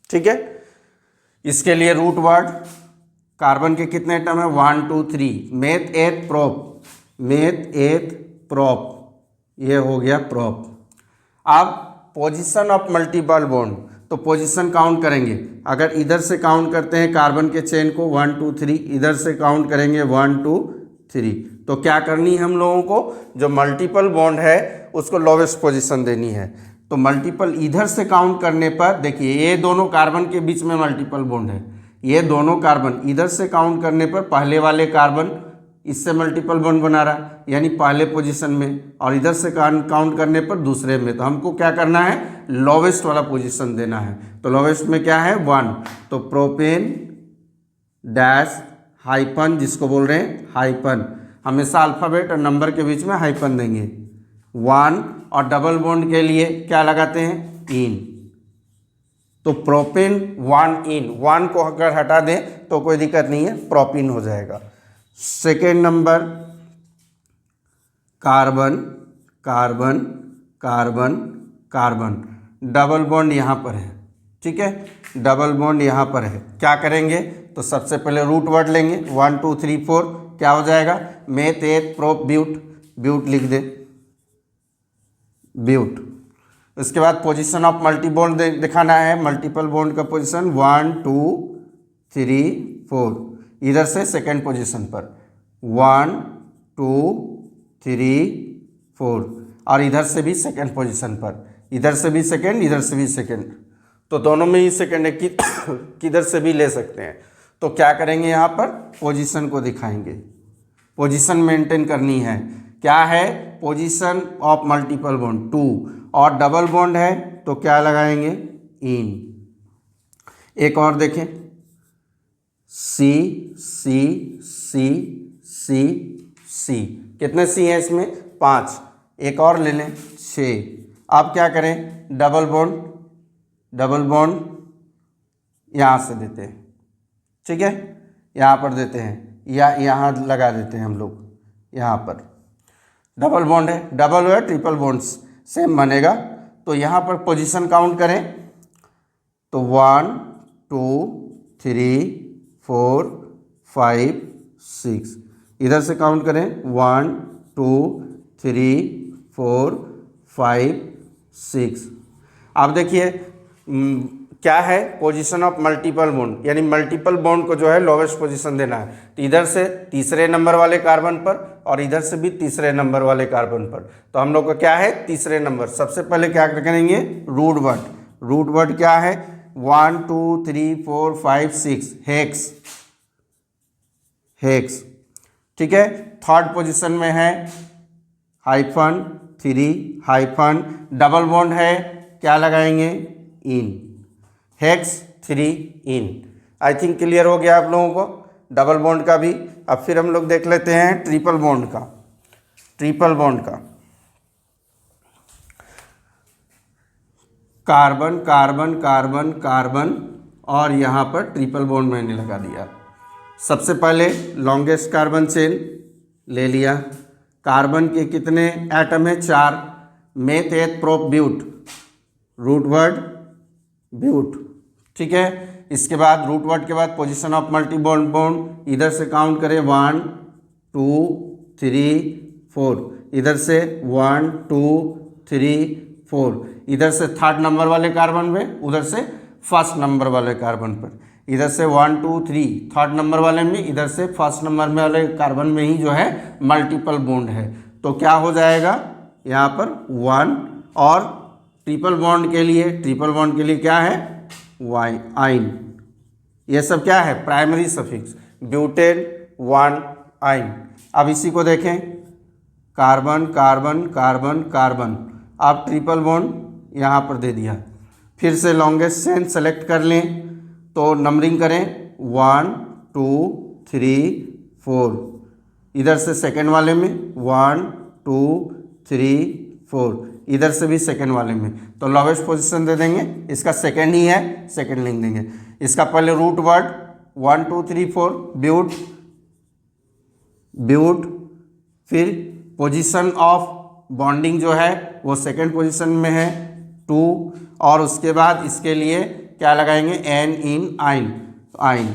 ठीक है। इसके लिए रूट वर्ड, कार्बन के कितने एटम है? 1 2 3, meth eth prop, meth eth prop, ये हो गया प्रोप। अब पोजीशन ऑफ मल्टीपल बॉन्ड, तो पोजीशन काउंट करेंगे। अगर इधर से काउंट करते हैं कार्बन के चेन को 1 2 3, इधर से काउंट करेंगे 1 2 3, तो क्या करनी है हम लोगों को? जो मल्टीपल बॉन्ड है उसको लोवेस्ट पोजीशन देनी है। तो मल्टीपल इधर से काउंट करने पर देखिए, ये दोनों कार्बन के बीच में मल्टीपल बॉन्ड है, ये दोनों कार्बन इधर से काउंट करने पर पहले वाले कार्बन इससे मल्टीपल बॉन्ड बना रहा, यानी पहले पोजीशन में, और इधर से काउंट करने पर दूसरे में। तो हमको क्या करना है? लोवेस्ट वाला पोजीशन देना है। तो लोवेस्ट में क्या है? 1। तो प्रोपेन डैश हाइपन, जिसको बोल रहे हैं हाइपन, हमेशा अल्फ़ाबेट और नंबर के बीच में हाइपन देंगे। 1, और डबल बॉन्ड के लिए क्या लगाते हैं? इन। तो प्रोपेन 1 इन, 1 को अगर हटा दें तो कोई दिक्कत नहीं है, प्रोपिन हो जाएगा। Second number, carbon carbon carbon carbon, double bond यहाँ पर है, ठीक है, डबल बॉन्ड यहाँ पर है। क्या करेंगे? तो सबसे पहले रूट वर्ड लेंगे, 1 2 3 4, क्या हो जाएगा? मेथ एथ प्रोप ब्यूट, ब्यूट लिख दे, ब्यूट। उसके बाद पोजीशन ऑफ मल्टी बॉन्ड दिखाना है, मल्टीपल बॉन्ड का पोजीशन 1 2 3 4, इधर से सेकेंड पोजीशन पर 1 2 3 4, और इधर से भी सेकेंड पोजीशन पर, इधर से भी सेकेंड, इधर से भी सेकेंड, तो दोनों में ही सेकेंड है, किधर से भी ले सकते हैं। तो क्या करेंगे? यहाँ पर पोजीशन को दिखाएंगे, पोजीशन मेंटेन करनी है। क्या है? पोजीशन ऑफ मल्टीपल बॉन्ड 2, और डबल बॉन्ड है तो क्या लगाएंगे? इन। एक और देखें, सी सी सी सी सी, कितने सी हैं इसमें? 5। एक और ले लें, 6। अब क्या करें? डबल बॉन्ड यहाँ से देते हैं, ठीक है, यहाँ पर देते हैं, या यहाँ लगा देते हैं हम लोग, यहाँ पर डबल बॉन्ड है, डबल या ट्रिपल बॉन्ड्स सेम बनेगा। तो यहाँ पर पोजीशन काउंट करें तो 1 2 3 4 5 6, इधर से काउंट करें 1 2 3 4 5 6। अब देखिए क्या है? पोजीशन ऑफ मल्टीपल बॉन्ड, यानी मल्टीपल बॉन्ड को जो है लोवेस्ट पोजीशन देना है। तो इधर से तीसरे नंबर वाले कार्बन पर और इधर से भी तीसरे नंबर वाले कार्बन पर। तो हम लोग का क्या है? तीसरे नंबर। सबसे पहले क्या करेंगे? रूट वर्ड क्या है? 1 2 3 4 5 6, हेक्स, ठीक है। थर्ड पोजीशन में है हाइफन 3, हाइफन, डबल बॉन्ड है, क्या लगाएंगे? Ene, hex 3 ene. I think clear हो गया आप लोगों को डबल बॉन्ड का भी। अब फिर हम लोग देख लेते हैं ट्रिपल बॉन्ड का। कार्बन कार्बन कार्बन कार्बन, और यहाँ पर ट्रिपल बॉन्ड मैंने लगा दिया। सबसे पहले लॉन्गेस्ट कार्बन चेन ले लिया। कार्बन के कितने एटम है? 4। Meth eth prop but, root word but, ठीक है। इसके बाद रूट वर्ड के बाद position of multi bond bond, इधर से काउंट करें 1 2 3 4, इधर से 1 2 3 4, इधर से थर्ड नंबर वाले कार्बन में, उधर से फर्स्ट नंबर वाले कार्बन पर, इधर से 1 2 3 थर्ड नंबर वाले में, इधर से फर्स्ट नंबर में वाले कार्बन में ही जो है मल्टीपल बॉन्ड है। तो क्या हो जाएगा यहाँ पर 1, और ट्रिपल बॉन्ड के लिए क्या है वाई आइन, ये सब क्या है प्राइमरी सफिक्स, ब्यूटेन 1 आइन। अब इसी को देखें, कार्बन कार्बन कार्बन कार्बन, अब ट्रिपल बॉन्ड यहाँ पर दे दिया। फिर से लॉन्गेस्ट चेन सेलेक्ट कर लें, तो नंबरिंग करें 1 2 3 4, इधर से सेकेंड वाले में 1 2 3 4, इधर से भी सेकेंड वाले में, तो लोवेस्ट पोजीशन दे देंगे, इसका सेकेंड ही है, सेकेंड लिख देंगे। इसका पहले रूट वर्ड 1 2 3 4 ब्यूट ब्यूट, फिर पोजीशन ऑफ बॉन्डिंग जो है वो सेकेंड पोजीशन में है 2, और उसके बाद इसके लिए क्या लगाएंगे एन इन आइन, आइन।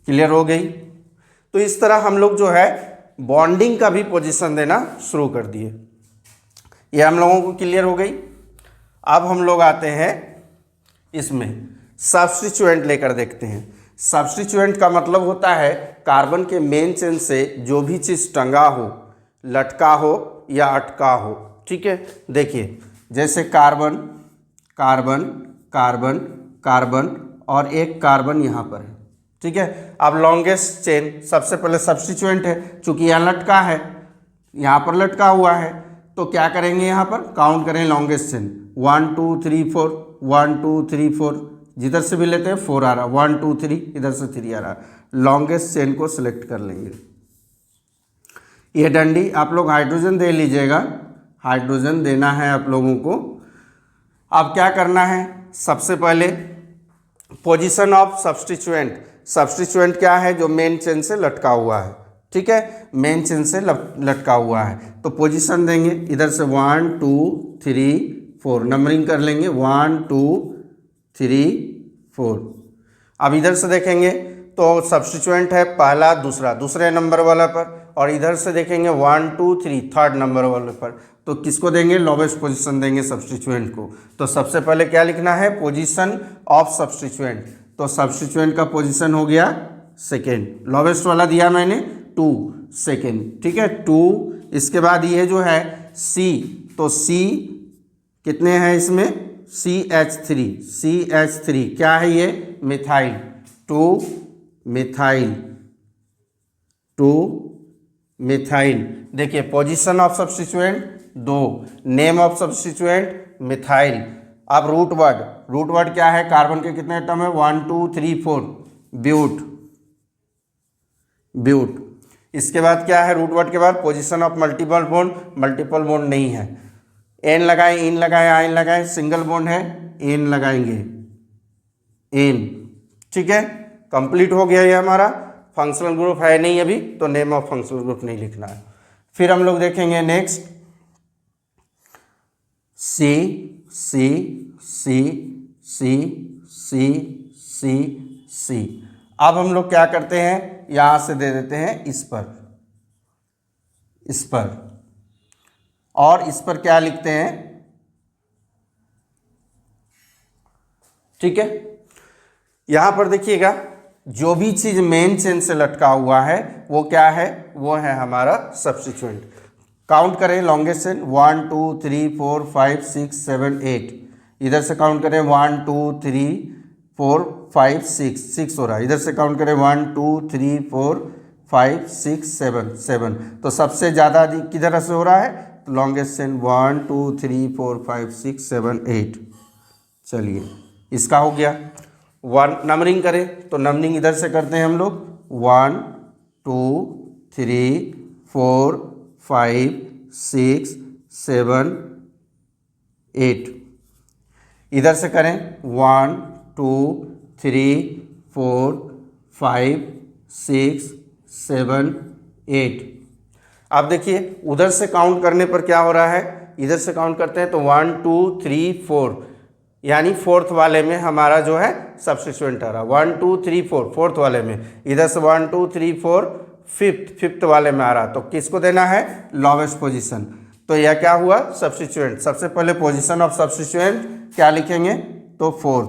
क्लियर हो गई। तो इस तरह हम लोग जो है बॉन्डिंग का भी पोजीशन देना शुरू कर दिए। ये हम लोगों को क्लियर हो गई। अब हम लोग आते हैं इसमें सब्स्टिट्यूएंट लेकर देखते हैं। सब्स्टिट्यूएंट का मतलब होता है कार्बन के मेन चेन से जो भी चीज़ टंगा हो, लटका हो या अटका हो। ठीक है, देखिए जैसे कार्बन कार्बन कार्बन कार्बन और एक कार्बन यहाँ पर है। ठीक है, अब लॉन्गेस्ट चेन सबसे पहले सब्स्टिट्यूएंट है, चूंकि यहाँ लटका है, यहाँ पर लटका हुआ है, तो क्या करेंगे यहाँ पर काउंट करें लॉन्गेस्ट चेन 1 2 3 4 1 2 3 4, जिधर से भी लेते हैं 4 आ रहा, 1 2 3, इधर से 3 आ रहा। लॉन्गेस्ट चेन को सिलेक्ट कर लेंगे। ये डंडी आप लोग हाइड्रोजन दे लीजिएगा, हाइड्रोजन देना है आप लोगों को। अब क्या करना है, सबसे पहले पोजीशन ऑफ सब्स्टिट्यूएंट। सब्स्टिट्यूएंट क्या है, जो मेन चेन से लटका हुआ है। ठीक है, मेन चेन से लटका हुआ है, तो पोजीशन देंगे, इधर से 1 2 3 4, नंबरिंग कर लेंगे 1 2 3 4। अब इधर से देखेंगे तो सब्स्टिट्यूएंट है पहला दूसरा, दूसरे नंबर वाला पर, और इधर से देखेंगे 1 2 3 थर्ड नंबर वाले पर, तो किसको देंगे लोवेस्ट पोजीशन देंगे सब्स्टिट्यूएंट को। तो सबसे पहले क्या लिखना है पोजीशन ऑफ सब्स्टिट्यूएंट, तो सब्स्टिट्यूएंट का पोजीशन हो गया सेकेंड, लोवेस्ट वाला दिया मैंने 2 सेकेंड। ठीक है 2, इसके बाद ये जो है C, तो C कितने हैं इसमें CH3, CH3 क्या है ये मिथाइल, 2 मिथाइल, 2 मिथाइल। देखिए position of substituent 2, name of substituent methyl. अब रूट वर्ड क्या है, कार्बन के कितने एटम है 1 2 3 4, ब्यूट ब्यूट। इसके बाद क्या है रूट वर्ड के बाद पोजीशन ऑफ मल्टीपल बॉन्ड नहीं है, एन लगाएं, इन लगाएं, आइन लगाएं, सिंगल बॉन्ड है एन लगाएंगे, एन। ठीक है, कंप्लीट हो गया ये हमारा। फंक्शनल ग्रुप है नहीं अभी, तो नेम ऑफ फंक्शनल ग्रुप नहीं लिखना है। फिर हम लोग देखेंगे नेक्स्ट सी सी सी सी सी सी सी। अब हम लोग क्या करते हैं, यहां से दे देते हैं इस पर, और इस पर क्या लिखते हैं। ठीक है, यहां पर देखिएगा जो भी चीज मेन चेन से लटका हुआ है वो क्या है, वो है हमारा सब्स्टिट्यूएंट। काउंट करें लॉन्गेस्ट चेन 1 2 3 4 5 6 7 8, इधर से काउंट करें 1 2 3 4 5 6 हो रहा है, इधर से काउंट करें 1 2 3 4 5 6 7। तो सबसे ज़्यादा किधर से हो रहा है, लॉन्गेस्ट चेन 1 2 3 4 5 6 7 8। चलिए इसका हो गया। 1 नंबरिंग करें तो नंबरिंग इधर से करते हैं हम लोग 1 2 3 4 5 6 7 8। इधर से करें 1 2 3 4 5 6 7 8। अब देखिए उधर से काउंट करने पर क्या हो रहा है, इधर से काउंट करते हैं तो 1 2 3 4, यानी फोर्थ वाले में हमारा जो है सब्स्टिट्यूएंट आ रहा, 1 2 3 4 फोर्थ वाले में, इधर से 1 2 3 4 फिफ्थ वाले में आ रहा, तो किसको देना है, लोवेस्ट पोजीशन। तो यह क्या हुआ, सब्स्टिट्यूएंट। सबसे पहले पोजीशन ऑफ सब्स्टिट्यूएंट क्या लिखेंगे, तो फोर्थ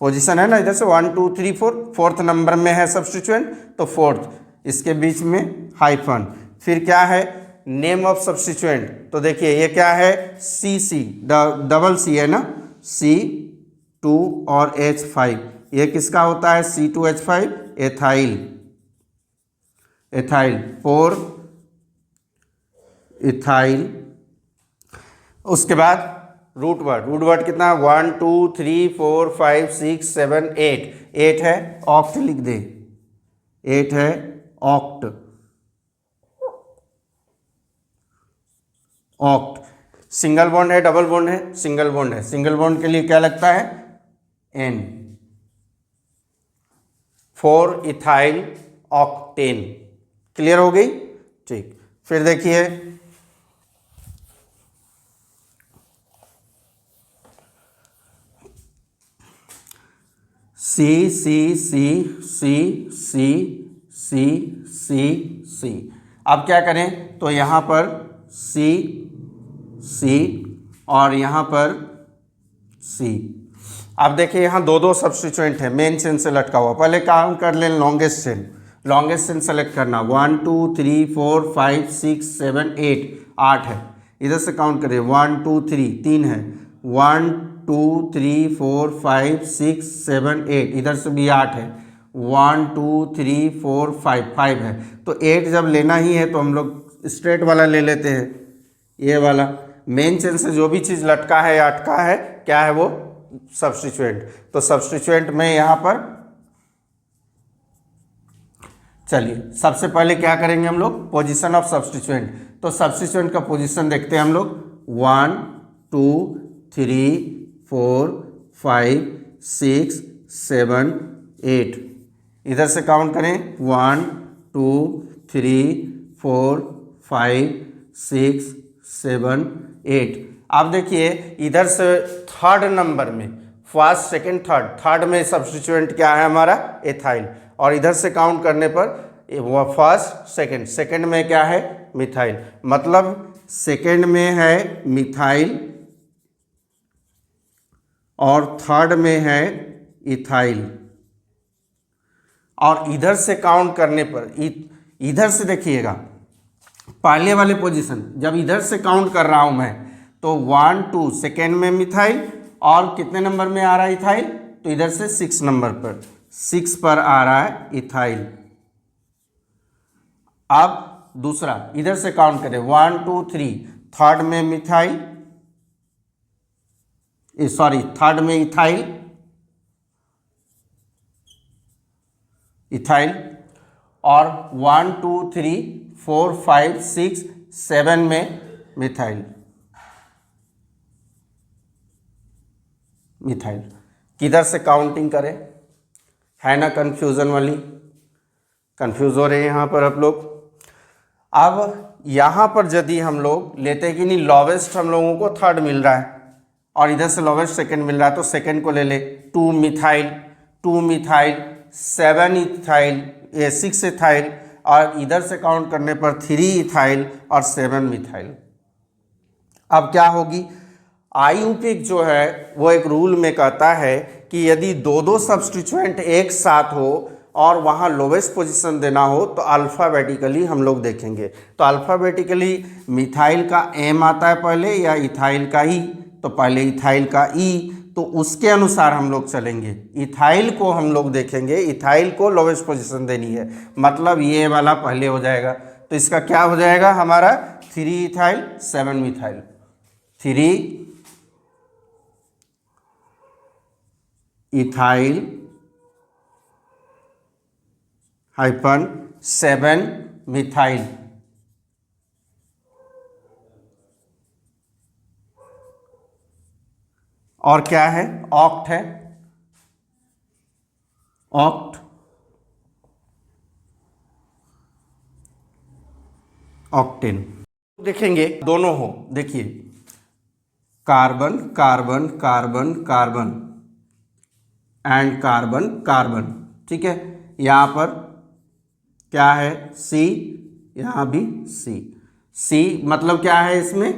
पोजीशन है ना, इधर से 1 2 3 4 फोर्थ नंबर में है सब्स्टिट्यूएंट, तो फोर्थ, इसके बीच में हाइफन। फिर क्या है, नेम ऑफ सब्स्टिट्यूएंट, तो देखिए ये क्या है, सी डबल सी है ना, C2 और H5, ये किसका होता है, C2H5 एथाइल, फोर इथाइल। उसके बाद रूट वर्ड कितना, 1 2 3 4 5 6 7 8 है, ऑक्ट लिख दे, 8 है ऑक्ट, सिंगल बॉन्ड है, डबल बॉन्ड है, सिंगल बॉन्ड है, सिंगल बॉन्ड के लिए क्या लगता है, N, 4 इथाइल ऑक्टेन। क्लियर हो गई, ठीक। फिर देखिए C। अब क्या करें, तो यहाँ पर C और यहाँ पर C। अब देखिए यहाँ दो सब्स्टिट्यूएंट है, मेन चेन से लटका हुआ। पहले काम कर लें लॉन्गेस्ट चेन सेलेक्ट करना, 1 2 3 4 5 6 7 8 है। इधर से काउंट करें, 1 2 3 3 है, 1 2 3 4 5 6 7 8, इधर से भी 8 है, 1 2 3 4 5 है। तो 8 जब लेना ही है तो हम लोग स्ट्रेट वाला ले लेते हैं, ये वाला। मेन चेन से जो भी चीज़ लटका है या अटका है, क्या है वो, सब्स्टिट्यूएंट। तो सब्स्टिट्यूएंट में यहाँ पर चलिए सबसे पहले क्या करेंगे हम लोग, पोजीशन ऑफ सब्स्टिट्यूएंट। तो सब्स्टिट्यूएंट का पोजीशन देखते हैं हम लोग, 1 2 3 4 5 6 7 8, इधर से काउंट करें, 1 2 3 4 5 6 7 8। अब देखिए इधर से थर्ड नंबर में, फर्स्ट सेकंड थर्ड में सब्स्टिट्यूएंट क्या है हमारा, एथाइल। और इधर से काउंट करने पर वो फर्स्ट सेकंड में क्या है, मिथाइल। मतलब सेकंड में है मिथाइल और थर्ड में है इथाइल। और इधर से काउंट करने पर, इधर से देखिएगा पहले वाले पोजीशन, जब इधर से काउंट कर रहा हूं मैं, तो 1 2 सेकेंड में मिथाइल, और कितने नंबर में आ रहा है इथाइल, तो इधर से 6 नंबर पर, 6 पर आ रहा है इथाइल। अब दूसरा इधर से काउंट करें, 1 2 3, थर्ड में मिथाइल, थर्ड में इथाइल, और 1 2 3 4 5 6 7 में मिथाइल। किधर से काउंटिंग करें, है ना कंफ्यूजन वाली, कंफ्यूज हो रहे हैं यहाँ पर आप लोग। अब यहाँ पर यदि हम लोग लेते हैं कि नहीं, लोवेस्ट हम लोगों को थर्ड मिल रहा है और इधर से लोवेस्ट सेकंड मिल रहा है, तो सेकंड को ले ले, 2 मिथाइल 7 इथाइल, ये 6 इथाइल, और इधर से काउंट करने पर 3 इथाइल और 7 मिथाइल। अब क्या होगी, आईयूपीएक जो है वो एक रूल में कहता है कि यदि दो सब्स्टिट्यूएंट एक साथ हो और वहाँ लोवेस्ट पोजीशन देना हो तो अल्फ़ाबेटिकली हम लोग देखेंगे। तो अल्फ़ाबेटिकली मिथाइल का एम आता है पहले या इथाइल का ई, तो पहले इथाइल का ई, तो उसके अनुसार हम लोग चलेंगे। इथाइल को हम लोग देखेंगे, इथाइल को लोवेस्ट पोजीशन देनी है, मतलब ये वाला पहले हो जाएगा। तो इसका क्या हो जाएगा हमारा, 3 ethyl 7 methyl, 3 ethyl hyphen 7 methyl. और क्या है, ऑक्ट है, ऑक्टेन। देखेंगे दोनों हो, देखिए carbon carbon carbon carbon and carbon carbon, ठीक है। यहाँ पर क्या है, सी, यहाँ भी सी। सी मतलब क्या है, इसमें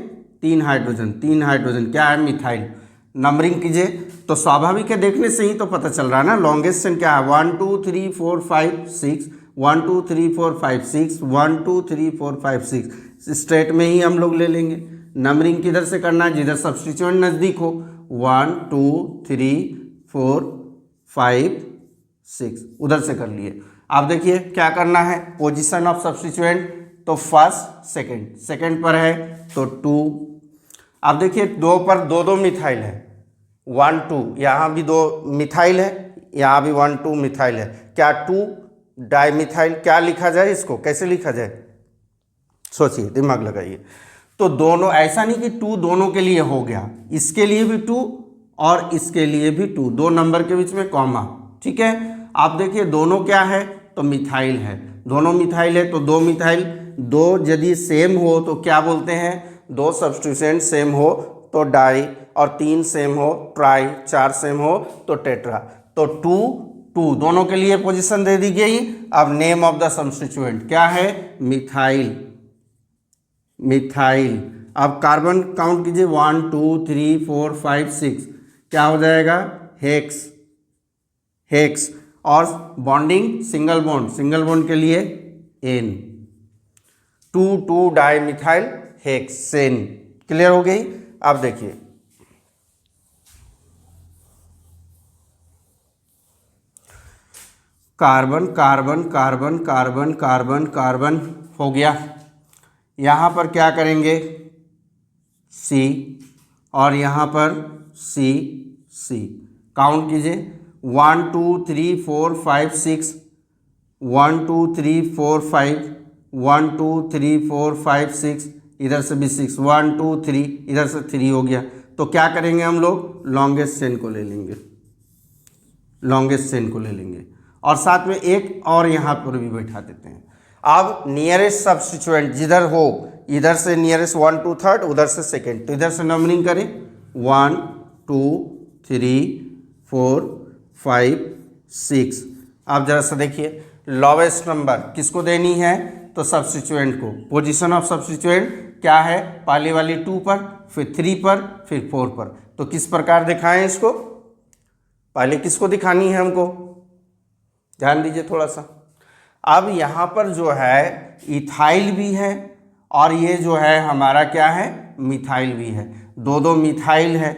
3 हाइड्रोजन, 3 हाइड्रोजन क्या है, मिथाइल। नंबरिंग कीजिए तो स्वाभाविक है, देखने से ही तो पता चल रहा है ना। लॉन्गेस्ट चेन क्या है, 1 2 3 4 5 6, 1 2 3 4 5 6, 1 2 3 4 5 6, स्ट्रेट में ही हम लोग ले लेंगे। नंबरिंग किधर से करना है, जिधर सब्स्टिट्यूएंट नज़दीक हो। 1 2 3 4 5 6 उधर से कर लिए। अब देखिए क्या करना है, पोजीशन ऑफ सब्स्टिट्यूएंट, तो फर्स्ट सेकंड, सेकंड पर है तो 2। अब देखिए 2 पर 2 मिथाइल है, 1 2, यहाँ भी 2 मिथाइल है, यहाँ भी 1 2 मिथाइल है। क्या 2 डाइमिथाइल, क्या लिखा जाए इसको, कैसे लिखा जाए, सोचिए, दिमाग लगाइए। तो दोनों, ऐसा नहीं कि 2 दोनों के लिए हो गया, इसके लिए भी 2 और इसके लिए भी 2, 2 नंबर के बीच में कॉमा, ठीक है। आप देखिए दोनों क्या है, तो मिथाइल है, दोनों मिथाइल है, तो 2 मिथाइल। 2 यदि सेम हो तो क्या बोलते हैं, 2 सब्स्टिट्यूएंट सेम हो तो डाई, और 3 सेम हो ट्राई, 4 सेम हो तो टेट्रा। तो 2 2 दोनों के लिए पोजीशन दे दी गई। अब नेम ऑफ द सब्स्टिट्यूएंट क्या है, मिथाइल, मिथाइल। अब कार्बन काउंट कीजिए, 1 2 3 4 5 6, क्या हो जाएगा, हेक्स, हेक्स। और bonding single bond, single bond के लिए एन, 2 2 डाइमिथाइल हेक्सेन। क्लियर हो गई। अब देखिए carbon carbon carbon carbon carbon carbon हो गया। यहाँ पर क्या करेंगे, सी, और यहाँ पर सी सी। काउंट कीजिए, 1 2 3 4 5 6, 1 2 3 4 5, 1 2 3 4 5 6, इधर से भी 6, 1 2 3, इधर से 3 हो गया। तो क्या करेंगे हम लोग, लॉन्गेस्ट चेन को ले लेंगे, लॉन्गेस्ट चेन को ले लेंगे, और साथ में एक और यहाँ पर भी बैठा देते हैं। अब नियरेस्ट सब्स्टिट्यूएंट जिधर हो, इधर से नियरेस्ट 1 2 3, उधर से सेकेंड, तो इधर से नंबरिंग करें, 1 2 3 4 5 6। अब जरा सा देखिए, लोवेस्ट नंबर किसको देनी है, तो सब्स्टिट्यूएंट को। पोजीशन ऑफ सब्स्टिट्यूएंट क्या है, पहले वाली 2 पर, फिर 3 पर, फिर 4 पर। तो किस प्रकार दिखाएं इसको, पहले किसको दिखानी है हमको, ध्यान दीजिए थोड़ा सा। अब यहाँ पर जो है इथाइल भी है, और ये जो है हमारा क्या है, मिथाइल भी है, 2 मिथाइल है।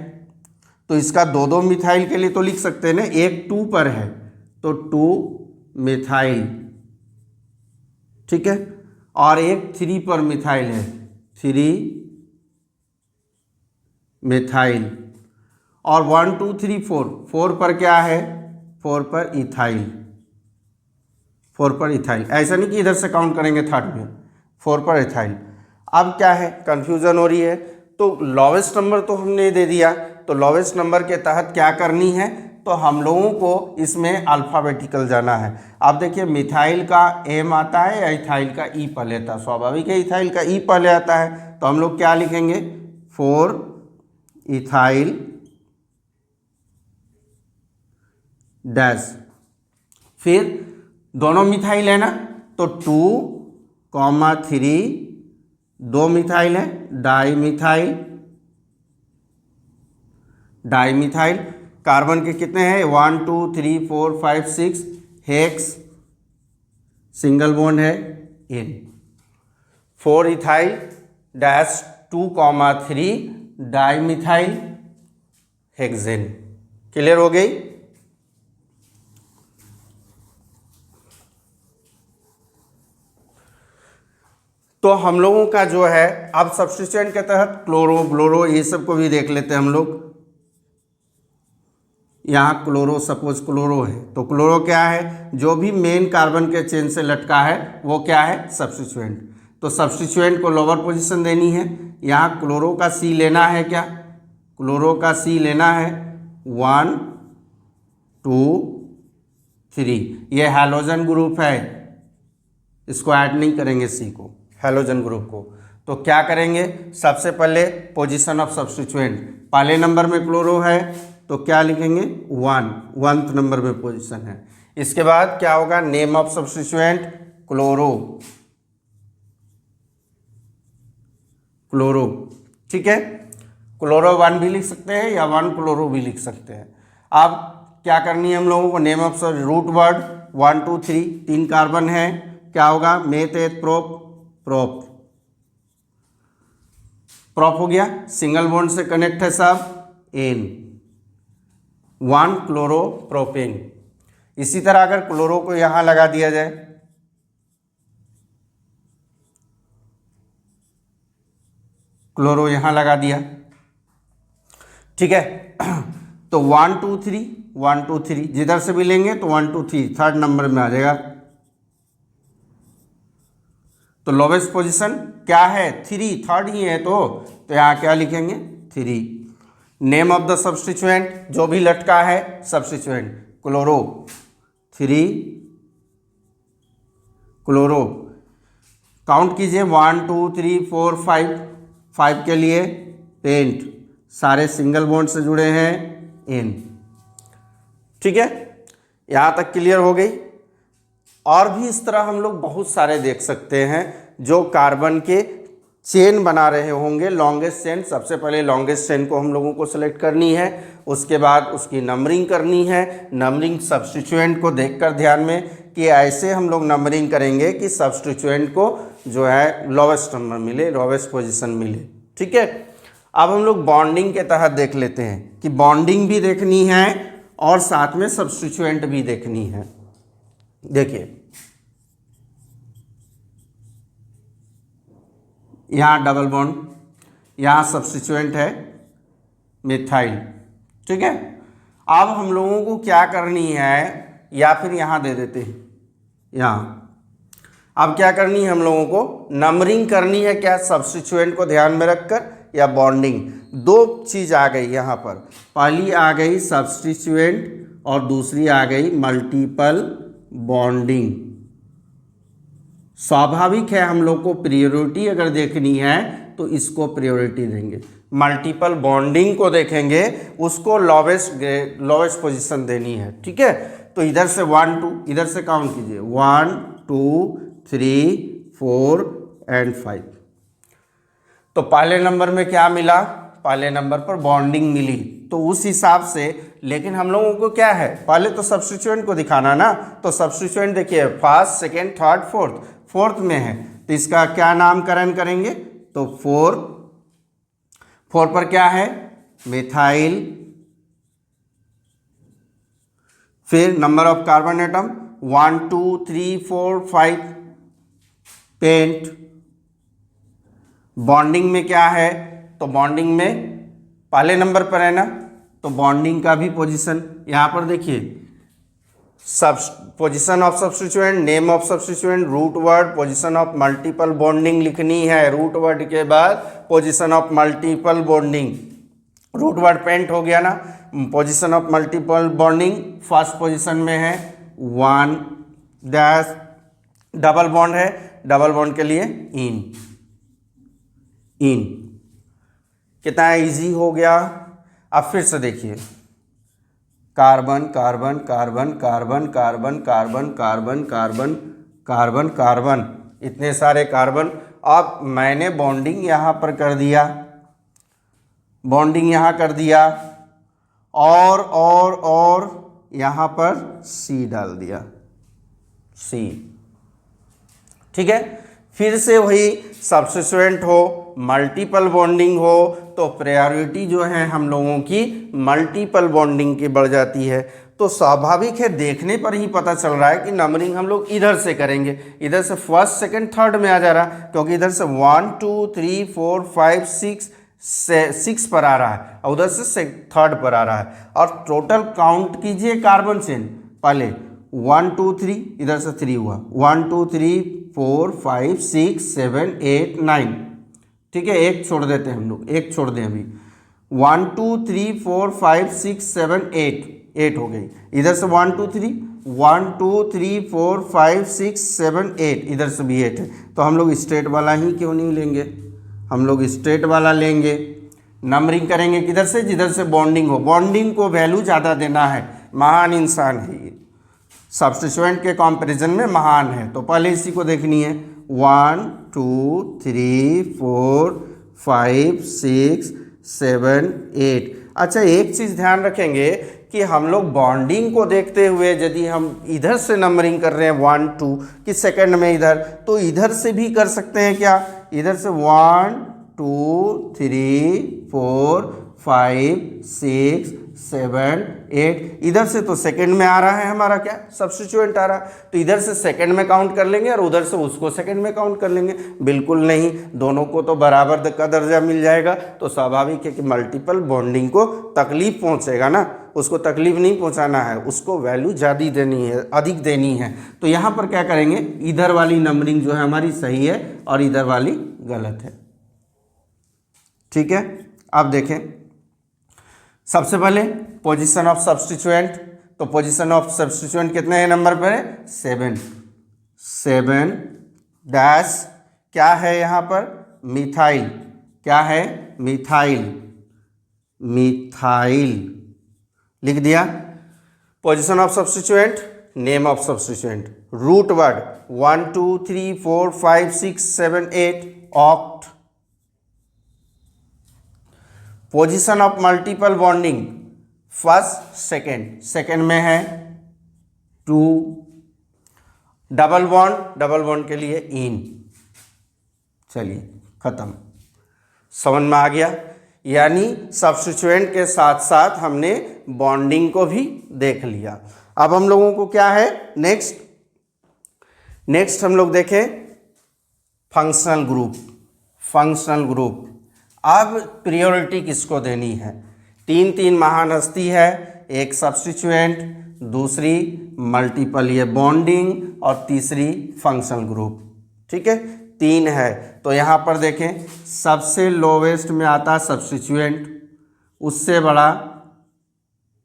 तो इसका 2 मिथाइल के लिए तो लिख सकते हैं ना, एक 2 पर है तो 2 मिथाइल, ठीक है, और एक 3 पर मिथाइल है, 3 मिथाइल, और 1 2 3 4, 4 पर क्या है, 4 पर इथाइल, 4 पर इथाइल। ऐसा नहीं कि इधर से काउंट करेंगे थर्ड में, 4 पर इथाइल। अब क्या है, कंफ्यूजन हो रही है, तो लॉवेस्ट नंबर तो हमने दे दिया, तो लॉवेस्ट नंबर के तहत क्या करनी है, तो हम लोगों को इसमें अल्फ़ाबेटिकल जाना है। अब देखिए मिथाइल का एम आता है या इथाइल का ई पहले आता है, स्वाभाविक है इथाइल का ई पहले आता है, तो हम लोग क्या लिखेंगे, 4 इथाइल डैश, फिर दोनों मिथाइल है ना, तो 2 3, 2 मिथाइल है, डाइमिथाइल, डाइमिथाइल। कार्बन के कितने हैं, 1 2 3 4 5 6, हेक्स, सिंगल बॉन्ड है ane, 4 ethyl dash 2 3 dimethyl hexane. Clear हो गई। तो हम लोगों का जो है, अब सब्स्टिट्यूएंट के तहत क्लोरो ब्लोरो ये सब को भी देख लेते हैं हम लोग। यहाँ क्लोरो, सपोज क्लोरो है, तो क्लोरो क्या है, जो भी मेन कार्बन के चेन से लटका है वो क्या है, सब्स्टिट्यूएंट। तो सब्स्टिट्यूएंट को लोअर पोजीशन देनी है। यहाँ क्लोरो का सी लेना है, क्या क्लोरो का सी लेना है, 1 2 3, ये हैलोजन ग्रुप है, इसको ऐड नहीं करेंगे सी को, हैलोजन ग्रुप को। तो क्या करेंगे, सबसे पहले पोजीशन ऑफ सब्स्टिट्यूएंट, पहले नंबर में क्लोरो है तो क्या लिखेंगे 1, 1th नंबर में पोजीशन है। इसके बाद क्या होगा, name of substituent chloro, chloro, ठीक है, क्लोरो 1 भी लिख सकते हैं या 1 क्लोरो भी लिख सकते हैं। अब क्या करनी है हम लोगों को, name of root word 1 2 3, 3 carbon है, क्या होगा meth eth prop, prop, prop हो गया, सिंगल बॉन्ड से कनेक्ट है सब, एन, 1 क्लोरो प्रोपेन। इसी तरह अगर क्लोरो को यहां लगा दिया जाए, क्लोरो यहां लगा दिया, ठीक है, तो 1 2 3 1 2 3 जिधर से भी लेंगे तो 1 2 3 3rd नंबर में आ जाएगा। तो लोवेस्ट पोजीशन क्या है 3, 3rd ही है, तो यहाँ क्या लिखेंगे 3। नेम ऑफ द सब्स्टिट्यूएंट जो भी लटका है सब्स्टिट्यूएंट क्लोरो, 3 क्लोरो, काउंट कीजिए 1 2 3 4 5, 5 के लिए पेंट, सारे सिंगल बॉन्ड से जुड़े हैं एन, ठीक है, यहां तक क्लियर हो गई। और भी इस तरह हम लोग बहुत सारे देख सकते हैं जो कार्बन के चेन बना रहे होंगे, लॉन्गेस्ट चेन, सबसे पहले लॉन्गेस्ट चेन को हम लोगों को सेलेक्ट करनी है, उसके बाद उसकी नंबरिंग करनी है। नंबरिंग सब्स्टिट्यूएंट को देखकर ध्यान में कि ऐसे हम लोग नंबरिंग करेंगे कि सब्स्टिट्यूएंट को जो है लोवेस्ट नंबर मिले, लोवेस्ट पोजीशन मिले, ठीक है। अब हम लोग बॉन्डिंग के तहत देख लेते हैं कि बॉन्डिंग भी देखनी है और साथ में सब्स्टिट्यूएंट भी देखनी है। देखिए यहाँ डबल बॉन्ड, यहाँ सब्स्टिट्यूएंट है मिथाइल, ठीक है। अब हम लोगों को क्या करनी है, या फिर यहाँ दे देते हैं यहाँ, अब क्या करनी है हम लोगों को, नंबरिंग करनी है, क्या सब्स्टिट्यूएंट को ध्यान में रखकर या बॉन्डिंग। दो चीज़ आ गई यहाँ पर, पहली आ गई सब्स्टिट्यूएंट और दूसरी आ गई मल्टीपल बॉन्डिंग। स्वाभाविक है हम लोग को प्रायोरिटी अगर देखनी है तो इसको प्रायोरिटी देंगे, मल्टीपल बॉन्डिंग को देखेंगे, उसको लोवेस्ट पोजीशन देनी है, ठीक है। तो इधर से 1 2, इधर से काउंट कीजिए 1 2 3 4 एंड 5। तो पहले नंबर में क्या मिला, पहले नंबर पर बॉन्डिंग मिली, तो उस हिसाब से, लेकिन हम लोगों को क्या है, पहले तो सब्स्टिट्यूएंट को दिखाना ना, तो सब्स्टिट्यूएंट देखिए first second third fourth, fourth में है, तो इसका क्या नामकरण करेंगे, तो 4 पर क्या है मिथाइल, फिर number of carbon atom 1 2 3 4 5 pent. Bonding में क्या है, तो बॉन्डिंग में पहले नंबर पर है ना, तो बॉन्डिंग का भी पोजीशन यहाँ पर देखिए, सब position of substituent, name of substituent, root word, position of multiple bonding लिखनी है, रूट वर्ड के बाद position of multiple bonding, root word pent हो गया ना, position of multiple bonding first position में है 1 डैश, डबल बॉन्ड है, डबल बॉन्ड के लिए इन, इन, कितना इजी हो गया। अब फिर से देखिए carbon carbon carbon carbon carbon carbon carbon carbon carbon carbon, इतने सारे कार्बन। अब मैंने बॉन्डिंग यहाँ पर कर दिया, बॉन्डिंग यहाँ कर दिया, और यहाँ पर सी डाल दिया, सी, ठीक है। फिर से वही सब्स्टिट्यूएंट हो, मल्टीपल बॉन्डिंग हो, तो प्रायोरिटी जो है हम लोगों की मल्टीपल बॉन्डिंग की बढ़ जाती है। तो स्वाभाविक है, देखने पर ही पता चल रहा है कि नंबरिंग हम लोग इधर से करेंगे, इधर से फर्स्ट सेकंड थर्ड में आ जा रहा है, क्योंकि इधर से 1 2 3 4 5 6 पर आ रहा है और उधर से थर्ड पर आ रहा है। और टोटल काउंट कीजिए कार्बन चेन, पहले 1 2 3, इधर से 3 हुआ, 1 2 3 4 5 6 7 8 9, ठीक है, एक छोड़ देते हैं हम लोग, एक छोड़ दें अभी, 1 2 3 4 5 6 7 8, 8 हो गई, इधर से 1 2 3 1 2 3 4 5 6 7 8, इधर से भी 8 है, तो हम लोग स्ट्रेट वाला ही क्यों नहीं लेंगे, हम लोग स्ट्रेट वाला लेंगे, नंबरिंग करेंगे किधर से, जिधर से बॉन्डिंग हो, बॉन्डिंग को वैल्यू ज़्यादा देना है, महान इंसान है ये, सब्स्टिट्यूएंट के कंपैरिजन में महान है। तो पहले इसी को देखनी है, 1 2 3 4 5 6 7 8। अच्छा एक चीज़ ध्यान रखेंगे कि हम लोग बॉन्डिंग को देखते हुए यदि हम इधर से नंबरिंग कर रहे हैं 1 2 कि सेकंड में इधर, तो इधर से भी कर सकते हैं क्या, इधर से 1 2 3 4 5 6 7 8, इधर से तो सेकंड में आ रहा है हमारा क्या, सब्स्टिट्यूएंट आ रहा, तो इधर से सेकंड में काउंट कर लेंगे और उधर से उसको सेकंड में काउंट कर लेंगे। बिल्कुल नहीं, दोनों को तो बराबर का दर्जा मिल जाएगा, तो स्वाभाविक है कि मल्टीपल बॉन्डिंग को तकलीफ पहुंचेगा ना, उसको तकलीफ नहीं पहुंचाना है, उसको वैल्यू ज़्यादा देनी है, अधिक देनी है। तो यहाँ पर क्या करेंगे, इधर वाली नंबरिंग जो है हमारी सही है और इधर वाली गलत है। ठीक है, अब देखें सबसे पहले पोजीशन ऑफ सब्स्टिट्यूएंट, तो पोजीशन ऑफ सब्स्टिट्यूएंट कितने हैं नंबर पर है, 7 डैश, क्या है यहाँ पर, मिथाइल, क्या है, मिथाइल, मिथाइल लिख दिया। Position of substituent, name of substituent, root word 1 2 3 4 5 6 7 8 oct. Position of multiple bonding, first second, second में है 2, डबल बॉन्ड के लिए इन। चलिए खत्म, समझ में आ गया, यानी सब्स्टिट्यूएंट के साथ साथ हमने बॉन्डिंग को भी देख लिया। अब हम लोगों को क्या है नेक्स्ट हम लोग देखें फंक्शनल ग्रुप। अब प्रायोरिटी किसको देनी है, तीन महान हस्ती है, एक सब्स्टिट्यूएंट, दूसरी मल्टीपल ये बॉन्डिंग और तीसरी फंक्शनल ग्रुप। ठीक है, 3 है। तो यहाँ पर देखें सबसे लोवेस्ट में आता सब्स्टिट्यूएंट, उससे बड़ा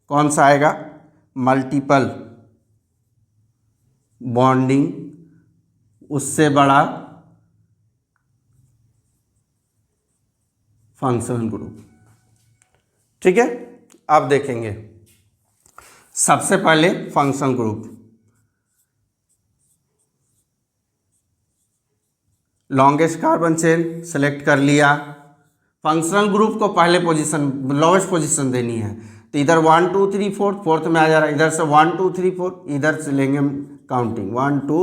कौन सा आएगा, मल्टीपल बॉन्डिंग, उससे बड़ा फंक्शनल ग्रुप। ठीक है, अब देखेंगे सबसे पहले functional group, longest carbon chain select कर लिया। फंक्शनल ग्रुप को पहले पोजीशन, लोवेस्ट पोजीशन देनी है, तो इधर 1 2 3 4 फोर्थ में आ जा रहा है, इधर से 1 2 3 4, इधर से लेंगे काउंटिंग 1 2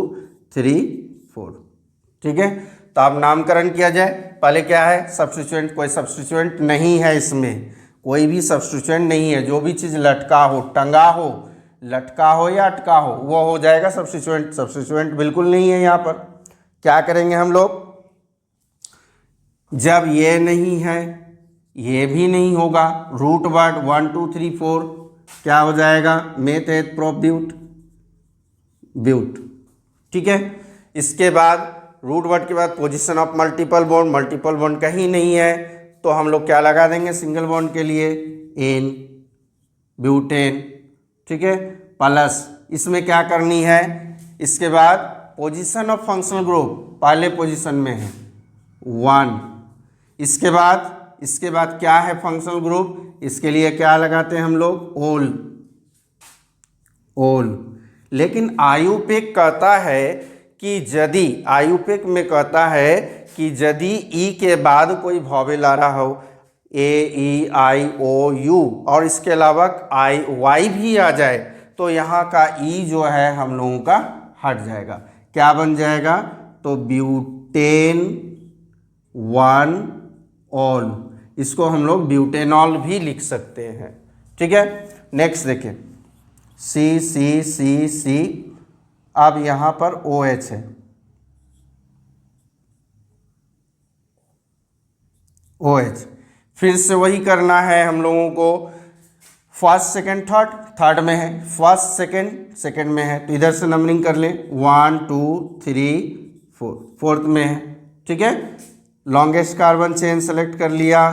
3 4। ठीक है, तो अब नामकरण किया जाए। पहले क्या है, सब्स्टिट्यूएंट, कोई सब्स्टिट्यूएंट नहीं है इसमें, कोई भी सब्स्टिट्यूएंट नहीं है, जो भी चीज़ लटका हो, टंगा हो, लटका हो या अटका हो, वो हो जाएगा सब्स्टिट्यूएंट। सब्स्टिट्यूएंट बिल्कुल नहीं है यहाँ पर। क्या करेंगे हम लोग, जब ये नहीं है, ये भी नहीं होगा, रूट वर्ड 1 2 3 4 क्या हो जाएगा, मेथ एथ प्रोप ब्यूट। ठीक है, इसके बाद रूट वर्ड के बाद पोजीशन ऑफ मल्टीपल बॉन्ड कहीं नहीं है, तो हम लोग क्या लगा देंगे सिंगल बॉन्ड के लिए, एन, ब्यूटेन। ठीक है, प्लस इसमें क्या करनी है, इसके बाद पोजीशन ऑफ फंक्शनल ग्रुप पहले पोजीशन में है 1, इसके बाद क्या है फंक्शनल ग्रुप, इसके लिए क्या लगाते हैं हम लोग, ओल। लेकिन आयुपेक कहता है कि यदि आयुपेक में कहता है कि यदि ई के बाद कोई वॉवेल आ रहा हो, ए ई आई ओ यू, और इसके अलावा आई वाई भी आ जाए, तो यहाँ का ई जो है हम लोगों का हट जाएगा, क्या बन जाएगा, तो ब्यूटेन 1 ऑल, इसको हम लोग ब्यूटेनॉल भी लिख सकते हैं। ठीक है, नेक्स्ट देखें सी। अब यहाँ पर OH है, OH फिर से वही करना है हम लोगों को, फर्स्ट सेकंड थर्ड में है, फर्स्ट सेकंड में है, तो इधर से नंबरिंग कर लें 1 2 3 4, फोर्थ में है। ठीक है, लॉन्गेस्ट कार्बन चेन सेलेक्ट कर लिया,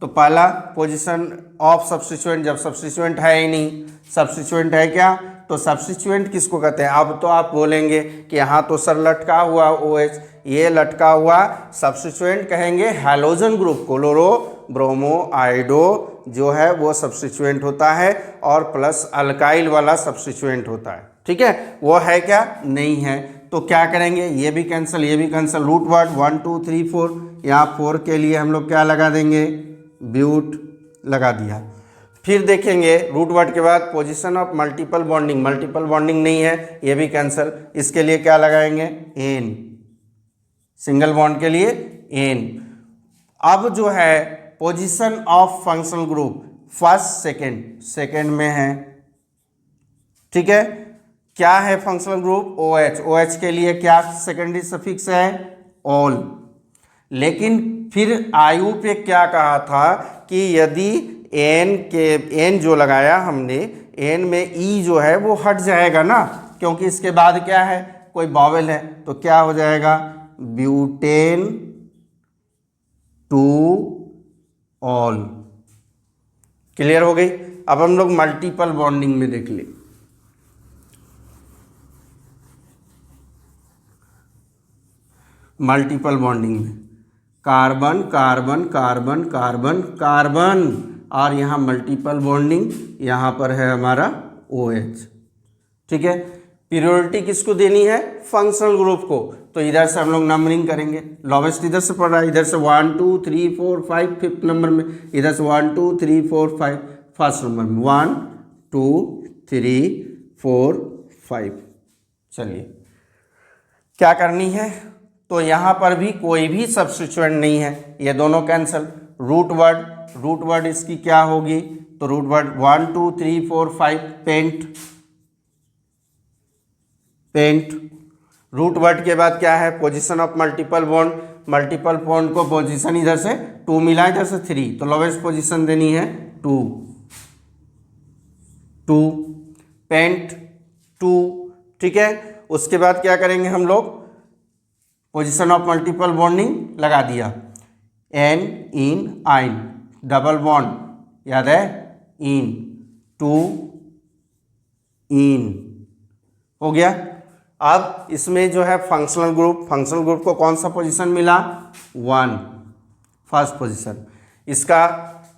तो पहला पोजीशन ऑफ सब्स्टिट्यूएंट, जब सब्स्टिट्यूएंट है ही नहीं, सब्स्टिट्यूएंट है क्या, तो सब्स्टिट्यूएंट किसको कहते हैं? अब तो आप बोलेंगे कि यहाँ तो सर लटका हुआ OH, ये लटका हुआ सब्स्टिट्यूएंट कहेंगे halogen group, chloro bromo iodo जो है वो सब्स्टिट्यूएंट होता है और प्लस अल्काइल वाला सब्स्टिट्यूएंट होता है। ठीक है, वो है क्या? नहीं है। तो क्या करेंगे? ये भी कैंसिल, ये भी कैंसिल। रूट वर्ड 1 2 3 4, यहाँ 4 के लिए हम लोग क्या लगा देंगे? ब्यूट लगा दिया। फिर देखेंगे रूट वर्ड के बाद position of multiple bonding, multiple bonding नहीं है, ये भी कैंसिल। इसके लिए क्या लगाएंगे? एन, सिंगल बॉन्ड के लिए एन। अब जो है position of functional group first second, second में है। ठीक है, क्या है फंक्शनल ग्रुप? OH, OH के लिए क्या सेकेंडरी सफिक्स है? ऑल। लेकिन फिर आयु पे क्या कहा था कि यदि एन जो लगाया हमने, एन में ई जो है वो हट जाएगा ना, क्योंकि इसके बाद क्या है? कोई वॉवेल है, तो क्या हो जाएगा? Butane two all. क्लियर हो गई? अब हम लोग मल्टीपल बॉन्डिंग में देख ले। मल्टीपल बॉन्डिंग में carbon carbon carbon carbon carbon, और यहाँ मल्टीपल बॉन्डिंग, यहाँ पर है हमारा OH। ठीक है, पीरियोडिटी किसको देनी है? फंक्शनल ग्रुप को। तो इधर से हम लोग नंबरिंग करेंगे। लोवेस्ट इधर से पढ़ रहा है, इधर से 1 2 3 4 5 फिफ्थ नंबर में, इधर से 1 2 3 4 5 फर्स्ट नंबर में 1 2 3 4 5। चलिए क्या करनी है? तो यहाँ पर भी कोई भी सब्स्टिट्यूएंट नहीं है, ये दोनों कैंसिल। रूट वर्ड इसकी क्या होगी? तो root word 1 2 3 4 5 pent, pent. Root word के बाद क्या है? Position of multiple bond, multiple bond को पोजीशन इधर से 2 मिला, इधर से 3, तो लोवेस्ट पोजीशन देनी है 2 2, पेंट 2। ठीक है, उसके बाद क्या करेंगे हम लोग? पोजीशन ऑफ मल्टीपल बॉन्डिंग लगा दिया, एन इन आइन, डबल बॉन्ड याद है? इन 2 इन हो गया। अब इसमें जो है फंक्शनल ग्रुप को कौन सा पोजीशन मिला? 1, फर्स्ट पोजीशन। इसका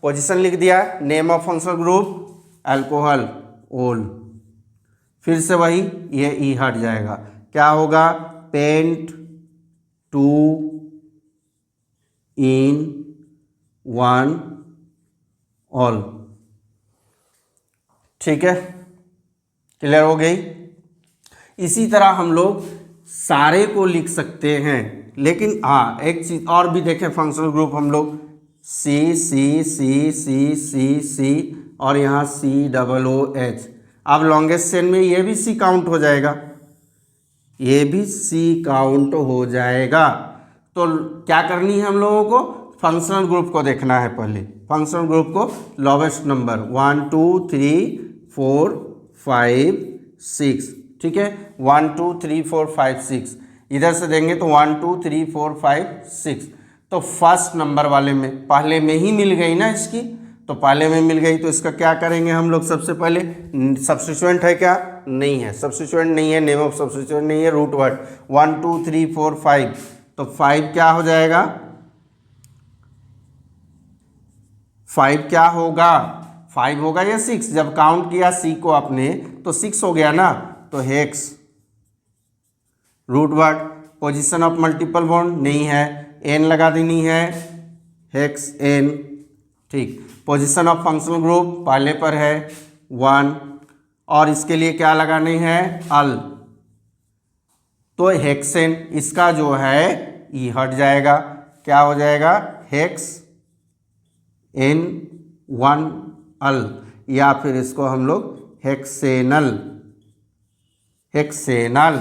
पोजीशन लिख दिया। Name of functional group alcohol, ओल। फिर से वही, ये ई हट जाएगा, क्या होगा? पेंट 2 इन 1 ऑल। ठीक है, क्लियर हो गई? इसी तरह हम लोग सारे को लिख सकते हैं, लेकिन हाँ एक चीज और भी देखें। फंक्शनल ग्रुप हम लोग C C C C C C और यहाँ COOH। अब लॉन्गेस्ट चेन में ये भी C काउंट हो जाएगा, ये भी C काउंट हो जाएगा। तो क्या करनी है हम लोगों को? फंक्शनल ग्रुप को देखना है पहले। फंक्शनल ग्रुप को लोवेस्ट नंबर 1 2 3 4 5 6। ठीक है, 1 2 3 4 5 6 इधर से देंगे तो 1 2 3 4 5 6। तो फर्स्ट नंबर वाले में पहले में ही मिल गई ना इसकी, तो पहले में मिल गई, तो इसका क्या करेंगे हम लोग? सबसे पहले सब्स्टिट्यूएंट है क्या? नहीं है, सब्स्टिट्यूएंट नहीं है, नेम ऑफ सब्स्टिट्यूएंट नहीं है। रूट वर्ड 1 2 3 4 5, तो 5 क्या हो जाएगा? 5 क्या होगा? 5 होगा या 6? जब काउंट किया C को आपने तो 6 हो गया ना, तो hex. Root word position of multiple bond नहीं है, एन लगा देनी है, हेक्स एन। ठीक, पोजीशन ऑफ फंक्शनल ग्रुप पहले पर है 1, और इसके लिए क्या लगाने हैं? अल, तो हेक्सेन। इसका जो है ई हट जाएगा, क्या हो जाएगा? हेक्स एन 1 अल, या फिर इसको हम लोग हेक्सेनल, हेक्सेनल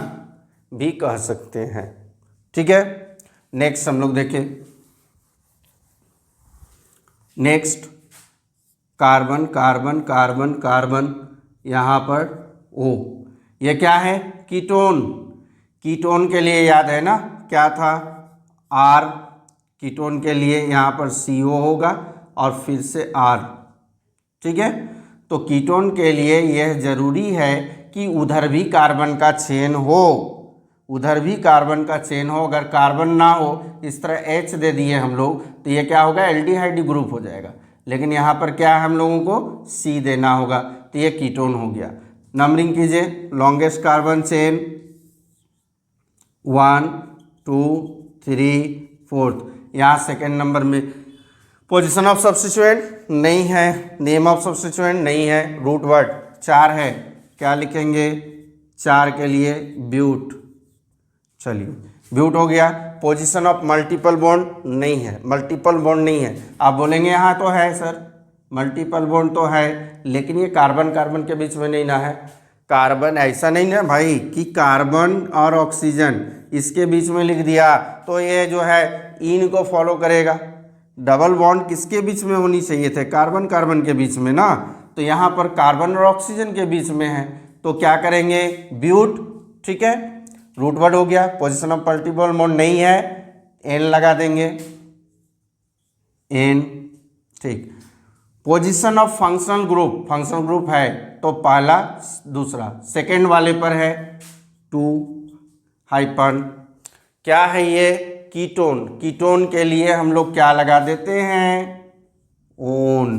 भी कह सकते हैं। ठीक है, नेक्स्ट हम लोग देखें। Next carbon carbon carbon carbon, यहाँ पर O। ये क्या है? कीटोन। कीटोन के लिए याद है ना क्या था? R। कीटोन के लिए यहाँ पर CO होगा और फिर से R। ठीक है, तो कीटोन के लिए यह जरूरी है कि उधर भी कार्बन का चेन हो, उधर भी कार्बन का चेन हो। अगर कार्बन ना हो, इस तरह H दे दिए हम लोग, तो ये क्या होगा, एल्डिहाइड ग्रुप हो जाएगा। लेकिन यहाँ पर क्या है, हम लोगों को C देना होगा, तो ये कीटोन हो गया। नंबरिंग कीजिए, लॉन्गेस्ट कार्बन चेन 1 2 3 4, यहाँ सेकेंड नंबर में। पोजीशन ऑफ सब्स्टिट्यूएंट नहीं है, नेम ऑफ सब्स्टिट्यूएंट नहीं है, रूट वर्ड 4 है, क्या लिखेंगे, 4 के लिए ब्यूट। चलिए ब्यूट हो गया। पोजीशन ऑफ मल्टीपल बॉन्ड नहीं है, मल्टीपल बॉन्ड नहीं है। आप बोलेंगे यहाँ तो है सर, मल्टीपल बॉन्ड तो है, लेकिन ये कार्बन कार्बन के बीच में नहीं ना है। कार्बन ऐसा नहीं ना भाई कि कार्बन और ऑक्सीजन इसके बीच में लिख दिया तो ये जो है इन को फॉलो करेगा। डबल बॉन्ड किसके बीच में होनी चाहिए थे, कार्बन कार्बन के बीच में ना, तो यहाँ पर कार्बन और ऑक्सीजन के बीच में है, तो क्या करेंगे, ब्यूट। ठीक है, रूट वर्ड हो गया। पोजीशन ऑफ मल्टीपल बॉन्ड नहीं है, एन लगा देंगे, एन। ठीक, position of functional group, functional group है तो पहला दूसरा, सेकेंड वाले पर है 2 हाइपन। क्या है ये, कीटोन। कीटोन के लिए हम लोग क्या लगा देते हैं, ओन,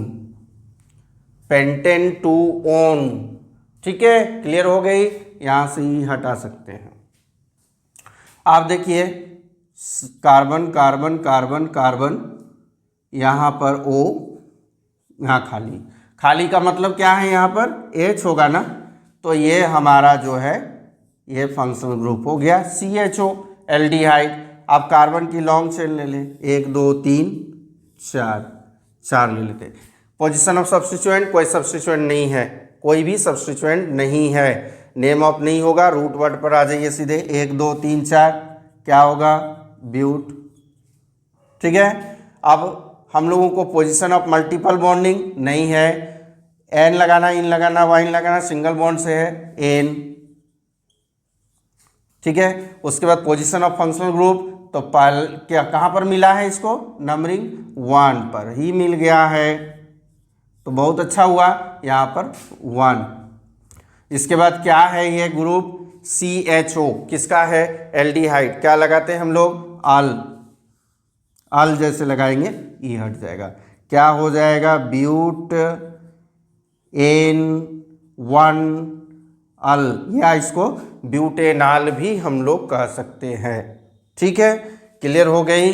पेंटेन टू ओन। ठीक है, क्लियर हो गई, यहां से ही हटा सकते हैं। आप देखिए, कार्बन कार्बन कार्बन कार्बन, यहां पर O, यहाँ खाली, खाली का मतलब क्या है, यहाँ पर H होगा ना, तो ये हमारा जो है ये फंक्शनल ग्रुप हो गया CHO, एल्डिहाइड। आप कार्बन की लॉन्ग चेन ले लें, 1 2 3 4 ले लेते। पोजीशन ऑफ सब्स्टिट्यूएंट, कोई सब्स्टिट्यूएंट नहीं है, कोई भी सब्स्टिट्यूएंट नहीं है। नेम ऑफ नहीं होगा, रूट वर्ड पर आ जाइए सीधे, 1 2 3 4, क्या होगा, ब्यूट। ठीक है, अब हम लोगों को पोजीशन ऑफ मल्टीपल बॉन्डिंग नहीं है, एन लगाना, इन लगाना, वाइन लगाना, सिंगल बॉन्ड से है, एन। ठीक है, उसके बाद पोजीशन ऑफ फंक्शनल ग्रुप, तो क्या कहाँ पर मिला है इसको, नंबरिंग 1 पर ही मिल गया है, तो बहुत अच्छा हुआ, यहाँ पर 1। इसके बाद क्या है ये ग्रुप, CHO, किसका है, एल्डिहाइड। क्या लगाते हैं हम लोग, अल जैसे लगाएंगे, ई हट जाएगा, क्या हो जाएगा, ब्यूट N1 अल, या इसको ब्यूटेनाल भी हम लोग कह सकते हैं। ठीक है, क्लियर हो गई।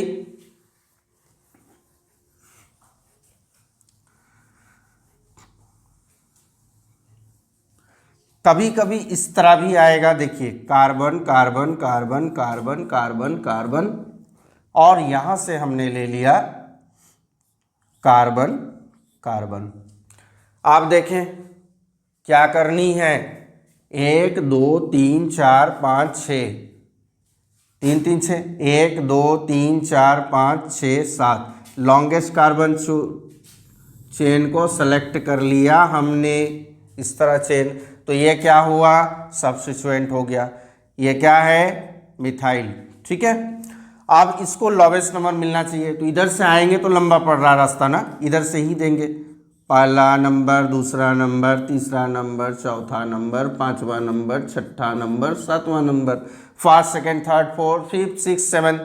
कभी कभी इस तरह भी आएगा, देखिए, carbon carbon carbon carbon carbon carbon, और यहां से हमने ले लिया कार्बन कार्बन। आप देखें क्या करनी है, 1 2 3 4 5 6, 3 3 6, 1 2 3 4 5 6 7, लॉन्गेस्ट कार्बन चेन को सेलेक्ट कर लिया हमने, इस तरह चेन, तो ये क्या हुआ, सब्स्टिट्यूएंट हो गया। ये क्या है, मिथाइल। ठीक है, अब इसको लोवेस्ट नंबर मिलना चाहिए, तो इधर से आएंगे तो लंबा पड़ रहा रास्ता ना, इधर से ही देंगे, पहला नंबर, दूसरा नंबर, तीसरा नंबर, चौथा नंबर, पांचवा नंबर, छठा नंबर, सातवां number, first second third fourth fifth six seven.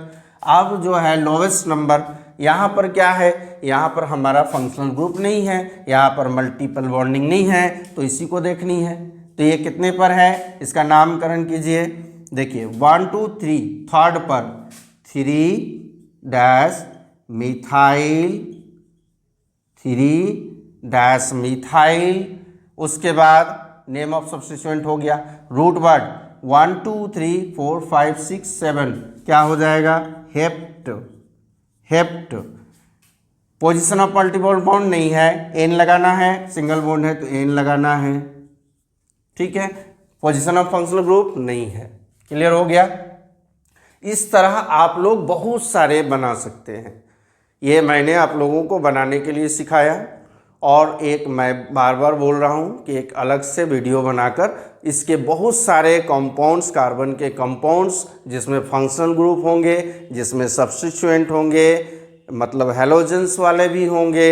अब जो है लोवेस्ट नंबर, यहाँ पर क्या है, यहाँ पर हमारा फंक्शनल ग्रुप नहीं है, यहाँ पर मल्टीपल बॉन्डिंग नहीं है, तो इसी को देखनी है। तो ये कितने पर है, इसका नामकरण कीजिए। देखिए 1 2 3, थर्ड पर 3 डैश मिथाइल, 3 डैश मिथाइल। उसके बाद नेम ऑफ सब्स्टिट्यूएंट हो गया, रूट वर्ड 1 2 3 4 5 6 7, क्या हो जाएगा, hept, hept. Position of multiple bond नहीं है, एन लगाना है, सिंगल बॉन्ड है तो एन लगाना है। ठीक है, पोजीशन ऑफ फंक्शनल ग्रुप नहीं है। क्लियर हो गया। इस तरह आप लोग बहुत सारे बना सकते हैं। ये मैंने आप लोगों को बनाने के लिए सिखाया, और एक मैं बार बार बोल रहा हूँ कि एक अलग से वीडियो बनाकर इसके बहुत सारे कंपाउंड्स, कार्बन के कंपाउंड्स, जिसमें फंक्शनल ग्रुप होंगे, जिसमें सब्स्टिट्यूएंट होंगे, मतलब हैलोजेंस वाले भी होंगे,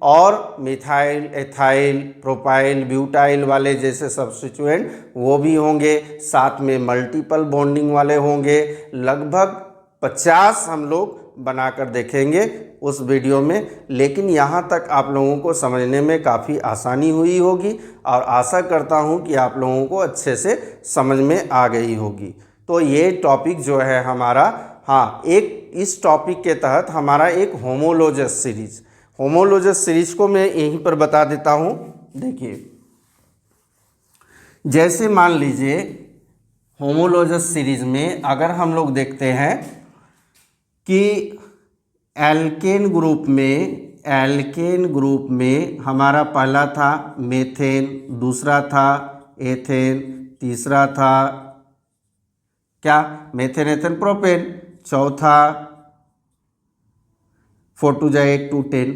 और मिथाइल, एथाइल, प्रोपाइल, ब्यूटाइल वाले जैसे सब्स्टिट्यूएंट वो भी होंगे, साथ में मल्टीपल बॉन्डिंग वाले होंगे। लगभग 50 हम लोग बनाकर देखेंगे उस वीडियो में, लेकिन यहाँ तक आप लोगों को समझने में काफ़ी आसानी हुई होगी और आशा करता हूँ कि आप लोगों को अच्छे से समझ में आ गई होगी। तो ये टॉपिक जो है हमारा, हाँ, एक इस टॉपिक के तहत हमारा एक होमोलोजस सीरीज को मैं यहीं पर बता देता हूँ। देखिए, जैसे मान लीजिए होमोलोजस सीरीज में अगर हम लोग देखते हैं कि एल्केन ग्रुप में हमारा पहला था मेथेन, दूसरा था एथेन, तीसरा था क्या, मेथेन एथेन प्रोपेन, चौथा 4 2 जा 8 2 10।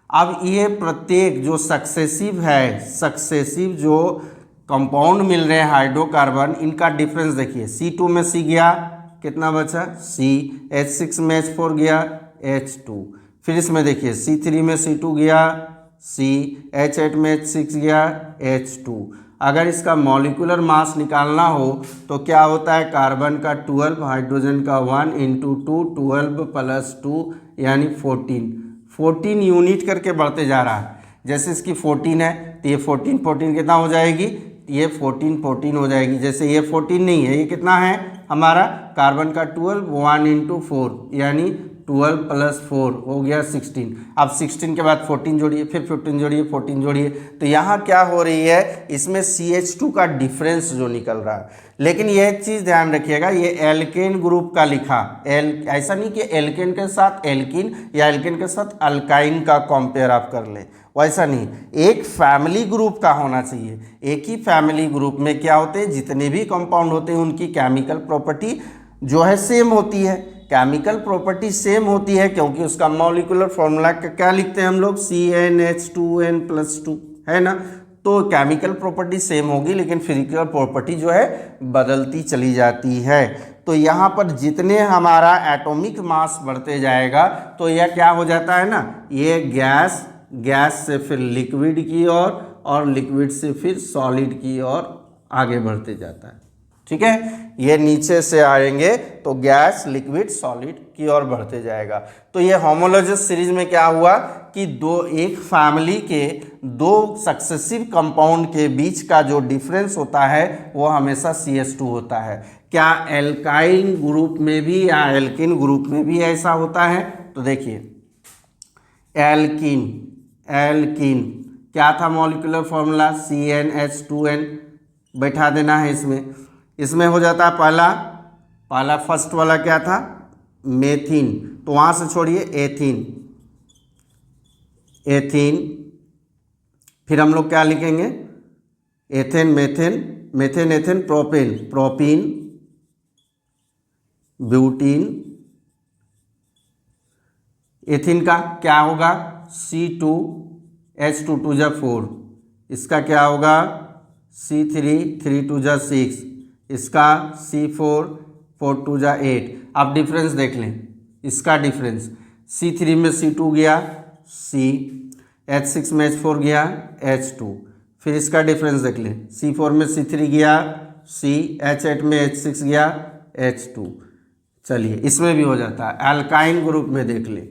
अब ये प्रत्येक जो सक्सेसिव जो कंपाउंड मिल रहे हैं हाइड्रोकार्बन, इनका डिफरेंस देखिए। C2 में C गया, कितना बचा C, H6 में H4 गया H2, फिर इसमें देखिए C3 में C2 गया C, H8 में H6 गया H2। अगर इसका मॉलिक्यूलर मास निकालना हो तो क्या होता है, कार्बन का 12, हाइड्रोजन का 1 × 2 12 + 2 यानी 14 यूनिट करके बढ़ते जा रहा है। जैसे इसकी 14 है तो ये 14 कितना हो जाएगी, ये 14 हो जाएगी। जैसे ये 14 नहीं है, ये कितना है हमारा, कार्बन का 12, 1 × 4 यानी 12 + 4 हो गया 16। अब 16 के बाद 14 जोड़िए, फिर 15 जोड़िए, 14 जोड़िए, तो यहाँ क्या हो रही है, इसमें CH2 का डिफरेंस जो निकल रहा है। लेकिन यह चीज़ ध्यान रखिएगा, ये एल्केन ग्रुप का लिखा, ऐसा नहीं कि एल्केन के साथ एल्किन या एल्केन के साथ अल्काइन का कंपेयर आप कर लें, वैसा नहीं, एक फैमिली ग्रुप का होना चाहिए। एक ही फैमिली ग्रुप में क्या होते हैं, जितने भी कंपाउंड होते हैं उनकी केमिकल प्रॉपर्टी जो है सेम होती है। केमिकल प्रॉपर्टी सेम होती है क्योंकि उसका मॉलिक्यूलर फॉर्मूला क्या लिखते हैं हम लोग, CnH2n+2, है ना। तो केमिकल प्रॉपर्टी सेम होगी लेकिन फिजिकल प्रॉपर्टी जो है बदलती चली जाती है। तो यहाँ पर जितने हमारा एटॉमिक मास बढ़ते जाएगा तो यह क्या हो जाता है ना, ये गैस से फिर लिक्विड की ओर और लिक्विड से फिर सॉलिड की ओर आगे बढ़ते जाता है। ठीक है, ये नीचे से आएंगे तो गैस, लिक्विड, सॉलिड की ओर बढ़ते जाएगा। तो ये होमोलोजस सीरीज में क्या हुआ कि एक फैमिली के 2 सक्सेसिव कंपाउंड के बीच का जो डिफरेंस होता है वो हमेशा CH2 होता है। क्या एल्काइन ग्रुप में भी या एल्किन ग्रुप में भी ऐसा होता है? तो देखिए, एल्किन क्या था मॉलिक्यूलर फॉर्मूला, CnH2n, बैठा देना है इसमें हो जाता है पहला फर्स्ट वाला क्या था, मेथिन, तो वहाँ से छोड़िए एथीन, फिर हम लोग क्या लिखेंगे, ethane, methane ethane propene, butene, ethene का क्या होगा, C2H2 2 जा 4, इसका क्या होगा C3 3 2 जा 6, इसका C4 4 2 जा 8। अब डिफरेंस देख लें, इसका डिफरेंस C3 में C2 गया C, H6 में H4 गया H2, फिर इसका डिफरेंस देख लें, C4 में C3 गया C, H8 में H6 गया H2। चलिए इसमें भी हो जाता है। अल्काइन ग्रुप में देख लें,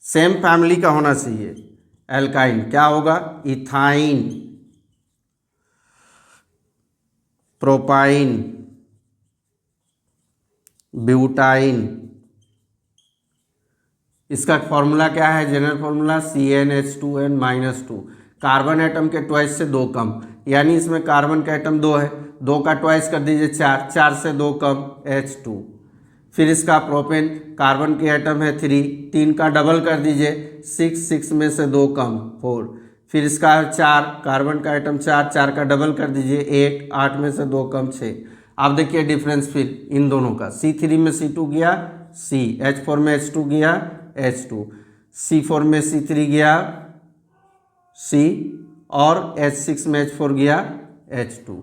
सेम फैमिली का होना चाहिए। अल्काइन क्या होगा, इथाइन, प्रोपाइन, ब्यूटाइन, इसका फॉर्मूला क्या है, general formula CnH2n-2। Carbon atom के ट्वाइस से 2 कम, यानी इसमें कार्बन का एटम 2 है, 2 का ट्वाइस कर दीजिए 4, 4 से 2 कम H2। फिर इसका प्रोपेन, कार्बन के एटम है 3, 3 का डबल कर दीजिए 6, 6 में से 2 कम 4। फिर इसका 4, कार्बन का आइटम 4, 4 का डबल कर दीजिए 8, 8 में से 2 कम 6। आप देखिए डिफरेंस फिर इन दोनों का, C3 में C2 गया C, H4 में H2 गया H2, C4 में C3 गया C और H6 में H4 गया H2।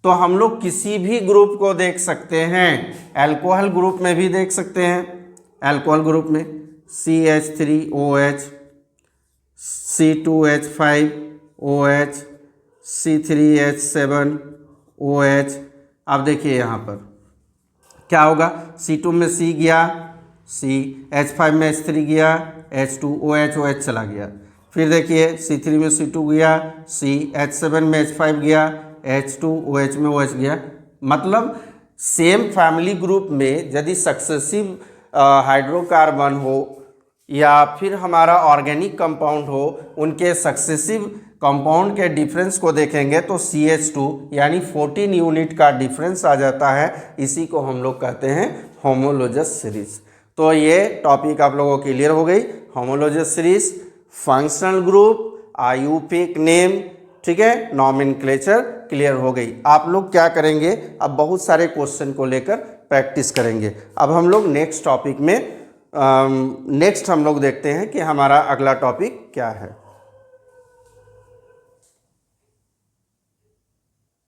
तो हम लोग किसी भी ग्रुप को देख सकते हैं, अल्कोहल ग्रुप में भी देख सकते हैं। अल्कोहल ग्रुप में CH3OH C2H5OH, C3H7OH। अब देखिए यहाँ पर क्या होगा, C2 में C गया, H5 में H3 गया, H2OH चला गया। फिर देखिए C3 में C2 गया, H7 में H5 गया, H2OH में OH गया। मतलब सेम फैमिली ग्रुप में यदि सक्सेसिव हाइड्रोकार्बन हो या फिर हमारा ऑर्गेनिक कंपाउंड हो, उनके सक्सेसिव कंपाउंड के डिफरेंस को देखेंगे तो CH2 यानी 14 यूनिट का डिफरेंस आ जाता है। इसी को हम लोग कहते हैं होमोलोजस सीरीज। तो ये टॉपिक आप लोगों को क्लियर हो गई, homologous series, functional group, IUPAC name, ठीक है, नॉमेनक्लेचर क्लियर हो गई। आप लोग क्या करेंगे, अब बहुत सारे क्वेश्चन को लेकर प्रैक्टिस करेंगे। अब हम लोग नेक्स्ट टॉपिक में नेक्स्ट हम लोग देखते हैं कि हमारा अगला टॉपिक क्या है।